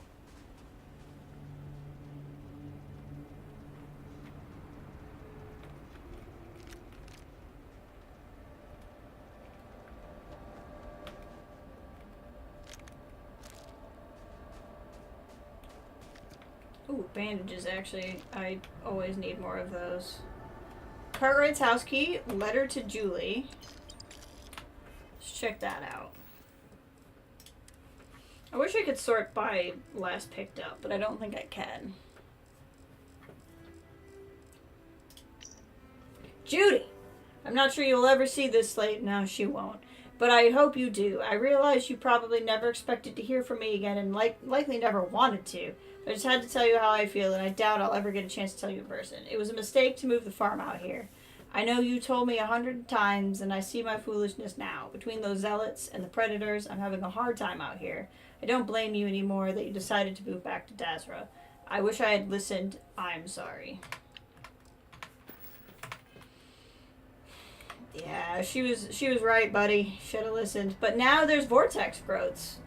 Ooh, bandages, actually. I always need more of those. Cartwright's house key, letter to Julie. Let's check that out. I wish I could sort by last picked up, but I don't think I can. Judy! I'm not sure you'll ever see this late. No, she won't. But I hope you do. I realize you probably never expected to hear from me again and likely never wanted to. I just had to tell you how I feel, and I doubt I'll ever get a chance to tell you in person. It was a mistake to move the farm out here. I know you told me 100 times, and I see my foolishness now. Between those zealots and the predators, I'm having a hard time out here. I don't blame you anymore that you decided to move back to Dazra. I wish I had listened. I'm sorry. Yeah, she was right, buddy. Should have listened. But now there's vortex growths.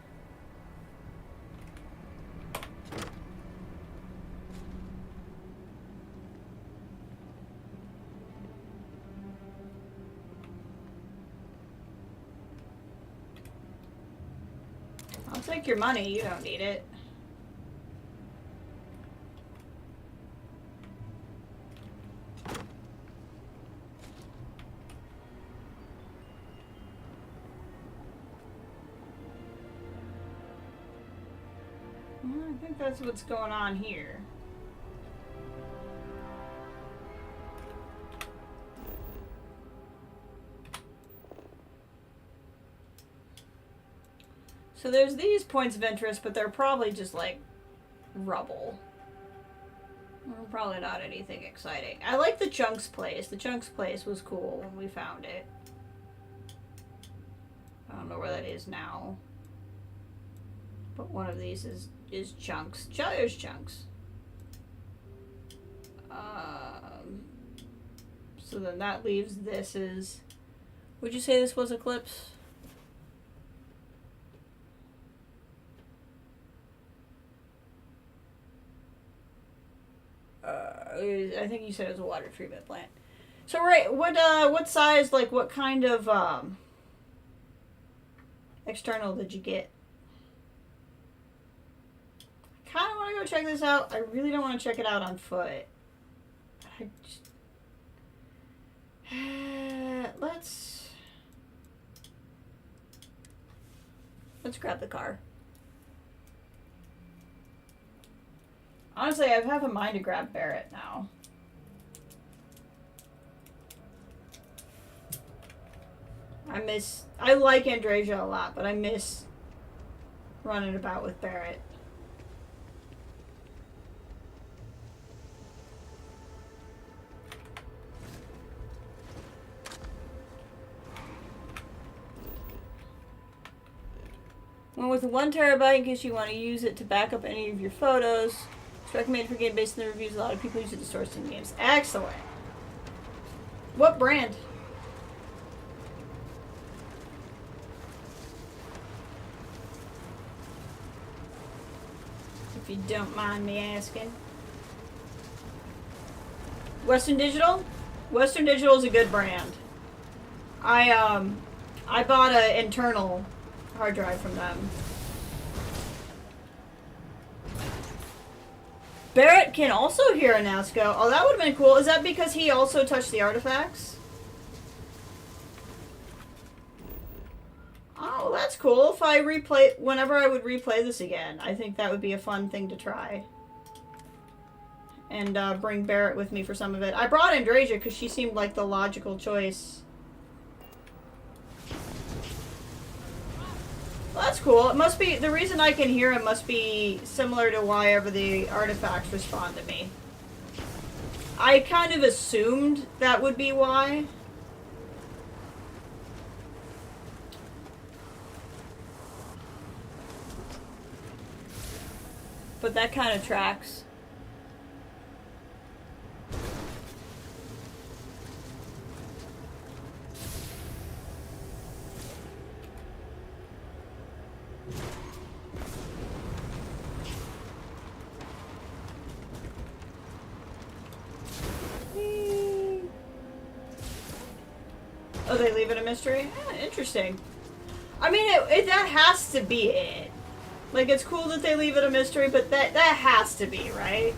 I'll take your money. You don't need it. I think that's what's going on here. So there's these points of interest, but they're probably just like rubble. Probably not anything exciting. I like the Chunks place. The Chunks place was cool when we found it. I don't know where that is now. But one of these is Chunks. There's Chunks. So then that leaves this as... Would you say this was Eclipse? I think you said it was a water treatment plant. So right, what size, like what kind of external did you get? I kind of want to go check this out. I really don't want to check it out on foot. Let's grab the car. Honestly, I have a mind to grab Barrett now. I like Andrasia a lot, but I miss running about with Barrett. One with 1 terabyte in case you want to use it to back up any of your photos. It's recommended for game based on the reviews. A lot of people use it to store Steam games. Excellent. What brand? If you don't mind me asking. Western Digital? Western Digital is a good brand. I bought an internal hard drive from them. Barrett can also hear a Nasco. Oh, that would have been cool. Is that because he also touched the artifacts? Oh, that's cool. If I whenever I would replay this again, I think that would be a fun thing to try. And bring Barrett with me for some of it. I brought Andrasia because she seemed like the logical choice that's cool. It must be, the reason I can hear it must be similar to why ever the artifacts respond to me. I kind of assumed that would be why. But that kind of tracks. Oh, they leave it a mystery? Interesting. I mean, that has to be it. Like, it's cool that they leave it a mystery, but that has to be, right?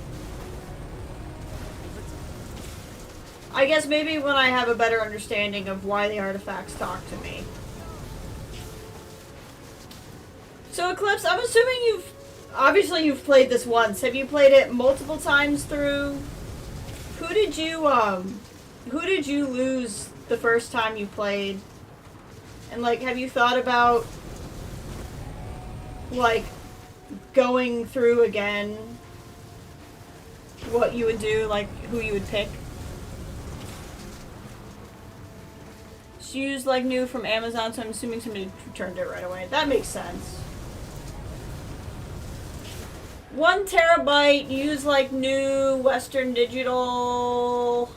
I guess maybe when I have a better understanding of why the artifacts talk to me. So, Eclipse, I'm assuming obviously you've played this once. Have you played it multiple times through? Who did you lose the first time you played? And, like, have you thought about, like, going through again what you would do, like, who you would pick? She used, like, new from Amazon, so I'm assuming somebody returned it right away. That makes sense. 1 terabyte, use, like, new Western Digital.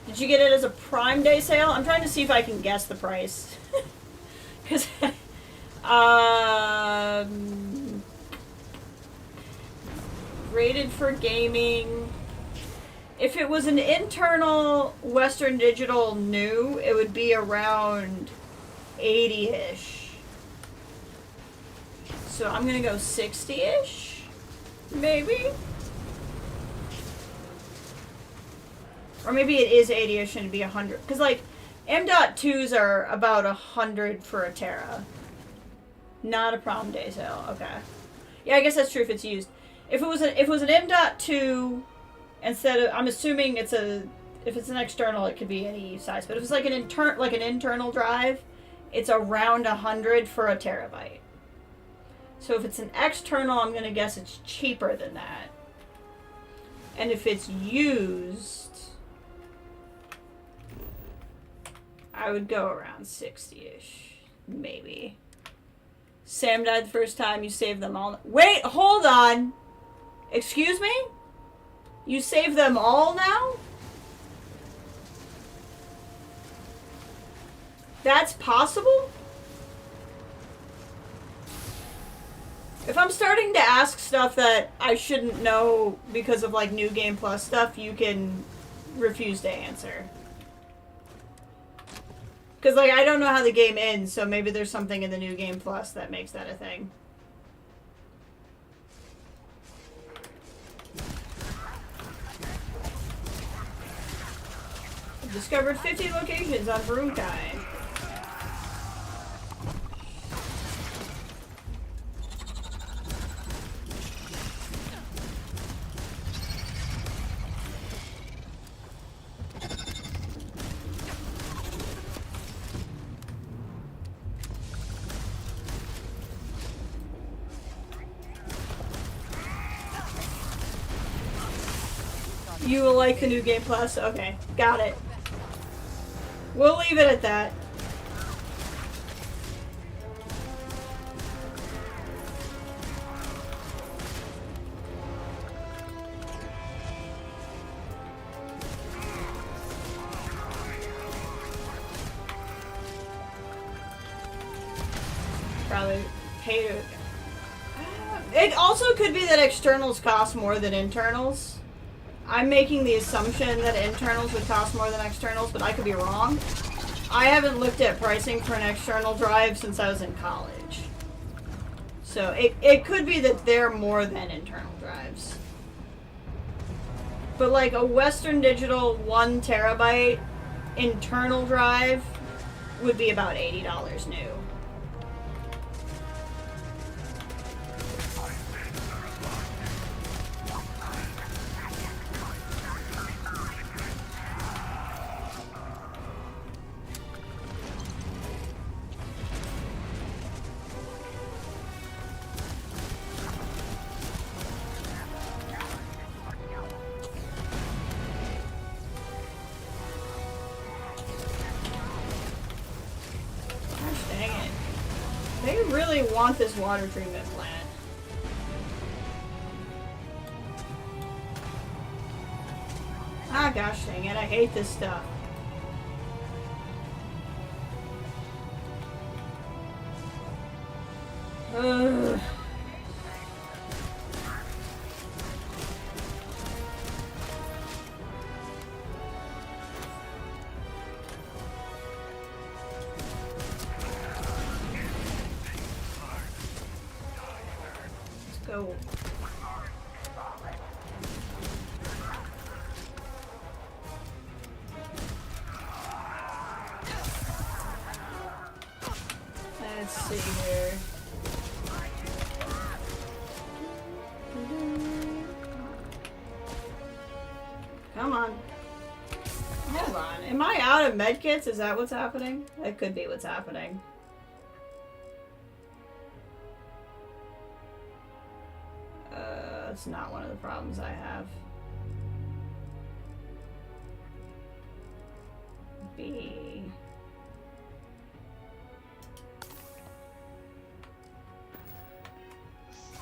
Did you get it as a Prime Day sale? I'm trying to see if I can guess the price. Because, rated for gaming. If it was an internal Western Digital new, it would be around 80-ish. So I'm gonna go 60-ish, maybe? Or maybe it is 80-ish and it'd be 100. Because, like, M.2s are about 100 for a tera. Not a Prom Day sale. Okay. Yeah, I guess that's true if it's used. If it was an M.2, instead of, I'm assuming if it's an external, it could be any size. But if it's like an internal drive, it's around 100 for a terabyte. So if it's an external, I'm gonna guess it's cheaper than that. And if it's used, I would go around 60-ish, maybe. Sam died the first time, you saved them all. Wait, hold on! Excuse me? You saved them all now? That's possible? If I'm starting to ask stuff that I shouldn't know because of, like, New Game Plus stuff, you can refuse to answer. Because, like, I don't know how the game ends, so maybe there's something in the New Game Plus that makes that a thing. I've discovered 50 locations on Burunkai. You will like the New Game Plus? Okay, got it. We'll leave it at that. Probably pay to... It also could be that externals cost more than internals. I'm making the assumption that internals would cost more than externals, but I could be wrong. I haven't looked at pricing for an external drive since I was in college. So it could be that they're more than internal drives. But like a Western Digital 1 terabyte internal drive would be about $80 new. really want this water treatment plant. Ah, gosh dang it, I hate this stuff. Ugh. Let's go. Let's see here. Come on. Hold on. Am I out of medkits? Is that what's happening? That could be what's happening. That's not one of the problems I have. B.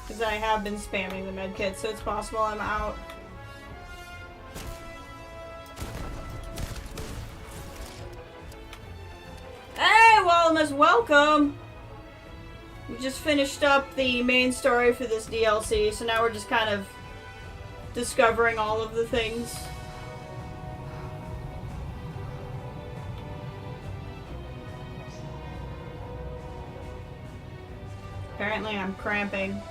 Because I have been spamming the medkit, so it's possible I'm out. Hey, Wallamus, welcome! We just finished up the main story for this DLC, so now we're just kind of discovering all of the things. Apparently I'm cramping.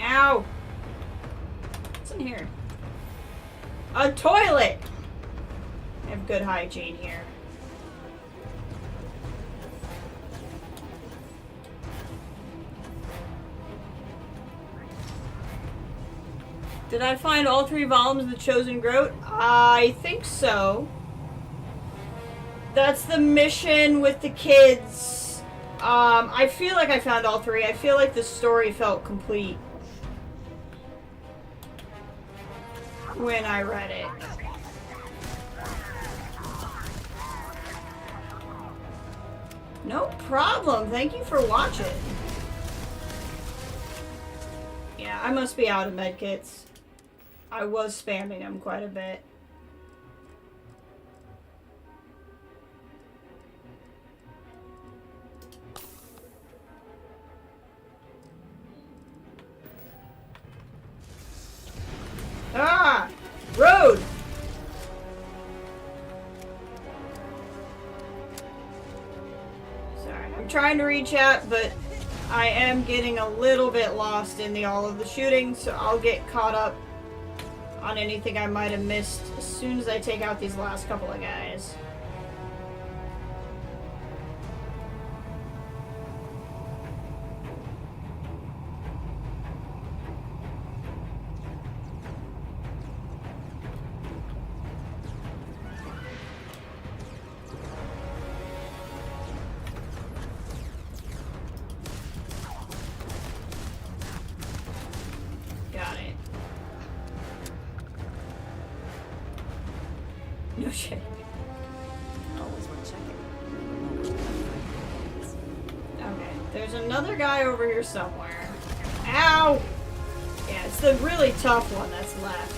Ow! What's in here? A toilet! I have good hygiene here. Did I find all 3 volumes of The Chosen Groat? I think so. That's the mission with the kids. I feel like I found all 3. I feel like the story felt complete when I read it. No problem. Thank you for watching. Yeah, I must be out of medkits. I was spamming them quite a bit. Ah! Road! Sorry, I'm trying to reach out, but I am getting a little bit lost in all of the shooting, so I'll get caught up on anything I might have missed as soon as I take out these last couple of guys. Got it. No shit. Always worth checking. Okay, there's another guy over here somewhere. Ow! Yeah, it's the really tough one that's left.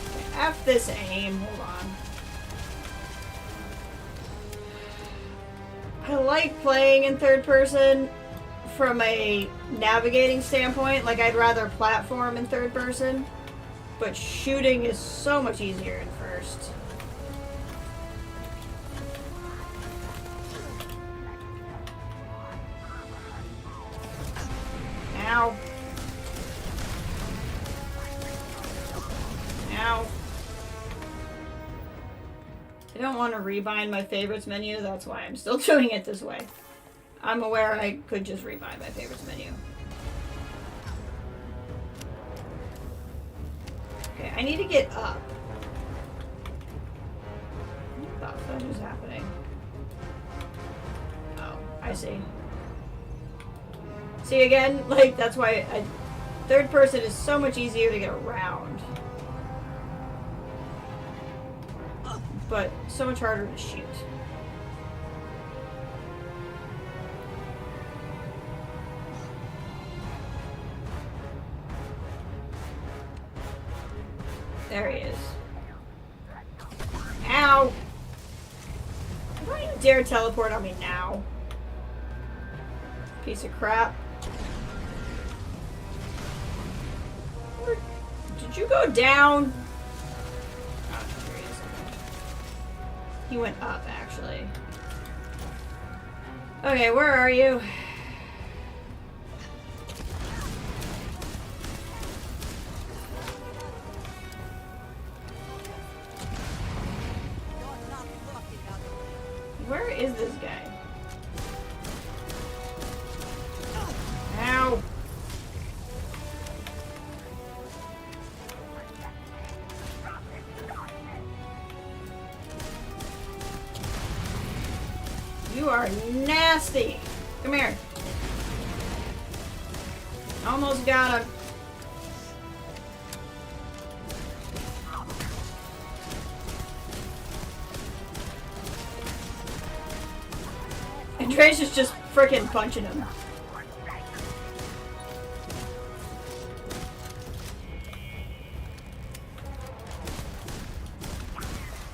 Okay, F this aim. Hold on. I like playing in third person from a navigating standpoint. Like, I'd rather platform in third person. But shooting is so much easier in first. Ow. Ow. I don't want to rebind my favorites menu, that's why I'm still doing it this way. I'm aware I could just rebind my favorites menu. Okay, I need to get up. What the fuck is happening? Oh, I see. See, again, like, that's why third person is so much easier to get around. But so much harder to shoot. There he is. Ow! Don't you dare teleport on me now. Piece of crap. Did you go down? Oh, there he is. He went up, actually. Okay, where are you? Where is this guy? Ow! You are nasty! Come here. Almost got him. And Trace is just frickin' punching him.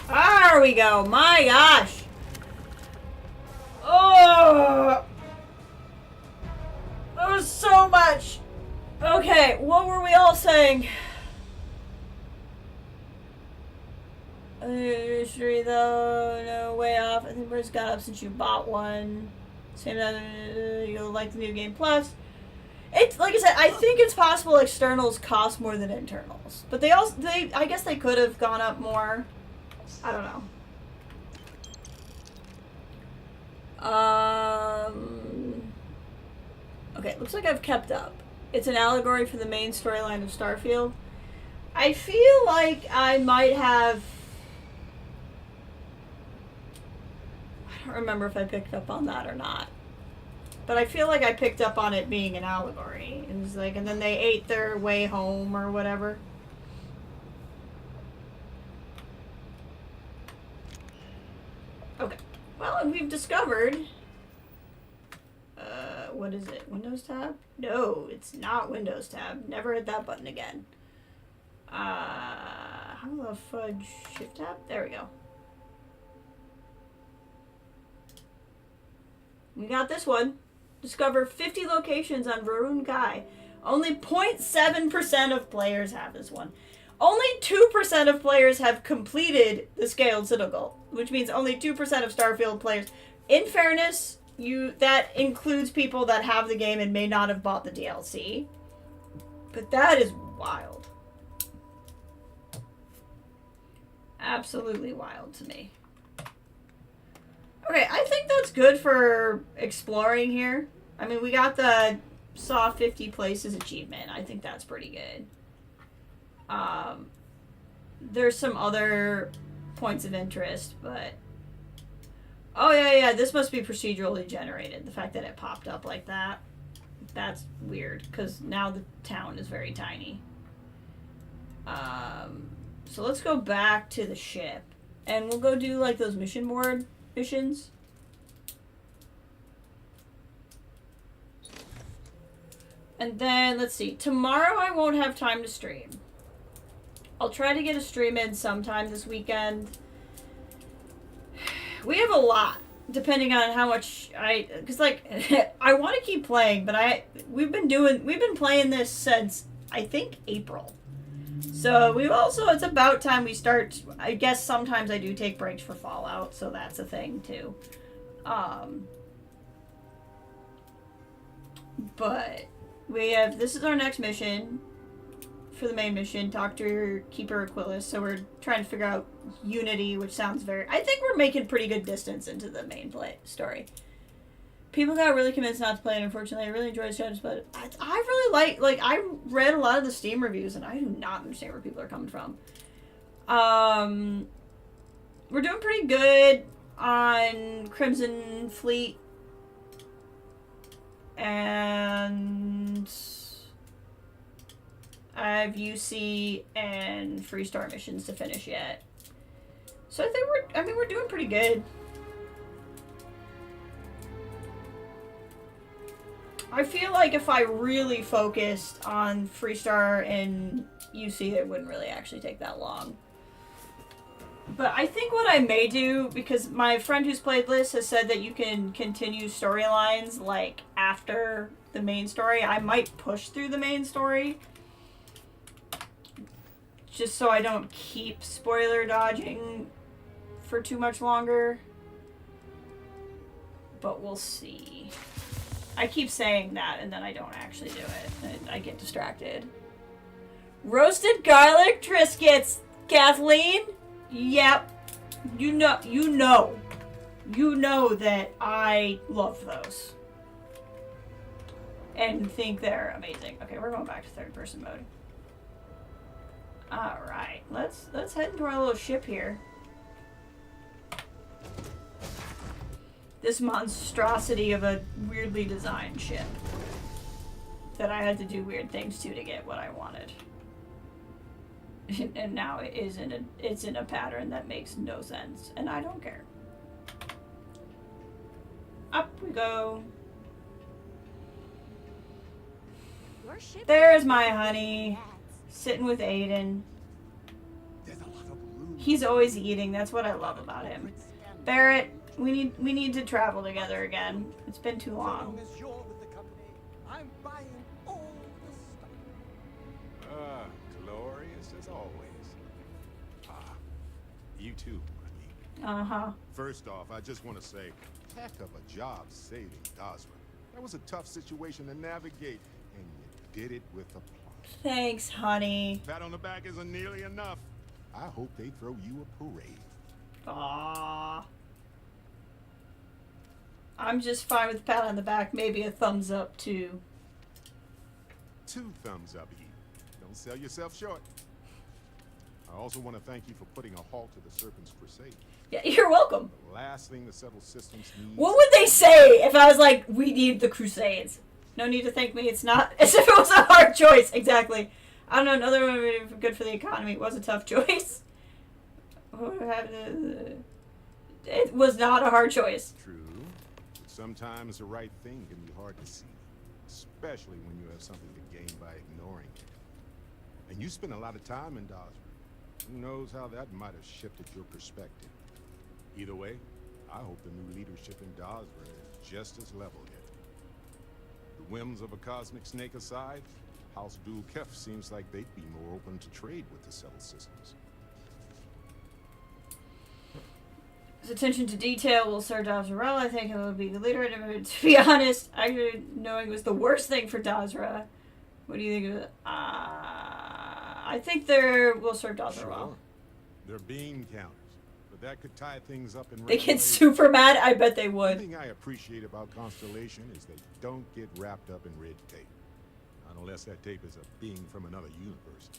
There we go. My gosh. Oh, that was so much. Okay, what were we all saying? History though, no, way off. I think Britt's got up since you bought one. Same that you'll like the new game plus. It's like I said, I think it's possible externals cost more than internals, but I guess they could have gone up more. I don't know. Okay, looks like I've kept up. It's an allegory for the main storyline of Starfield. I feel like I might have... I don't remember if I picked up on that or not. But I feel like I picked up on it being an allegory. It was like, and then they ate their way home or whatever. Okay. Well, and we've discovered... what is it? Windows tab? No, it's not Windows tab. Never hit that button again. How the fudge? Shift tab? There we go. We got this one. Discover 50 locations on Varun Kai. Only 0.7% of players have this one. Only 2% of players have completed the Scaled Citadel, which means only 2% of Starfield players. In fairness, that includes people that have the game and may not have bought the DLC. But that is wild. Absolutely wild to me. Okay, I think that's good for exploring here. I mean, we got the saw 50 places achievement. I think that's pretty good. There's some other points of interest, but... Oh, yeah, this must be procedurally generated. The fact that it popped up like that. That's weird, because now the town is very tiny. So let's go back to the ship. And we'll go do, like, those mission board missions. And then, let's see. Tomorrow I won't have time to stream. I'll try to get a stream in sometime this weekend. We have a lot, depending on how much because like, I want to keep playing, but we've been playing this since, I think, April. So it's about time we start. I guess sometimes I do take breaks for Fallout, so that's a thing too. But this is our next mission for the main mission. Talk to your Keeper Aquilus. So we're trying to figure out Unity, which sounds I think we're making pretty good distance into the main story. People got really convinced not to play it, unfortunately. I really enjoyed the shows, but I really like, I read a lot of the Steam reviews, and I do not understand where people are coming from. We're doing pretty good on Crimson Fleet. And I have UC and Freestar missions to finish yet. So I think we're doing pretty good. I feel like if I really focused on Freestar and UC, it wouldn't really actually take that long. But I think what I may do, because my friend who's played this has said that you can continue storylines like after the main story, I might push through the main story. Just so I don't keep spoiler dodging for too much longer. But we'll see. I keep saying that and then I don't actually do it. And I get distracted. Roasted garlic Triscuits, Kathleen? Yep. You know that I love those. And think they're amazing. Okay, we're going back to third person mode. Alright, let's head into our little ship here. This monstrosity of a weirdly designed ship. That I had to do weird things to get what I wanted. And now it's in a pattern that makes no sense, and I don't care. Up we go. There's my honey, sitting with Aiden. He's always eating. That's what I love about him. Barrett, we need to travel together again. It's been too long. I'm buying all the stuff. Glorious as always. You too, honey. Uh-huh. First off, I just want to say, heck of a job saving Dazra. That was a tough situation to navigate, and you did it with a plan. Thanks, honey. Pat on the back isn't nearly enough. I hope they throw you a parade. Aww. I'm just fine with a pat on the back, maybe a thumbs up too. 2 thumbs up, Eve. Don't sell yourself short. I also want to thank you for putting a halt to the Serpent's Crusade. Yeah, you're welcome. The last thing the settled systems need. What would they say if I was like, we need the Crusades? No need to thank me, it's not as if it was a hard choice. Exactly. I don't know, another one would be good for the economy. It was a tough choice. It was not a hard choice. True. But sometimes the right thing can be hard to see. Especially when you have something to gain by ignoring it. And you spend a lot of time in Dazra. Who knows how that might have shifted your perspective. Either way, I hope the new leadership in Dazra is just as level-headed. The whims of a cosmic snake aside, House Dul Kef seems like they'd be more open to trade with the settled systems. His attention to detail will serve Dazra. I think it will be the leader. To be honest, actually knowing was the worst thing for Dazra. What do you think of it? I think will serve Dazra well. They're bean counters, but that could tie things up in. They get super mad. I bet they would. One thing I appreciate about Constellation is they don't get wrapped up in red tape, not unless that tape is a being from another universe.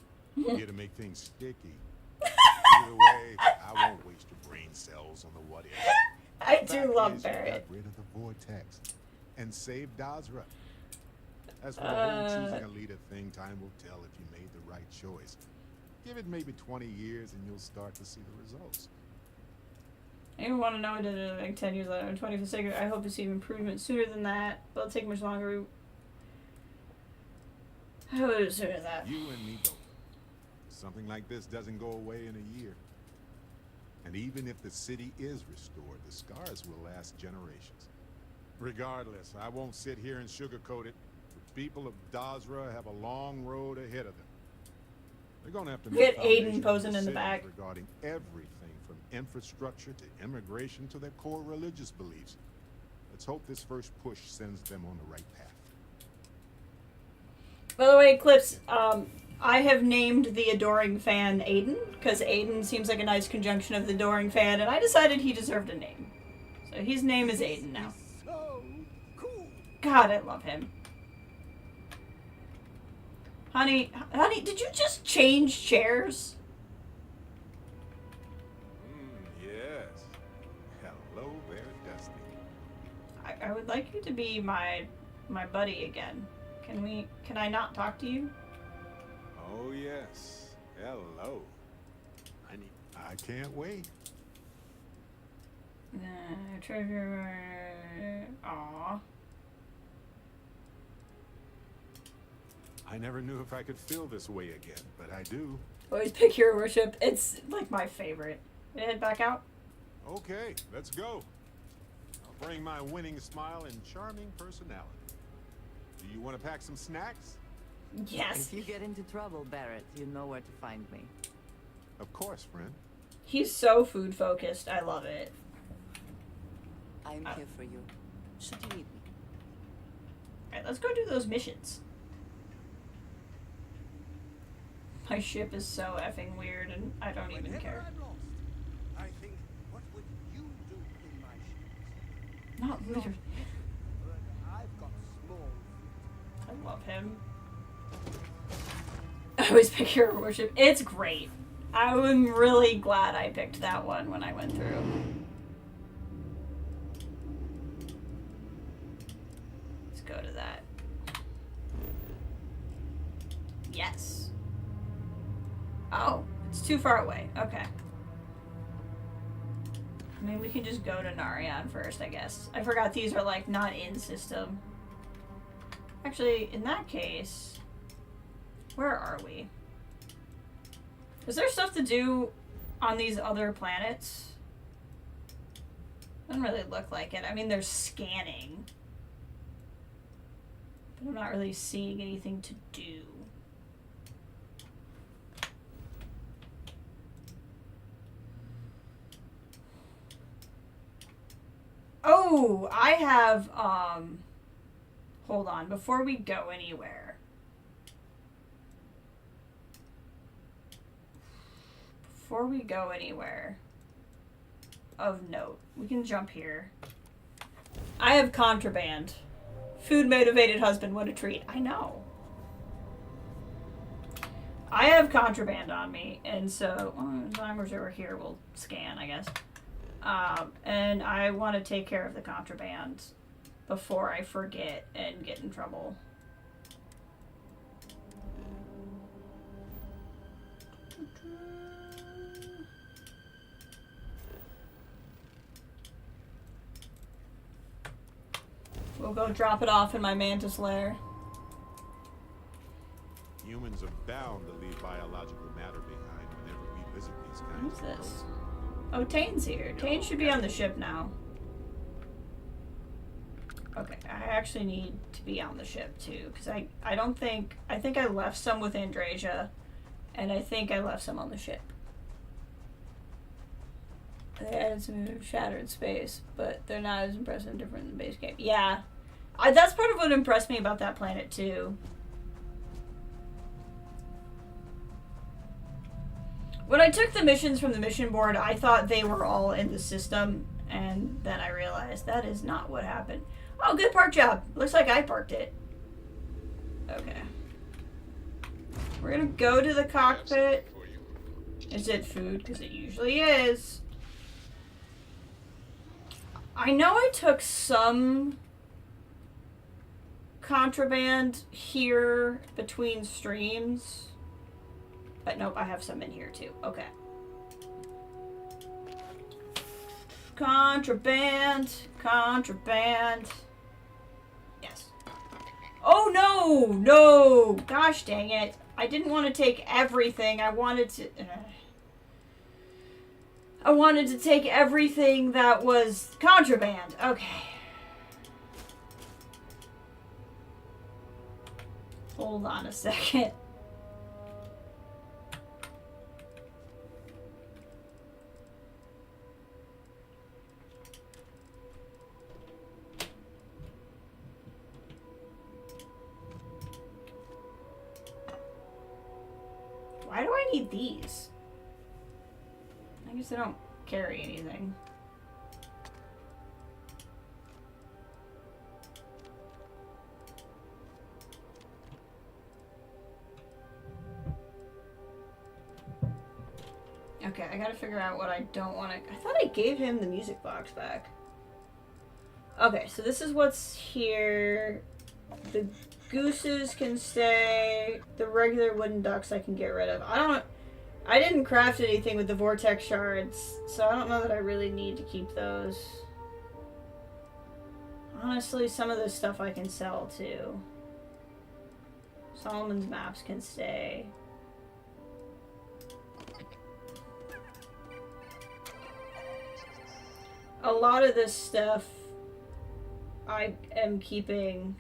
Here to make things sticky. Either way, I won't waste your brain cells on the what if. I do love Barrett. Got rid of the vortex and saved Dazra. As for the whole choosing a leader thing, time will tell if you made the right choice. Give it maybe 20 years and you'll start to see the results. Anyone want to know what I did in like 10 years later? 25th century, I hope to see improvement sooner than that. But it'll take much longer. I hope it was sooner than that. You and me both. Something like this doesn't go away in a year. And even if the city is restored, the scars will last generations. Regardless, I won't sit here and sugarcoat it. The people of Dazra have a long road ahead of them. They're going to have to make Aiden posing in the back regarding everything from infrastructure to immigration to their core religious beliefs. Let's hope this first push sends them on the right path. By the way, Clips, I have named the adoring fan Aiden, because Aiden seems like a nice conjunction of the adoring fan, and I decided he deserved a name. So his name is Aiden now. So cool. God, I love him. Honey, did you just change chairs? Yes. Hello there, Destiny. I would like you to be my my buddy again. Can I not talk to you? Oh, yes. Hello. I can't wait. Treasure. Aww. I never knew if I could feel this way again, but I do. Always pick your worship. It's like my favorite. Head back out. Okay, let's go. I'll bring my winning smile and charming personality. Do you want to pack some snacks? Yes. If you get into trouble, Barrett, you know where to find me. Of course, friend. He's so food focused. I love it. I'm here for you. Should you need me? Alright, let's go do those missions. My ship is so effing weird and I don't even care. I think, what would you do in my shoes? Not literally. I've got small. I love him. I always pick your worship. It's great. I'm really glad I picked that one when I went through. Let's go to that. Yes. Oh, it's too far away. Okay. I mean, we can just go to Narion first, I guess. I forgot these are, like, not in system. Actually, in that case, where are we? Is there stuff to do on these other planets? Doesn't really look like it. I mean, there's scanning. But I'm not really seeing anything to do. Oh, I have, hold on, before we go anywhere. Before we go anywhere of note, we can jump here. I have contraband. Food motivated husband, what a treat. I know. I have contraband on me, and so, as long as we're here, we'll scan, I guess. And I want to take care of the contraband before I forget and get in trouble. We'll go drop it off in my mantis lair. Humans are bound to leave biological matter behind whenever we visit these kinds Who's of this? places. Oh, Tane's here. Tane should be on the ship now. Okay, I actually need to be on the ship too, because I don't think, I think I left some with Andrasia, and I think I left some on the ship. They added some shattered space, but they're not as impressive and different than the base game. Yeah, that's part of what impressed me about that planet too. When I took the missions from the mission board, I thought they were all in the system, and then I realized that is not what happened. Oh, good park job. Looks like I parked it. Okay. We're gonna go to the cockpit. Is it food? Because it usually is. I know I took some contraband here between streams. But nope, I have some in here too. Okay. Contraband. Contraband. Yes. Oh no! No! Gosh dang it. I didn't want to take everything. I wanted to... I wanted to take everything that was contraband. Okay. Hold on a second. Why do I need these? I guess I don't carry anything. Okay, I gotta figure out what I don't want to... I thought I gave him the music box back. Okay, so this is what's here. The gooses can stay. The regular wooden ducks I can get rid of. I didn't craft anything with the vortex shards, so I don't know that I really need to keep those. Honestly, some of this stuff I can sell too. Solomon's maps can stay. A lot of this stuff I am keeping.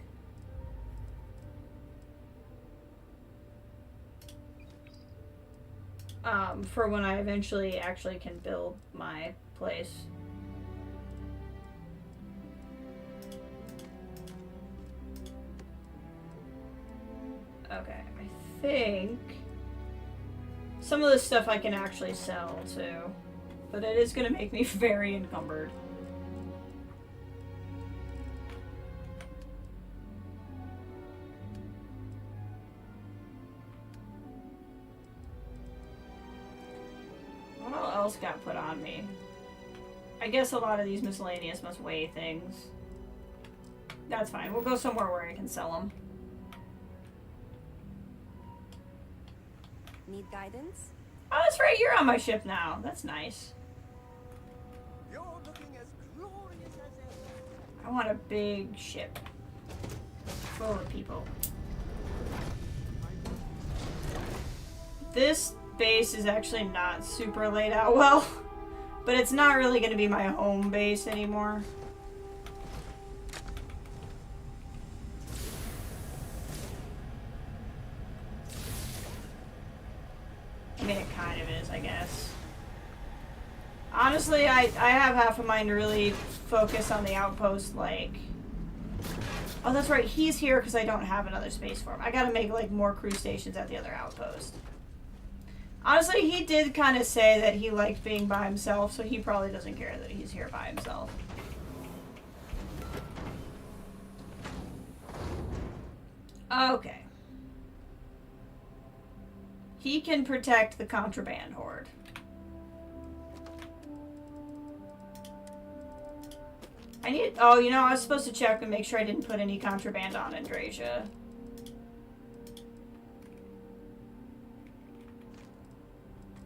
For when I eventually actually can build my place. Okay, I think some of this stuff I can actually sell too, but it is going to make me very encumbered. What else got put on me? I guess a lot of these miscellaneous must weigh things. That's fine. We'll go somewhere where I can sell them. Need guidance? Oh, that's right. You're on my ship now. That's nice. You're looking as glorious as ever. I want a big ship full of people. This base is actually not super laid out well, but it's not really going to be my home base anymore. I mean, it kind of is, I guess. Honestly, I have half a mind to really focus on the outpost, like... Oh, that's right, he's here because I don't have another space for him. I gotta make, like, more crew stations at the other outpost. Honestly, he did kind of say that he liked being by himself, so he probably doesn't care that he's here by himself. Okay. He can protect the contraband horde. I need... Oh, you know, I was supposed to check and make sure I didn't put any contraband on Andrasia.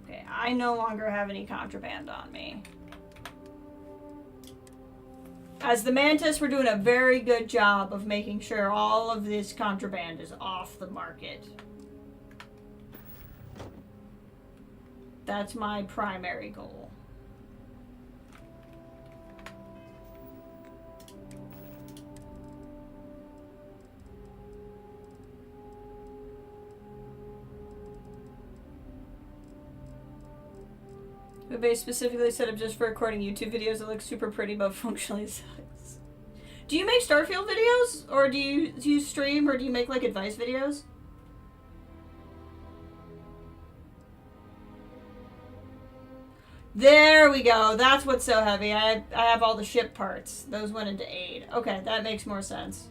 Okay, I no longer have any contraband on me. As the Mantis, we're doing a very good job of making sure all of this contraband is off the market. That's my primary goal. The base specifically set up just for recording YouTube videos that look super pretty but functionally sucks. Do you make Starfield videos? Or do you stream, or do you make like advice videos? There we go. That's what's so heavy. I have all the ship parts. Those went into aid. Okay, that makes more sense.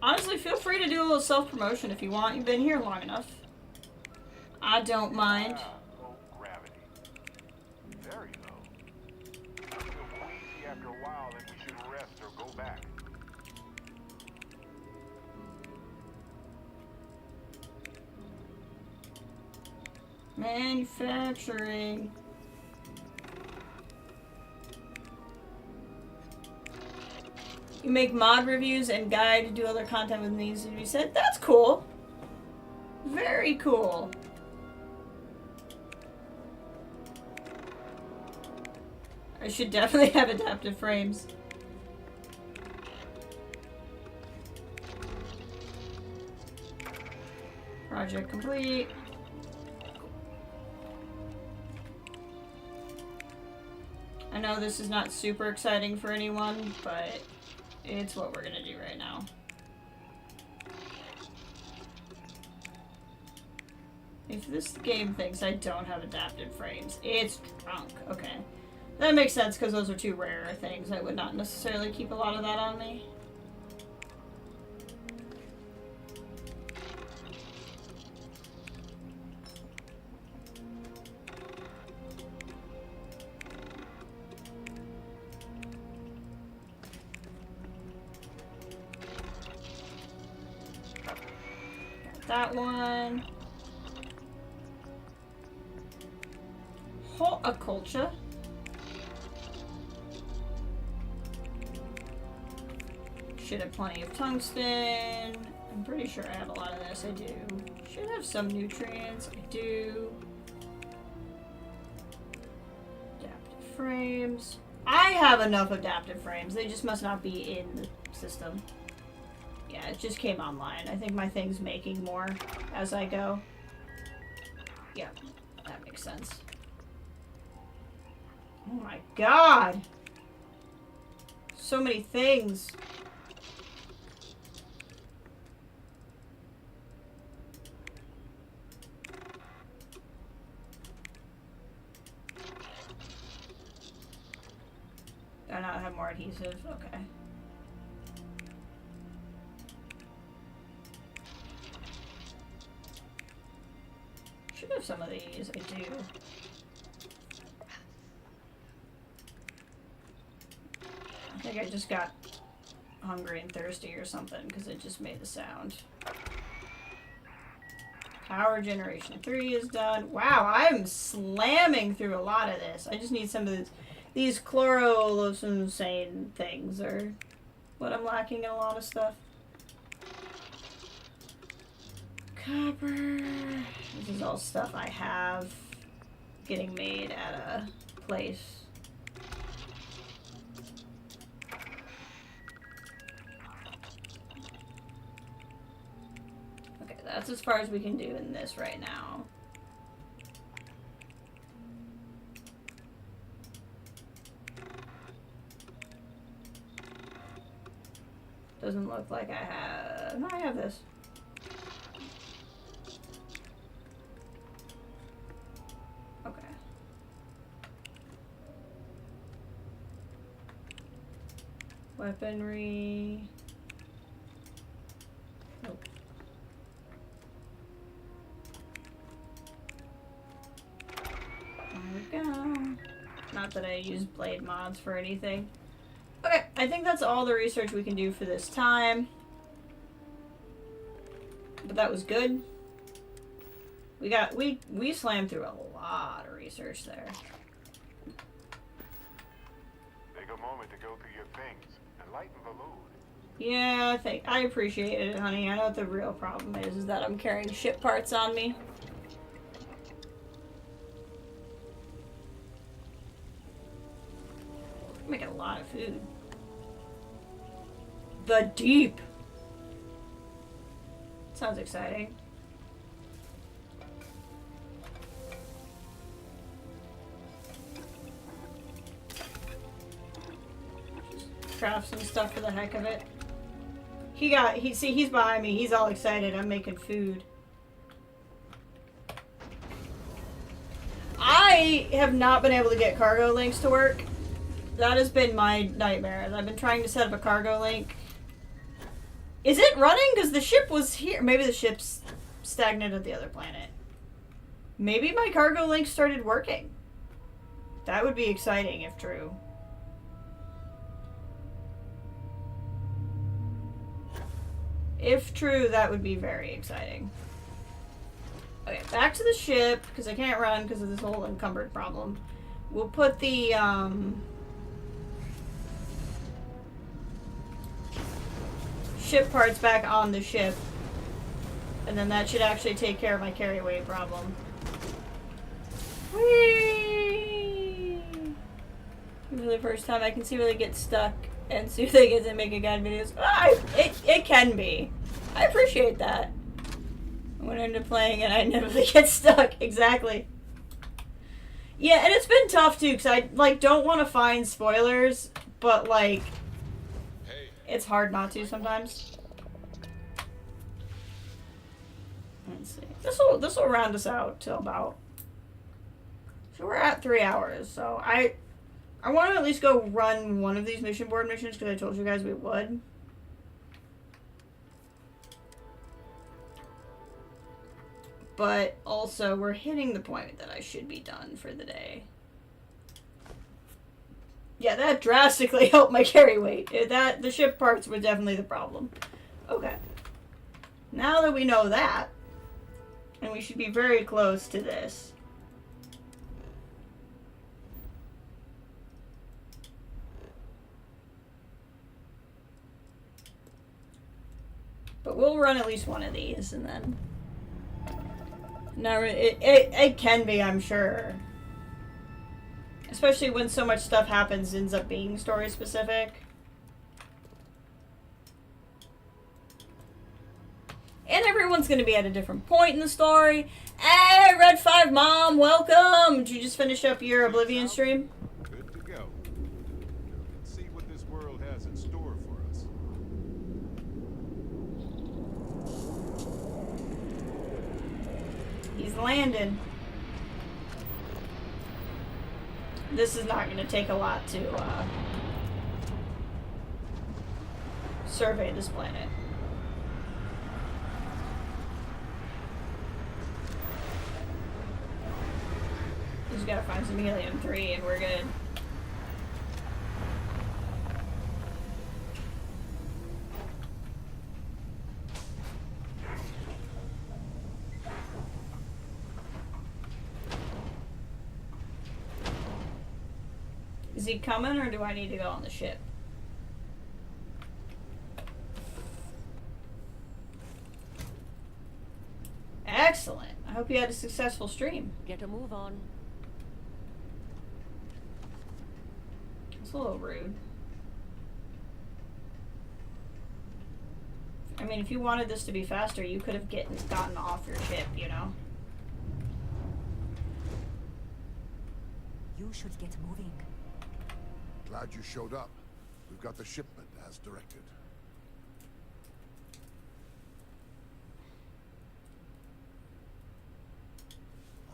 Honestly, feel free to do a little self-promotion if you want. You've been here long enough. I don't mind. Low gravity. Very low. I feel queasy after a while that we should rest or go back. Manufacturing. You make mod reviews and guide to do other content with needs to be said. That's cool. Very cool. I should definitely have adaptive frames. Project complete. I know this is not super exciting for anyone, but it's what we're gonna do right now. If this game thinks I don't have adapted frames, it's drunk. Okay. That makes sense because those are two rare things. I would not necessarily keep a lot of that on me. that one. Horticulture. Should have plenty of tungsten. I'm pretty sure I have a lot of this. I do. Should have some nutrients. I do. Adaptive frames. I have enough adaptive frames. They just must not be in the system. Yeah, it just came online. I think my thing's making more as I go. Yeah, that makes sense. Oh my god! So many things. Do I not have more adhesive? Okay. Should have some of these. I do. I think I just got hungry and thirsty or something because it just made the sound. Power generation 3 is done. Wow, I'm slamming through a lot of this. I just need some of these chlorolosane things are what I'm lacking in a lot of stuff. Copper. This is all stuff I have getting made at a place. Okay, that's as far as we can do in this right now. Doesn't look like I have... No, I have this. Okay. Weaponry. Nope. There we go. Not that I use blade mods for anything. Okay, I think that's all the research we can do for this time. But that was good. We slammed through a lot of research there. Take a moment to go through your things and lighten the load. Yeah, I appreciate it, honey. I know what the real problem is that I'm carrying ship parts on me. I'm making a lot of food. The deep. Sounds exciting. Just craft some stuff for the heck of it. He's behind me. He's all excited. I'm making food. I have not been able to get cargo links to work. That has been my nightmare. I've been trying to set up a cargo link. Is it running? Because the ship was here. Maybe the ship's stagnant at the other planet. Maybe my cargo link started working. That would be exciting if true. If true, that would be very exciting. Okay, back to the ship, because I can't run because of this whole encumbered problem. We'll put the, ship parts back on the ship. And then that should actually take care of my carry weight problem. Whee! For the first time I can see where they get stuck and see if they get to make a guide videos. It can be. I appreciate that. I went into playing and I never get stuck. Exactly. Yeah, and it's been tough too, because I, like, don't want to find spoilers, but, like, it's hard not to sometimes. Let's see. This will round us out till about... So we're at 3 hours, so I want to at least go run one of these mission board missions, because I told you guys we would. But also, we're hitting the point that I should be done for the day. Yeah, that drastically helped my carry weight. The ship parts were definitely the problem. Okay. Now that we know that, And we should be very close to this. But we'll run at least one of these, and then... No, it can be, I'm sure. Especially when so much stuff happens, ends up being story specific. And everyone's going to be at a different point in the story. Hey, Red 5 Mom, welcome! Did you just finish up your Oblivion stream? Good to go. Let's see what this world has in store for us. He's landing. This is not going to take a lot to survey this planet. We just gotta find some helium-3 and we're good. Is he coming, or do I need to go on the ship? Excellent. I hope you had a successful stream. Get a move on. It's a little rude. I mean, if you wanted this to be faster, you could have gotten off your ship, you know? You should get moving. Glad you showed up. We've got the shipment as directed.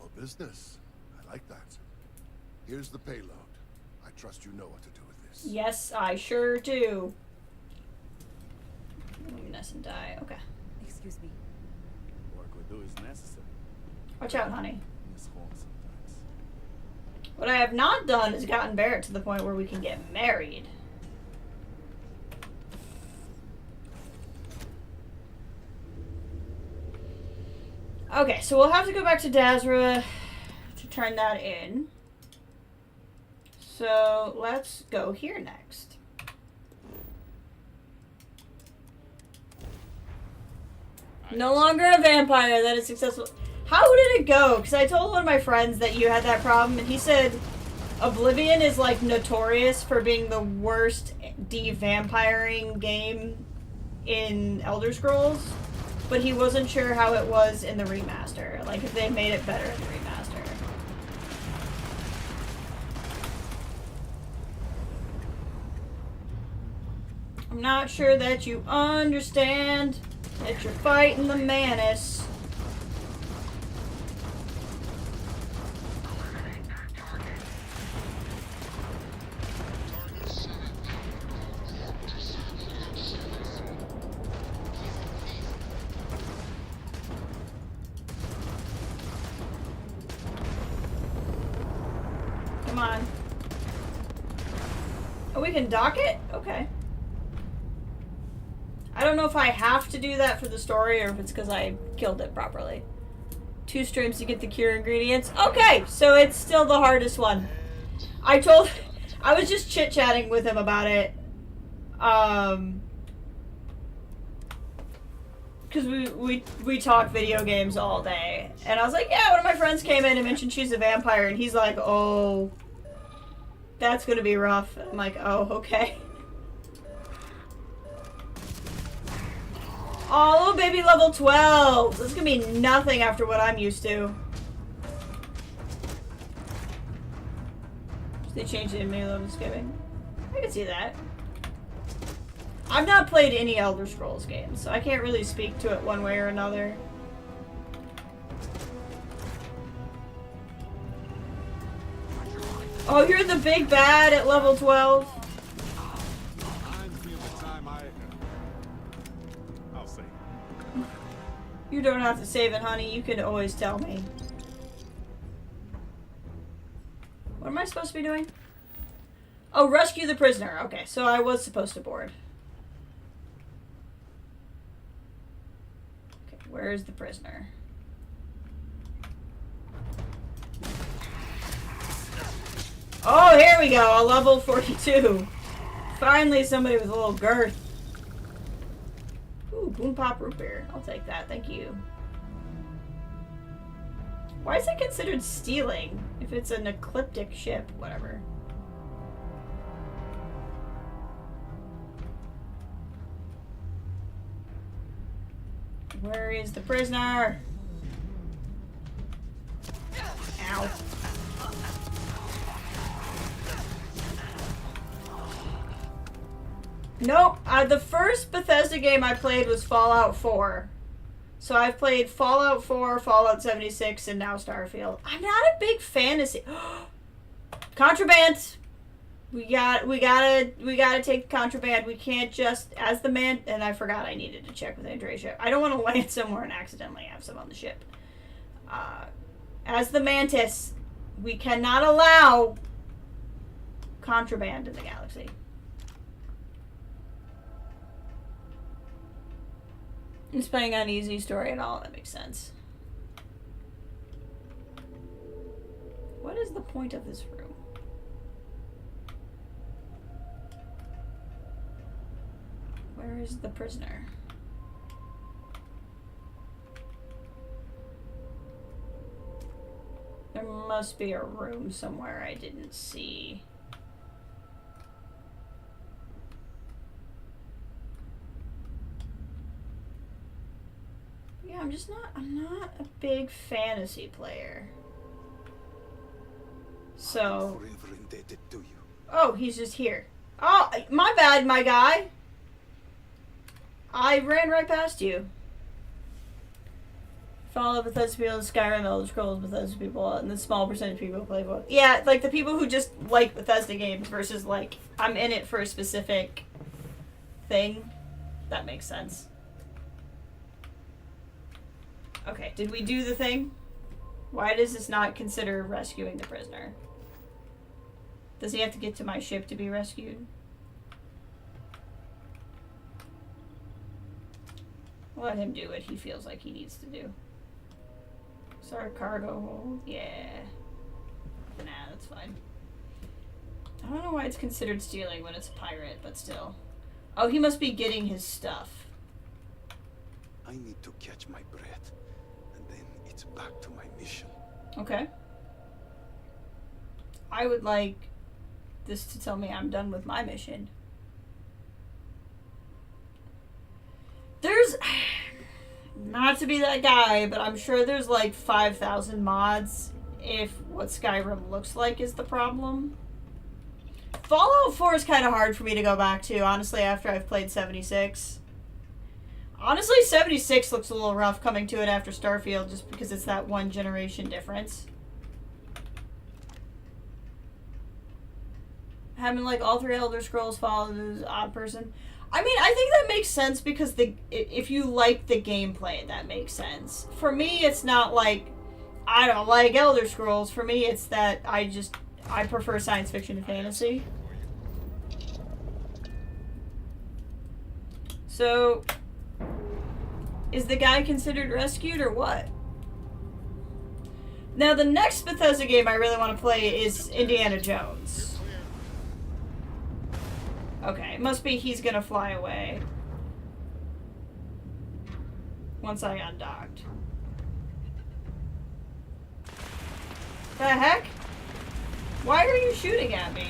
All business. I like that. Here's the payload. I trust you know what to do with this. Yes, I sure do. Luminescent dye. Okay. Excuse me. Work we do is necessary. Watch out, honey. Miss home sometimes. What I have not done is gotten Barrett to the point where we can get married. Okay, so we'll have to go back to Dazra to turn that in. So let's go here next. No longer a vampire. That is successful. How did it go? Because I told one of my friends that you had that problem, and he said Oblivion is like notorious for being the worst de-vampiring game in Elder Scrolls, but he wasn't sure how it was in the remaster. Like if they made it better in the remaster. I'm not sure that you understand that you're fighting the Manus. Come on. Oh, we can dock it? Okay. I don't know if I have to do that for the story or if it's because I killed it properly. 2 streams to get the cure ingredients. Okay, so it's still the hardest one. I was just chit-chatting with him about it. Because we talk video games all day. And I was like, yeah, one of my friends came in and mentioned she's a vampire. And he's like, oh, that's going to be rough. I'm like, oh, okay. Oh, little baby level 12. This is going to be nothing after what I'm used to. They changed the enemy level skipping. I can see that. I've not played any Elder Scrolls games, so I can't really speak to it one way or another. Oh, you're the big bad at level 12? You don't have to save it, honey. You can always tell me. What am I supposed to be doing? Oh, rescue the prisoner. Okay, so I was supposed to board. Okay, where is the prisoner? Oh, here we go. A level 42. Finally, somebody with a little girth. Ooh, boom pop root beer. I'll take that. Thank you. Why is it considered stealing if it's an ecliptic ship? Whatever. Where is the prisoner? Ow. Nope. The first Bethesda game I played was Fallout 4. So I've played Fallout 4, Fallout 76, and now Starfield. I'm not a big fantasy. Contraband. We gotta take the contraband. We can't just, as the man, and I forgot I needed to check with Andrea. I don't want to land somewhere and accidentally have some on the ship. As the mantis, we cannot allow contraband in the galaxy. It's playing on easy story and all, that makes sense. What is the point of this room? Where is the prisoner? There must be a room somewhere I didn't see. Yeah, I'm not a big fantasy player. So. Oh, he's just here. Oh, my bad, my guy. I ran right past you. Fallout, Bethesda people, Skyrim, Elder Scrolls, Bethesda people, and the small percentage of people who play both. Yeah, like the people who just like Bethesda games versus like, I'm in it for a specific thing. That makes sense. Okay, did we do the thing? Why does this not consider rescuing the prisoner? Does he have to get to my ship to be rescued? Let him do what he feels like he needs to do. Sorry, cargo hold. Yeah. Nah, that's fine. I don't know why it's considered stealing when it's a pirate, but still. Oh, he must be getting his stuff. I need to catch my breath, and then it's back to my mission. Okay. I would like this to tell me I'm done with my mission. There's, not to be that guy, but I'm sure there's like 5,000 mods if what Skyrim looks like is the problem. Fallout 4 is kind of hard for me to go back to, honestly, after I've played 76. Honestly, 76 looks a little rough coming to it after Starfield, just because it's that one generation difference. Having like all three Elder Scrolls Fallout is odd person. I mean, I think that makes sense because if you like the gameplay, that makes sense. For me, it's not like I don't like Elder Scrolls. For me, it's that I prefer science fiction to fantasy. So, is the guy considered rescued or what? Now, the next Bethesda game I really want to play is Indiana Jones. Okay, it must be he's gonna fly away once I undocked. The heck? Why are you shooting at me?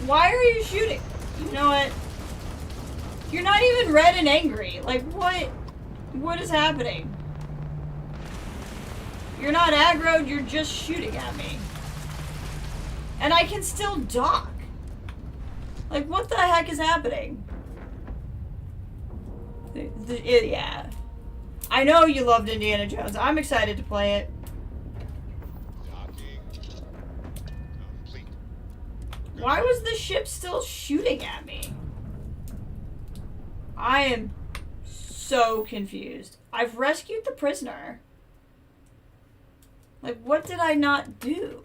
Why are you shooting? You know what? You're not even red and angry. Like, what is happening? You're not aggroed, you're just shooting at me. And I can still dock. Like, what the heck is happening? Yeah. I know you loved Indiana Jones. I'm excited to play it. Why was the ship still shooting at me? I am so confused. I've rescued the prisoner. Like, what did I not do?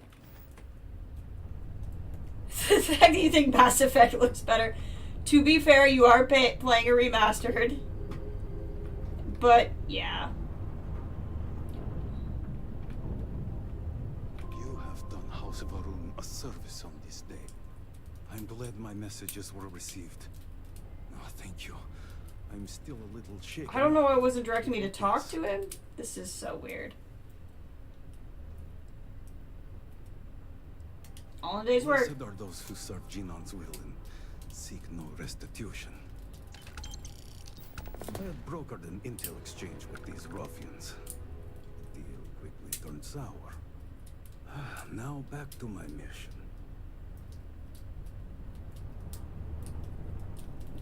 The fact that you think Mass Effect looks better. To be fair, you are playing a remastered. But, yeah. a service on this day. I'm glad my messages were received. Oh, thank you. I'm still a little shaken. I don't know why it wasn't directing me to talk to him. This is so weird. All in a day's work. Blessed are those who serve Genon's will and seek no restitution. I had brokered an intel exchange with these ruffians. The deal quickly turned sour. Now back to my mission.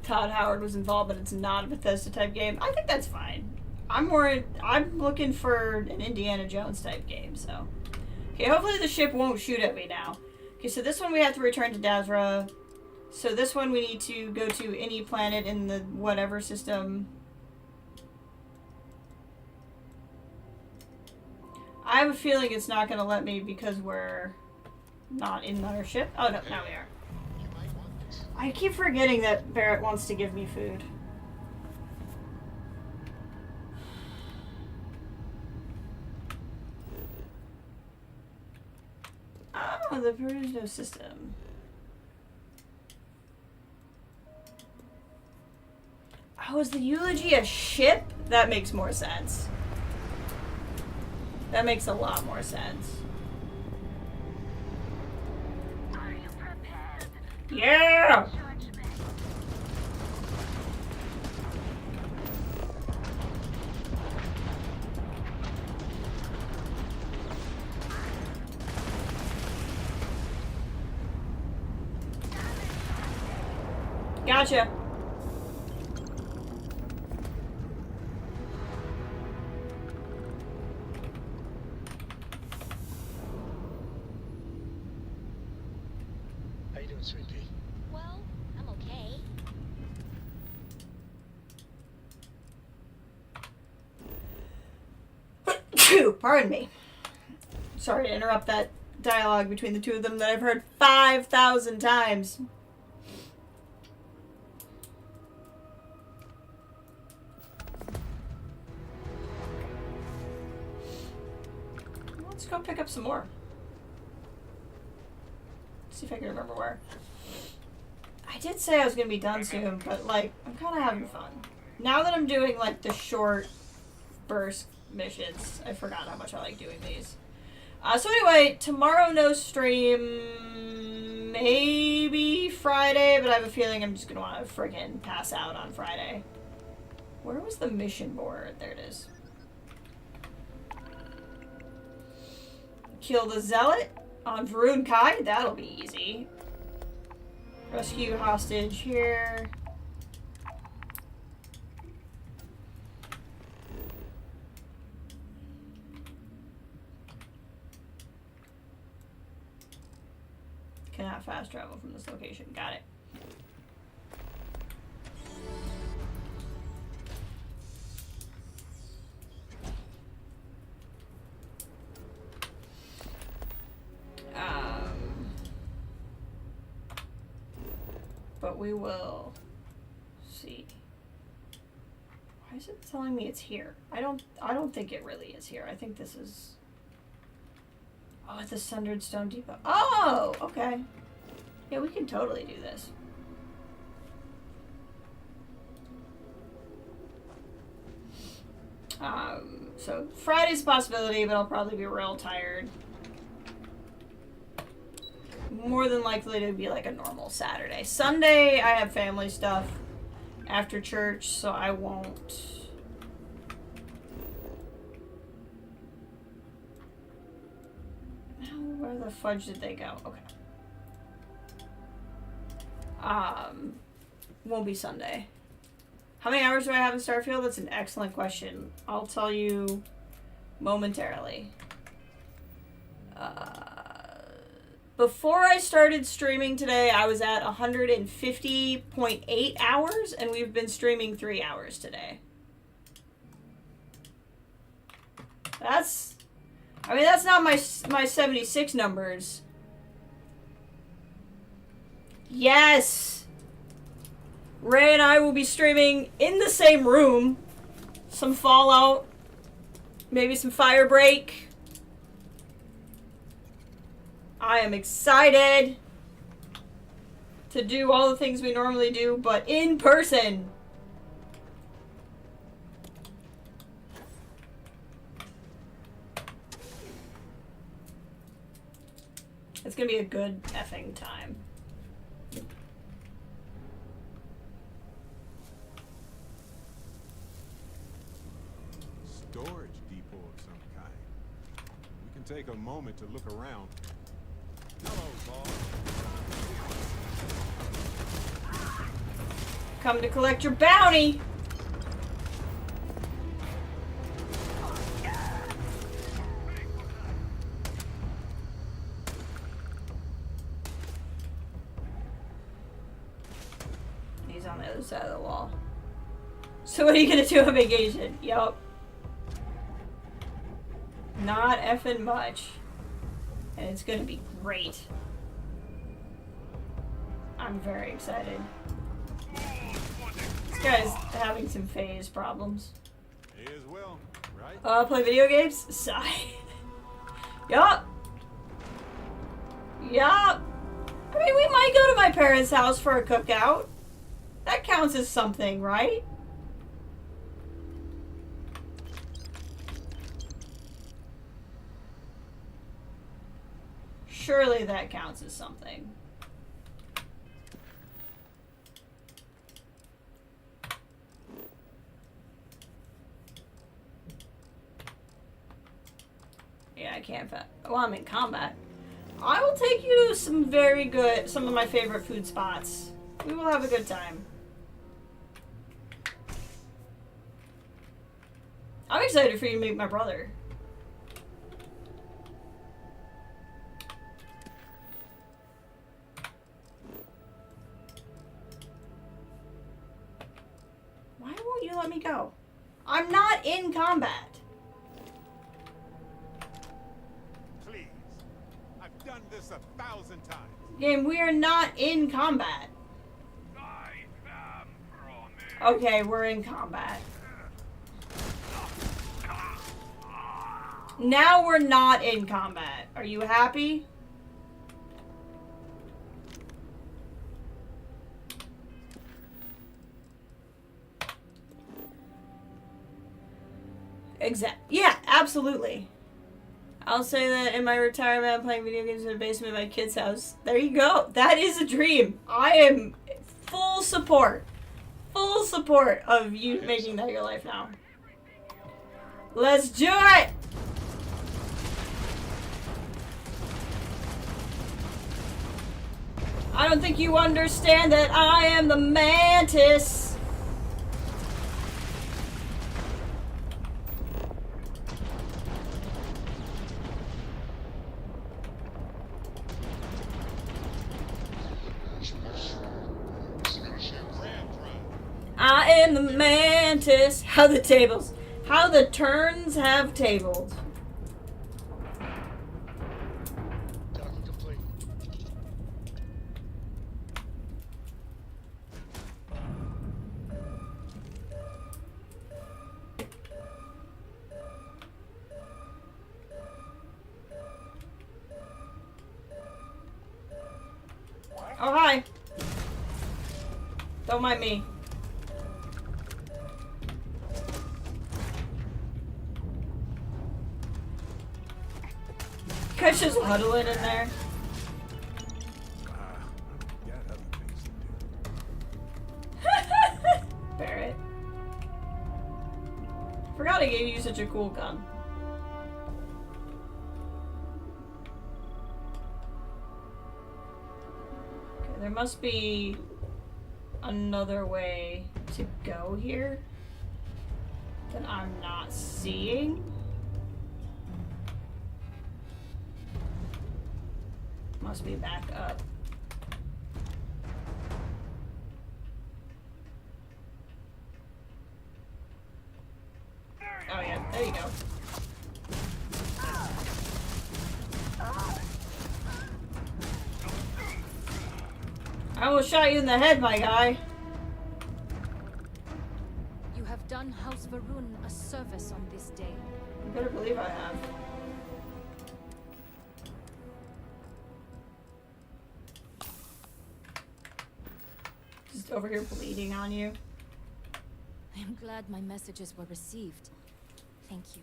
Todd Howard was involved, but it's not a Bethesda type game. I think that's fine. I'm looking for an Indiana Jones type game, so. Okay, hopefully the ship won't shoot at me now. Okay, so this one we have to return to Dazra. So this one we need to go to any planet in the whatever system. I have a feeling it's not going to let me because we're not in our ship. Oh, no, now we are. I keep forgetting that Barrett wants to give me food. Oh, the Peruno system. Oh, is the eulogy a ship? That makes more sense. That makes a lot more sense. Are you prepared? Yeah! Gotcha. How you doing, sweetie? Well, I'm okay. Pardon me. Sorry to interrupt that dialogue between the two of them that I've heard 5,000 times. Let's go pick up some more. See if I can remember where. I did say I was going to be done soon, but, like, I'm kind of having fun. Now that I'm doing, like, the short burst missions, I forgot how much I like doing these. So anyway, tomorrow no stream, maybe Friday, but I have a feeling I'm just going to want to friggin' pass out on Friday. Where was the mission board? There it is. Kill the Zealot on Varun Kai. That'll be easy. Rescue hostage here. Cannot fast travel from this location. Got it. But we will see. Why is it telling me it's here? I don't think it really is here. I think this is. Oh, it's the Sundered Stone Depot. Oh, okay. Yeah, we can totally do this. So Friday's a possibility, but I'll probably be real tired. More than likely to be like a normal Saturday. Sunday, I have family stuff after church, so I won't. Where the fudge did they go? Okay. Won't be Sunday. How many hours do I have in Starfield? That's an excellent question. I'll tell you momentarily. Before I started streaming today, I was at 150.8 hours, and we've been streaming 3 hours today. That's not my 76 numbers. Yes! Ray and I will be streaming in the same room. Some Fallout. Maybe some Firebreak. I am excited to do all the things we normally do, but in person. It's gonna be a good effing time. Storage depot of some kind. We can take a moment to look around. Hello, boss. Come to collect your bounty. He's on the other side of the wall. So what are you gonna do on vacation? Yup. Not effing much. And it's gonna be great. I'm very excited. This guy's having some phase problems. He as well, right? Play video games? Sigh. Yup. Yup. I mean, we might go to my parents' house for a cookout. That counts as something, right? Surely that counts as something. Yeah, I can't. Well, I'm in combat. I will take you to some of my favorite food spots. We will have a good time. I'm excited for you to meet my brother. Why won't you let me go? I'm not in combat. Please. I've done this 1,000 times. Game, we are not in combat. Okay, we're in combat. Now we're not in combat. Are you happy? Yeah, absolutely. I'll say that in my retirement, I'm playing video games in the basement of my kid's house. There you go. That is a dream. I am full support. Full support of you making that your life now. Let's do it! I don't think you understand that I am the mantis. I am the mantis. How the turns have tabled. Oh, hi. Don't mind me. Guys just huddling in there. Barrett. Forgot I gave you such a cool gun. Okay, there must be another way to go here that I'm not seeing. Must be back up. Oh yeah, there you go. I almost shot you in the head, my guy. You have done House Varun a service on this day. You better believe I have. Just over here bleeding on you. I'm glad my messages were received. Thank you.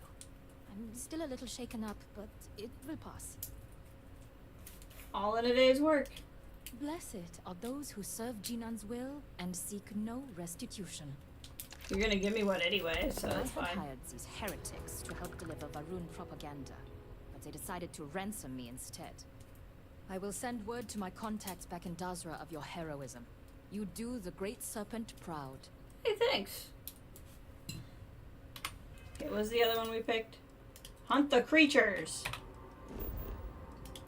I'm still a little shaken up, but it will pass. All in a day's work. Blessed are those who serve Jinan's will and seek no restitution. You're gonna give me one anyway, so that's I had fine. hired these heretics to help deliver Varun propaganda, but they decided to ransom me instead. I will send word to my contacts back in Dazra of your heroism. You do the Great Serpent proud. Hey, thanks. Okay, what was the other one we picked? Hunt the creatures.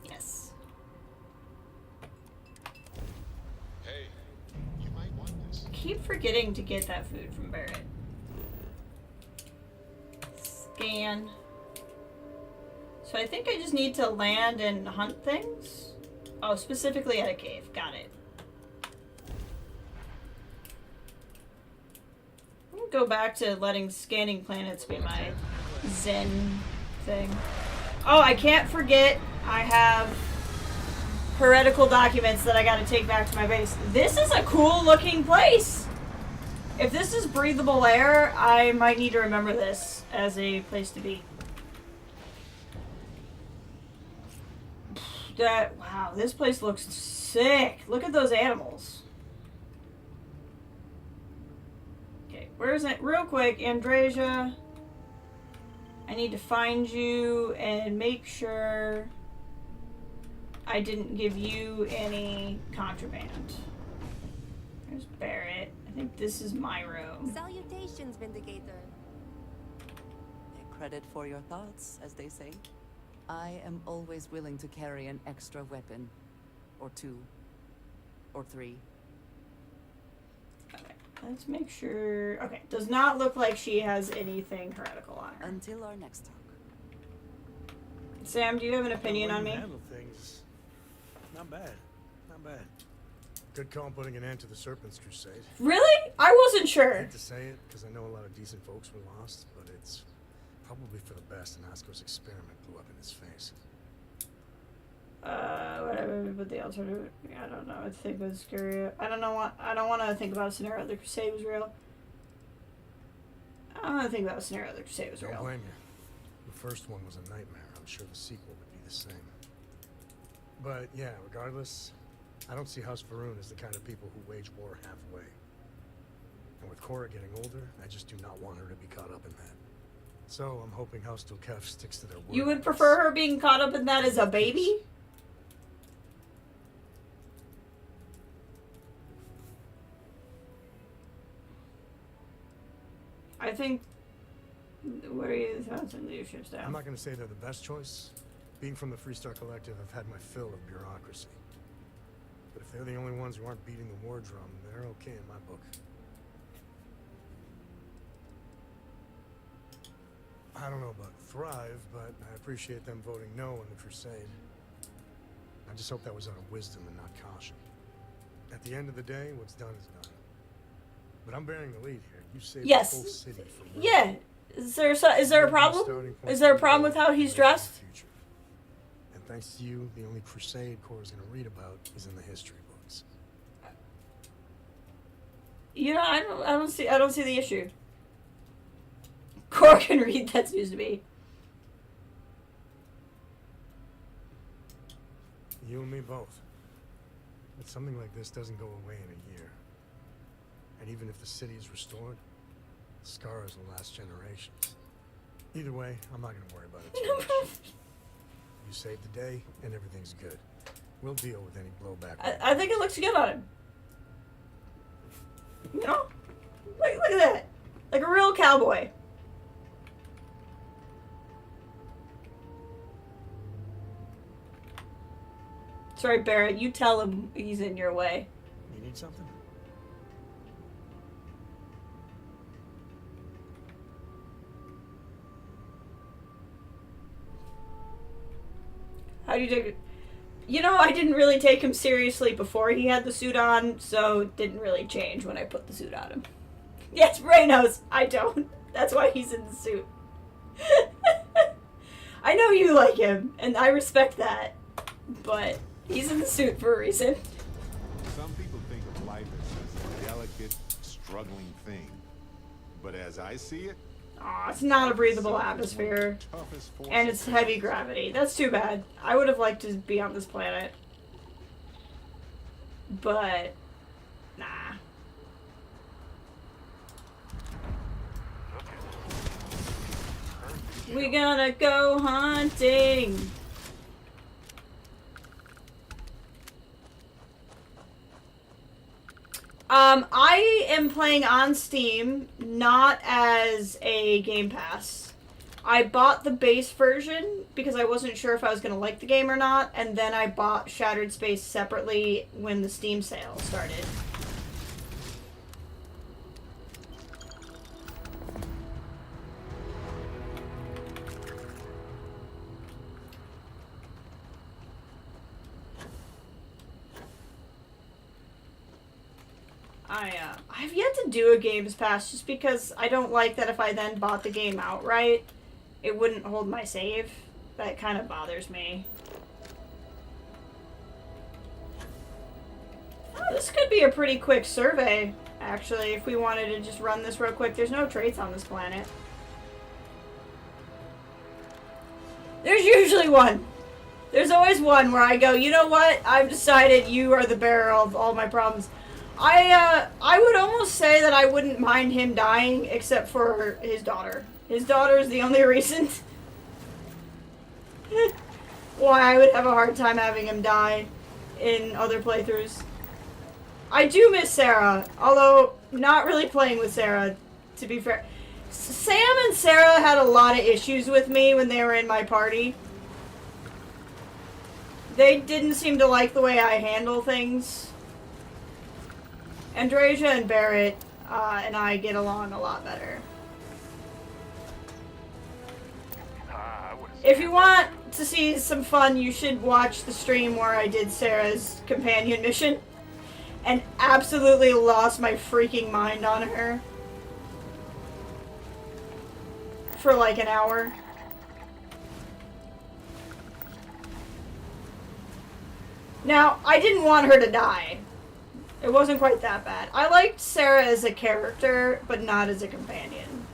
Yes. Hey, you might want this. Keep forgetting to get that food from Barrett. Scan. So I think I just need to land and hunt things. Oh, specifically at a cave. Got it. I'm gonna go back to letting scanning planets be my zen thing. Oh, I can't forget I have heretical documents that I gotta take back to my base. This is a cool looking place. If this is breathable air, I might need to remember this as a place to be. Wow, this place looks sick. Look at those animals. Okay, where is it? Real quick, Andresia. I need to find you and make sure I didn't give you any contraband. There's Barrett. I think this is my room. Salutations, Vindicator. Take credit for your thoughts, as they say. I am always willing to carry an extra weapon. Or two. Or three. Okay, let's make sure. Okay, does not look like she has anything heretical on her. Until our next talk. Sam, do you have an opinion on me? Handle things. Not bad. Not bad. Good call putting an end to the Serpent's Crusade. Really? I wasn't I sure. hate to say it, because I know a lot of decent folks were lost, but it's probably for the best Anasco's experiment blew up in his face. Whatever, but the alternative, I don't know. I think it was scary. I don't want to think about a scenario the Crusade was real. I don't want to think about a scenario the Crusade was real. Don't blame you. The first one was a nightmare. I'm sure the sequel would be the same. But yeah, regardless, I don't see House Varun as the kind of people who wage war halfway. And with Cora getting older, I just do not want her to be caught up in that. So I'm hoping House Dulkef sticks to their word. You would prefer her being caught up in that as a baby? I think. What are you thoughts leadership staff? I'm not going to say they're the best choice. Being from the Freestar Collective, I've had my fill of bureaucracy. But if they're the only ones who aren't beating the war drum, they're okay in my book. I don't know about thrive, but I appreciate them voting no on the Crusade. I just hope that was out of wisdom and not caution. At the end of the day, what's done is done. But I'm bearing the lead here. You saved the whole city from Yeah. Is there a problem? Is there a problem with how he's dressed? And thanks to you, the only Crusade Cora's gonna read about is in the history books. You know, I don't see the issue. Cora can read, that's news to me. You and me both. But something like this doesn't go away in a year. And even if the city is restored, the scars will last generations. Either way, I'm not gonna worry about it too much. You saved the day, and everything's good. We'll deal with any blowback. I think it looks good on him. You know? Look at that. Like a real cowboy. Sorry, Barrett, you tell him he's in your way. You need something? How do you take it? You know, I didn't really take him seriously before he had the suit on, so it didn't really change when I put the suit on him. Yes, Ray knows. I don't. That's why he's in the suit. I know you like him, and I respect that, but he's in the suit for a reason. Some people think of life as a delicate, struggling thing. But as I see it, Aw, it's not a breathable atmosphere. And it's heavy gravity. That's too bad. I would have liked to be on this planet. But, nah. We gonna go hunting. I am playing on Steam, not as a Game Pass. I bought the base version because I wasn't sure if I was going to like the game or not, and then I bought Shattered Space separately when the Steam sale started. I've yet to do a Games Pass just because I don't like that if I then bought the game outright, it wouldn't hold my save. That kind of bothers me. Oh, this could be a pretty quick survey, actually, if we wanted to just run this real quick. There's no traits on this planet. There's usually one. There's always one where I go, you know what? I've decided you are the bearer of all my problems. I would almost say that I wouldn't mind him dying, except for his daughter. His daughter is the only reason why I would have a hard time having him die in other playthroughs. I do miss Sarah, although not really playing with Sarah, to be fair. Sam and Sarah had a lot of issues with me when they were in my party. They didn't seem to like the way I handle things. Andrasia and Barrett and I get along a lot better. If you want to see some fun, you should watch the stream where I did Sarah's companion mission and absolutely lost my freaking mind on her for like an hour. Now, I didn't want her to die. It wasn't quite that bad. I liked Sarah as a character, but not as a companion.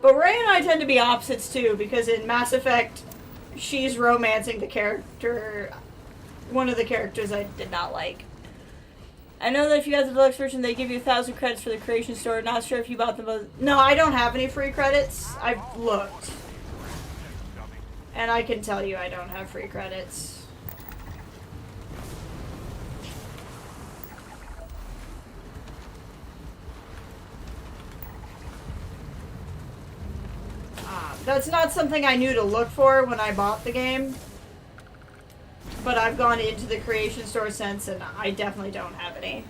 But Ray and I tend to be opposites too, because in Mass Effect, she's romancing the character, one of the characters I did not like. I know that if you got the deluxe version, they give you 1,000 credits for the creation store. Not sure if you bought them. No, I don't have any free credits. I've looked. And I can tell you I don't have free credits. That's not something I knew to look for when I bought the game. But I've gone into the creation store since, and I definitely don't have any.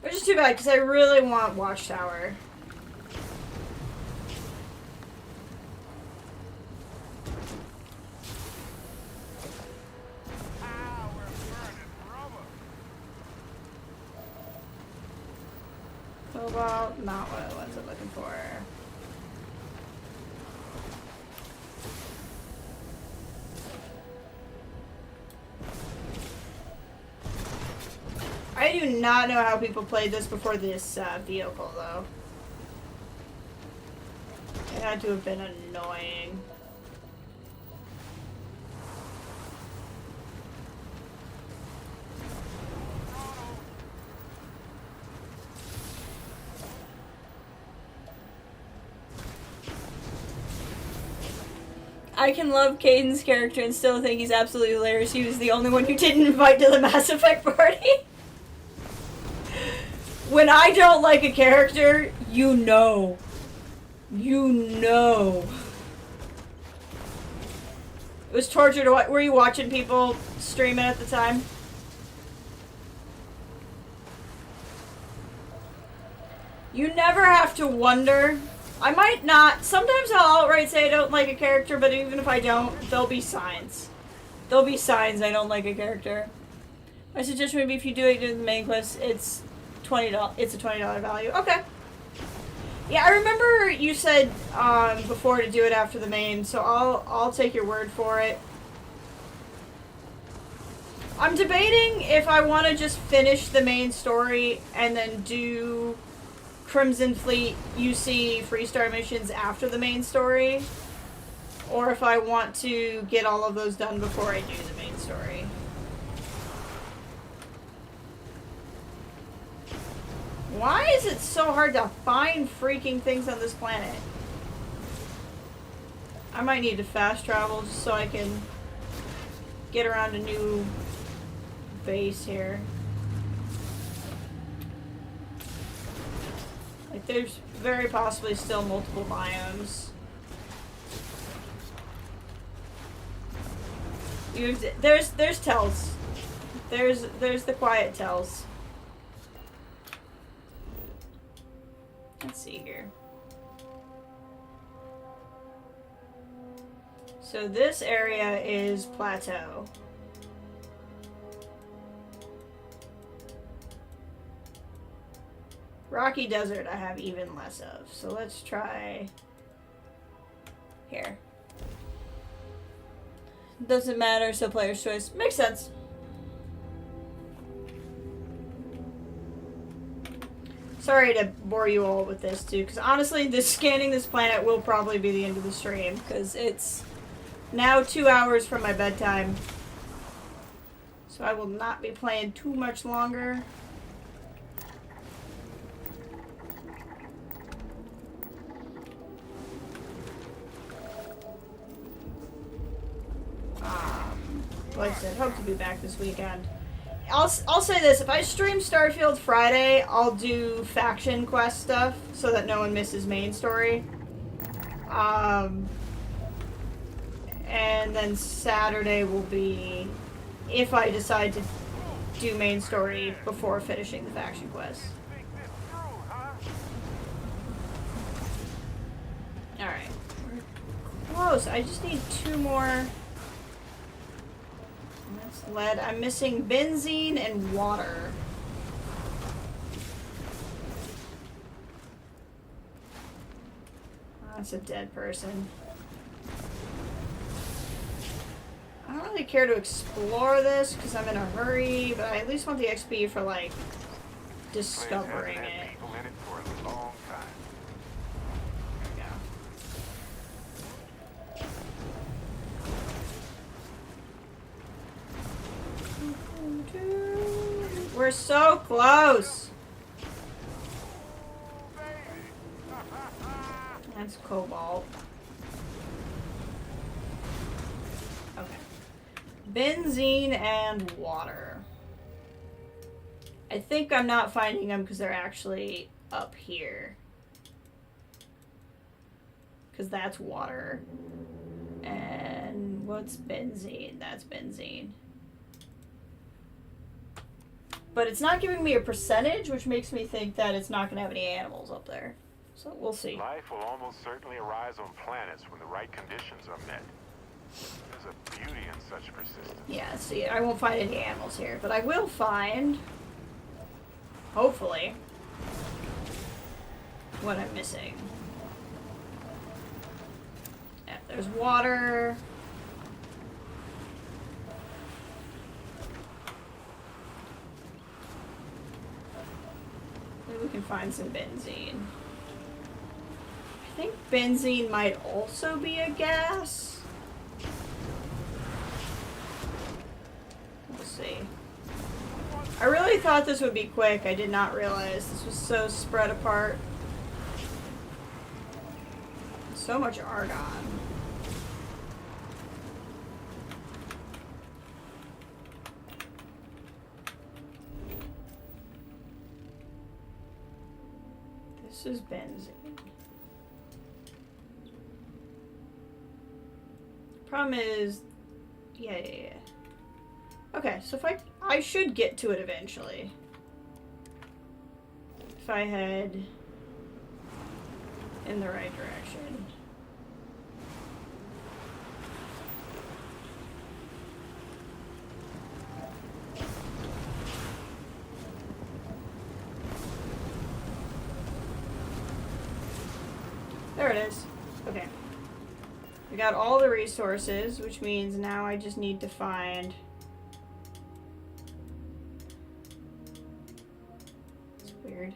Which is too bad, because I really want Watchtower. Cobalt, not what I was looking for. I do not know how people played this before this vehicle, though. It had to have been annoying. I can love Caden's character and still think he's absolutely hilarious. He was the only one you didn't invite to the Mass Effect party. When I don't like a character, you know. You know. It was torture to watch. Were you watching people stream it at the time? You never have to wonder. I might not. Sometimes I'll outright say I don't like a character, but even if I don't, there'll be signs. There'll be signs I don't like a character. My suggestion would be if you do it in the main quest, it's $20. It's a $20 value. Okay. Yeah, I remember you said before to do it after the main, so I'll take your word for it. I'm debating if I want to just finish the main story and then do Crimson Fleet UC Freestar missions after the main story, or if I want to get all of those done before I do the main story. Why is it so hard to find freaking things on this planet? I might need to fast travel just so I can get around a new base here. Like, there's very possibly still multiple biomes. There's tells. There's the quiet tells. Let's see here. So this area is plateau. Rocky Desert I have even less of. So let's try here. Doesn't matter, so player's choice. Makes sense. Sorry to bore you all with this too, because honestly, scanning this planet will probably be the end of the stream, because it's now 2 hours from my bedtime. So I will not be playing too much longer. Like I said, hope to be back this weekend. I'll say this, if I stream Starfield Friday, I'll do faction quest stuff so that no one misses main story. And then Saturday will be if I decide to do main story before finishing the faction quest. Alright. Close. I just need 2 more. That's lead. I'm missing benzene and water. That's a dead person. I don't really care to explore this because I'm in a hurry, but I at least want the XP for, like, discovering it. We're so close. That's cobalt. Okay. Benzene and water. I think I'm not finding them because they're actually up here. Because that's water. And what's benzene? That's benzene. But it's not giving me a percentage, which makes me think that it's not going to have any animals up there. So we'll see. Life will almost certainly arise on planets when the right conditions are met. There's a beauty in such persistence. Yeah, see, I won't find any animals here, but I will find, hopefully, what I'm missing. Yeah, there's water. Maybe we can find some benzene. I think benzene might also be a gas. We'll see. I really thought this would be quick. I did not realize this was so spread apart. So much argon. This is benzene. Problem is, yeah. Okay, so if I should get to it eventually. If I head in the right direction. There it is. Okay. We got all the resources, which means now I just need to find... It's weird.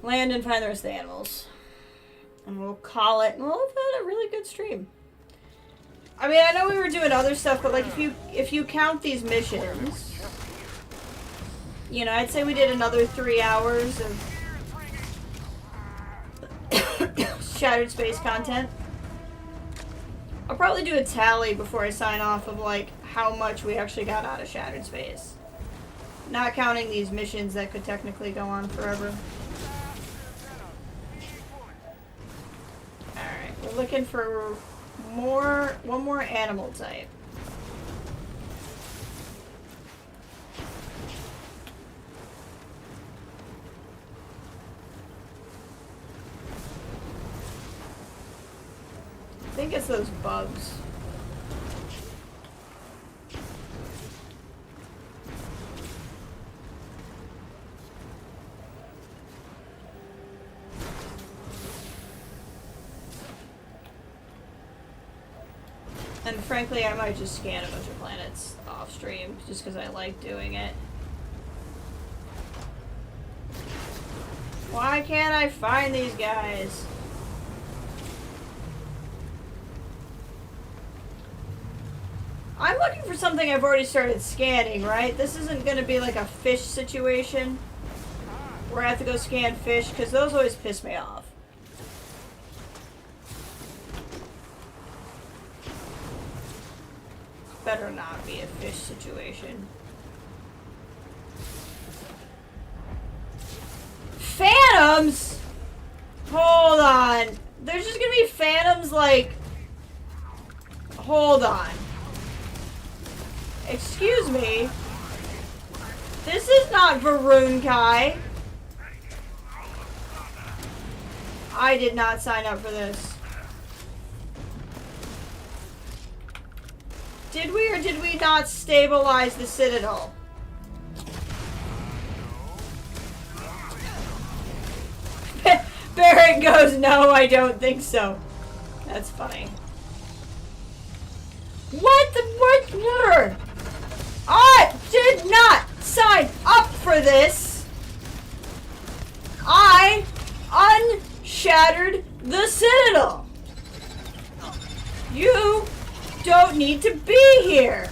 Land and find the rest of the animals. And we'll call it... We'll have had a really good stream. I mean, I know we were doing other stuff, but like if you count these missions... You know, I'd say we did another 3 hours of Shattered Space content. I'll probably do a tally before I sign off of like how much we actually got out of Shattered Space. Not counting these missions that could technically go on forever. Alright, we're looking for one more animal type. I think it's those bugs. And frankly, I might just scan a bunch of planets off stream just because I like doing it. Why can't I find these guys? I'm looking for something I've already started scanning, right? This isn't going to be like a fish situation where I have to go scan fish, because those always piss me off. Better not be a fish situation. Phantoms? Hold on. There's just going to be phantoms like... Hold on. Excuse me. This is not Varun Kai. I did not sign up for this. Did we or did we not stabilize the Citadel? Barrett goes, no, I don't think so. That's funny. What the what? I did not sign up for this. I unshattered the Citadel. You don't need to be here.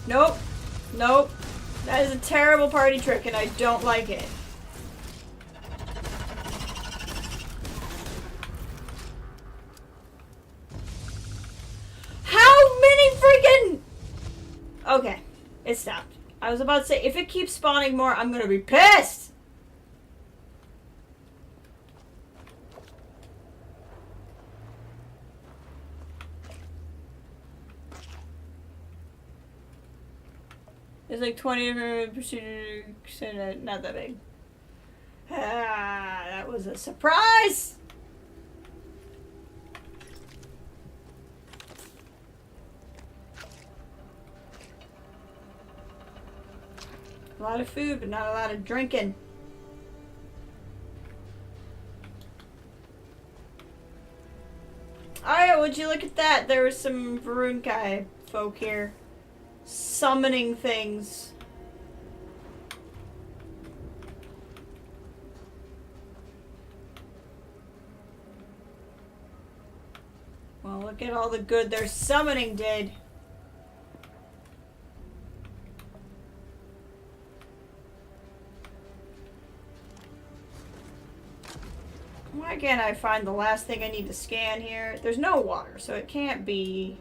Nope. Nope. That is a terrible party trick and I don't like it. How many freaking... Okay. It stopped. I was about to say, if it keeps spawning more, I'm gonna be pissed! It's like 20%, not that big. Ah, that was a surprise! A lot of food, but not a lot of drinking. Oh yeah, would you look at that? There was some Varun Kai folk here. Summoning things. Well, look at all the good their summoning did. Why can't I find the last thing I need to scan here? There's no water, so it can't be...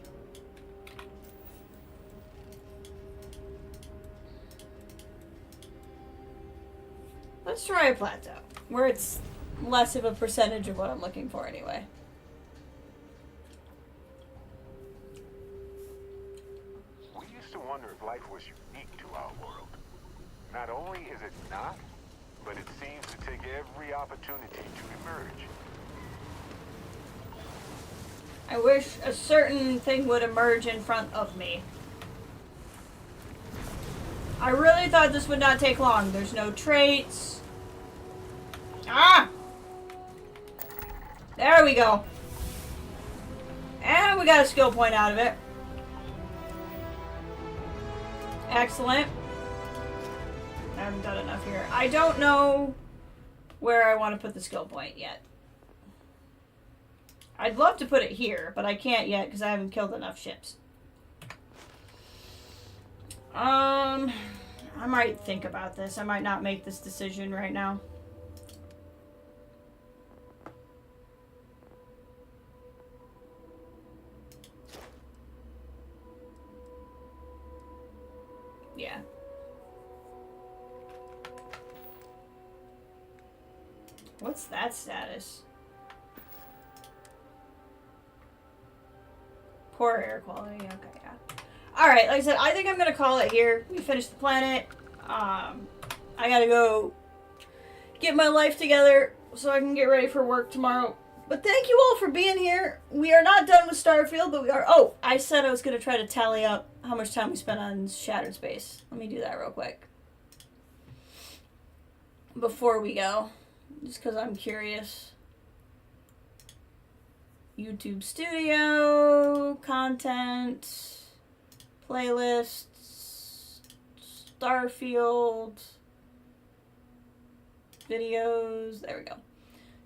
Let's try a plateau, where it's less of a percentage of what I'm looking for anyway. We used to wonder if life was unique to our world. Not only is it not, but it seems to take every opportunity to emerge. I wish a certain thing would emerge in front of me. I really thought this would not take long. There's no traits. Ah! There we go. And we got a skill point out of it. Excellent. I haven't done enough here. I don't know where I want to put the skill point yet. I'd love to put it here, but I can't yet because I haven't killed enough ships. I might think about this. I might not make this decision right now. Yeah. What's that status? Poor air quality. Okay, yeah. Alright, like I said, I think I'm going to call it here. We finished the planet. I gotta go get my life together so I can get ready for work tomorrow. But thank you all for being here. We are not done with Starfield, but we are... Oh, I said I was going to try to tally up how much time we spent on Shattered Space. Let me do that real quick. Before we go. Just because I'm curious. YouTube Studio, content, playlists, Starfield, videos, there we go.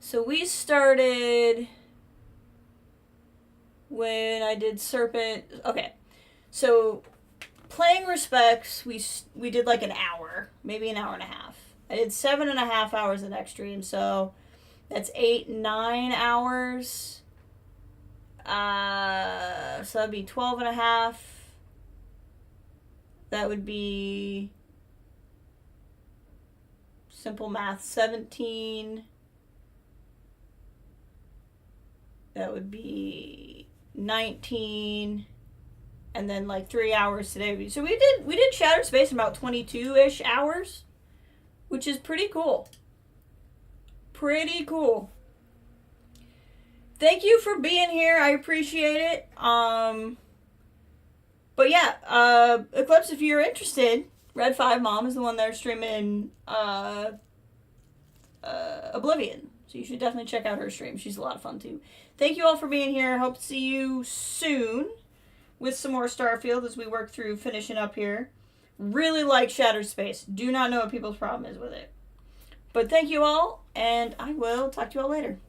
So we started when I did Serpent, okay, so playing Respects, we did like an hour, maybe an hour and a half. I did 7.5 hours in Extreme, so that's 8-9 hours. So that'd be 12.5. That would be simple math, 17. That would be 19. And then like 3 hours today. So we did Shattered Space in about 22-ish hours, which is pretty cool. Pretty cool. Thank you for being here. I appreciate it. But yeah, Eclipse, if you're interested, Red 5 Mom is the one there streaming Oblivion. So you should definitely check out her stream. She's a lot of fun too. Thank you all for being here. Hope to see you soon with some more Starfield as we work through finishing up here. Really like Shattered Space. Do not know what people's problem is with it. But thank you all, and I will talk to you all later.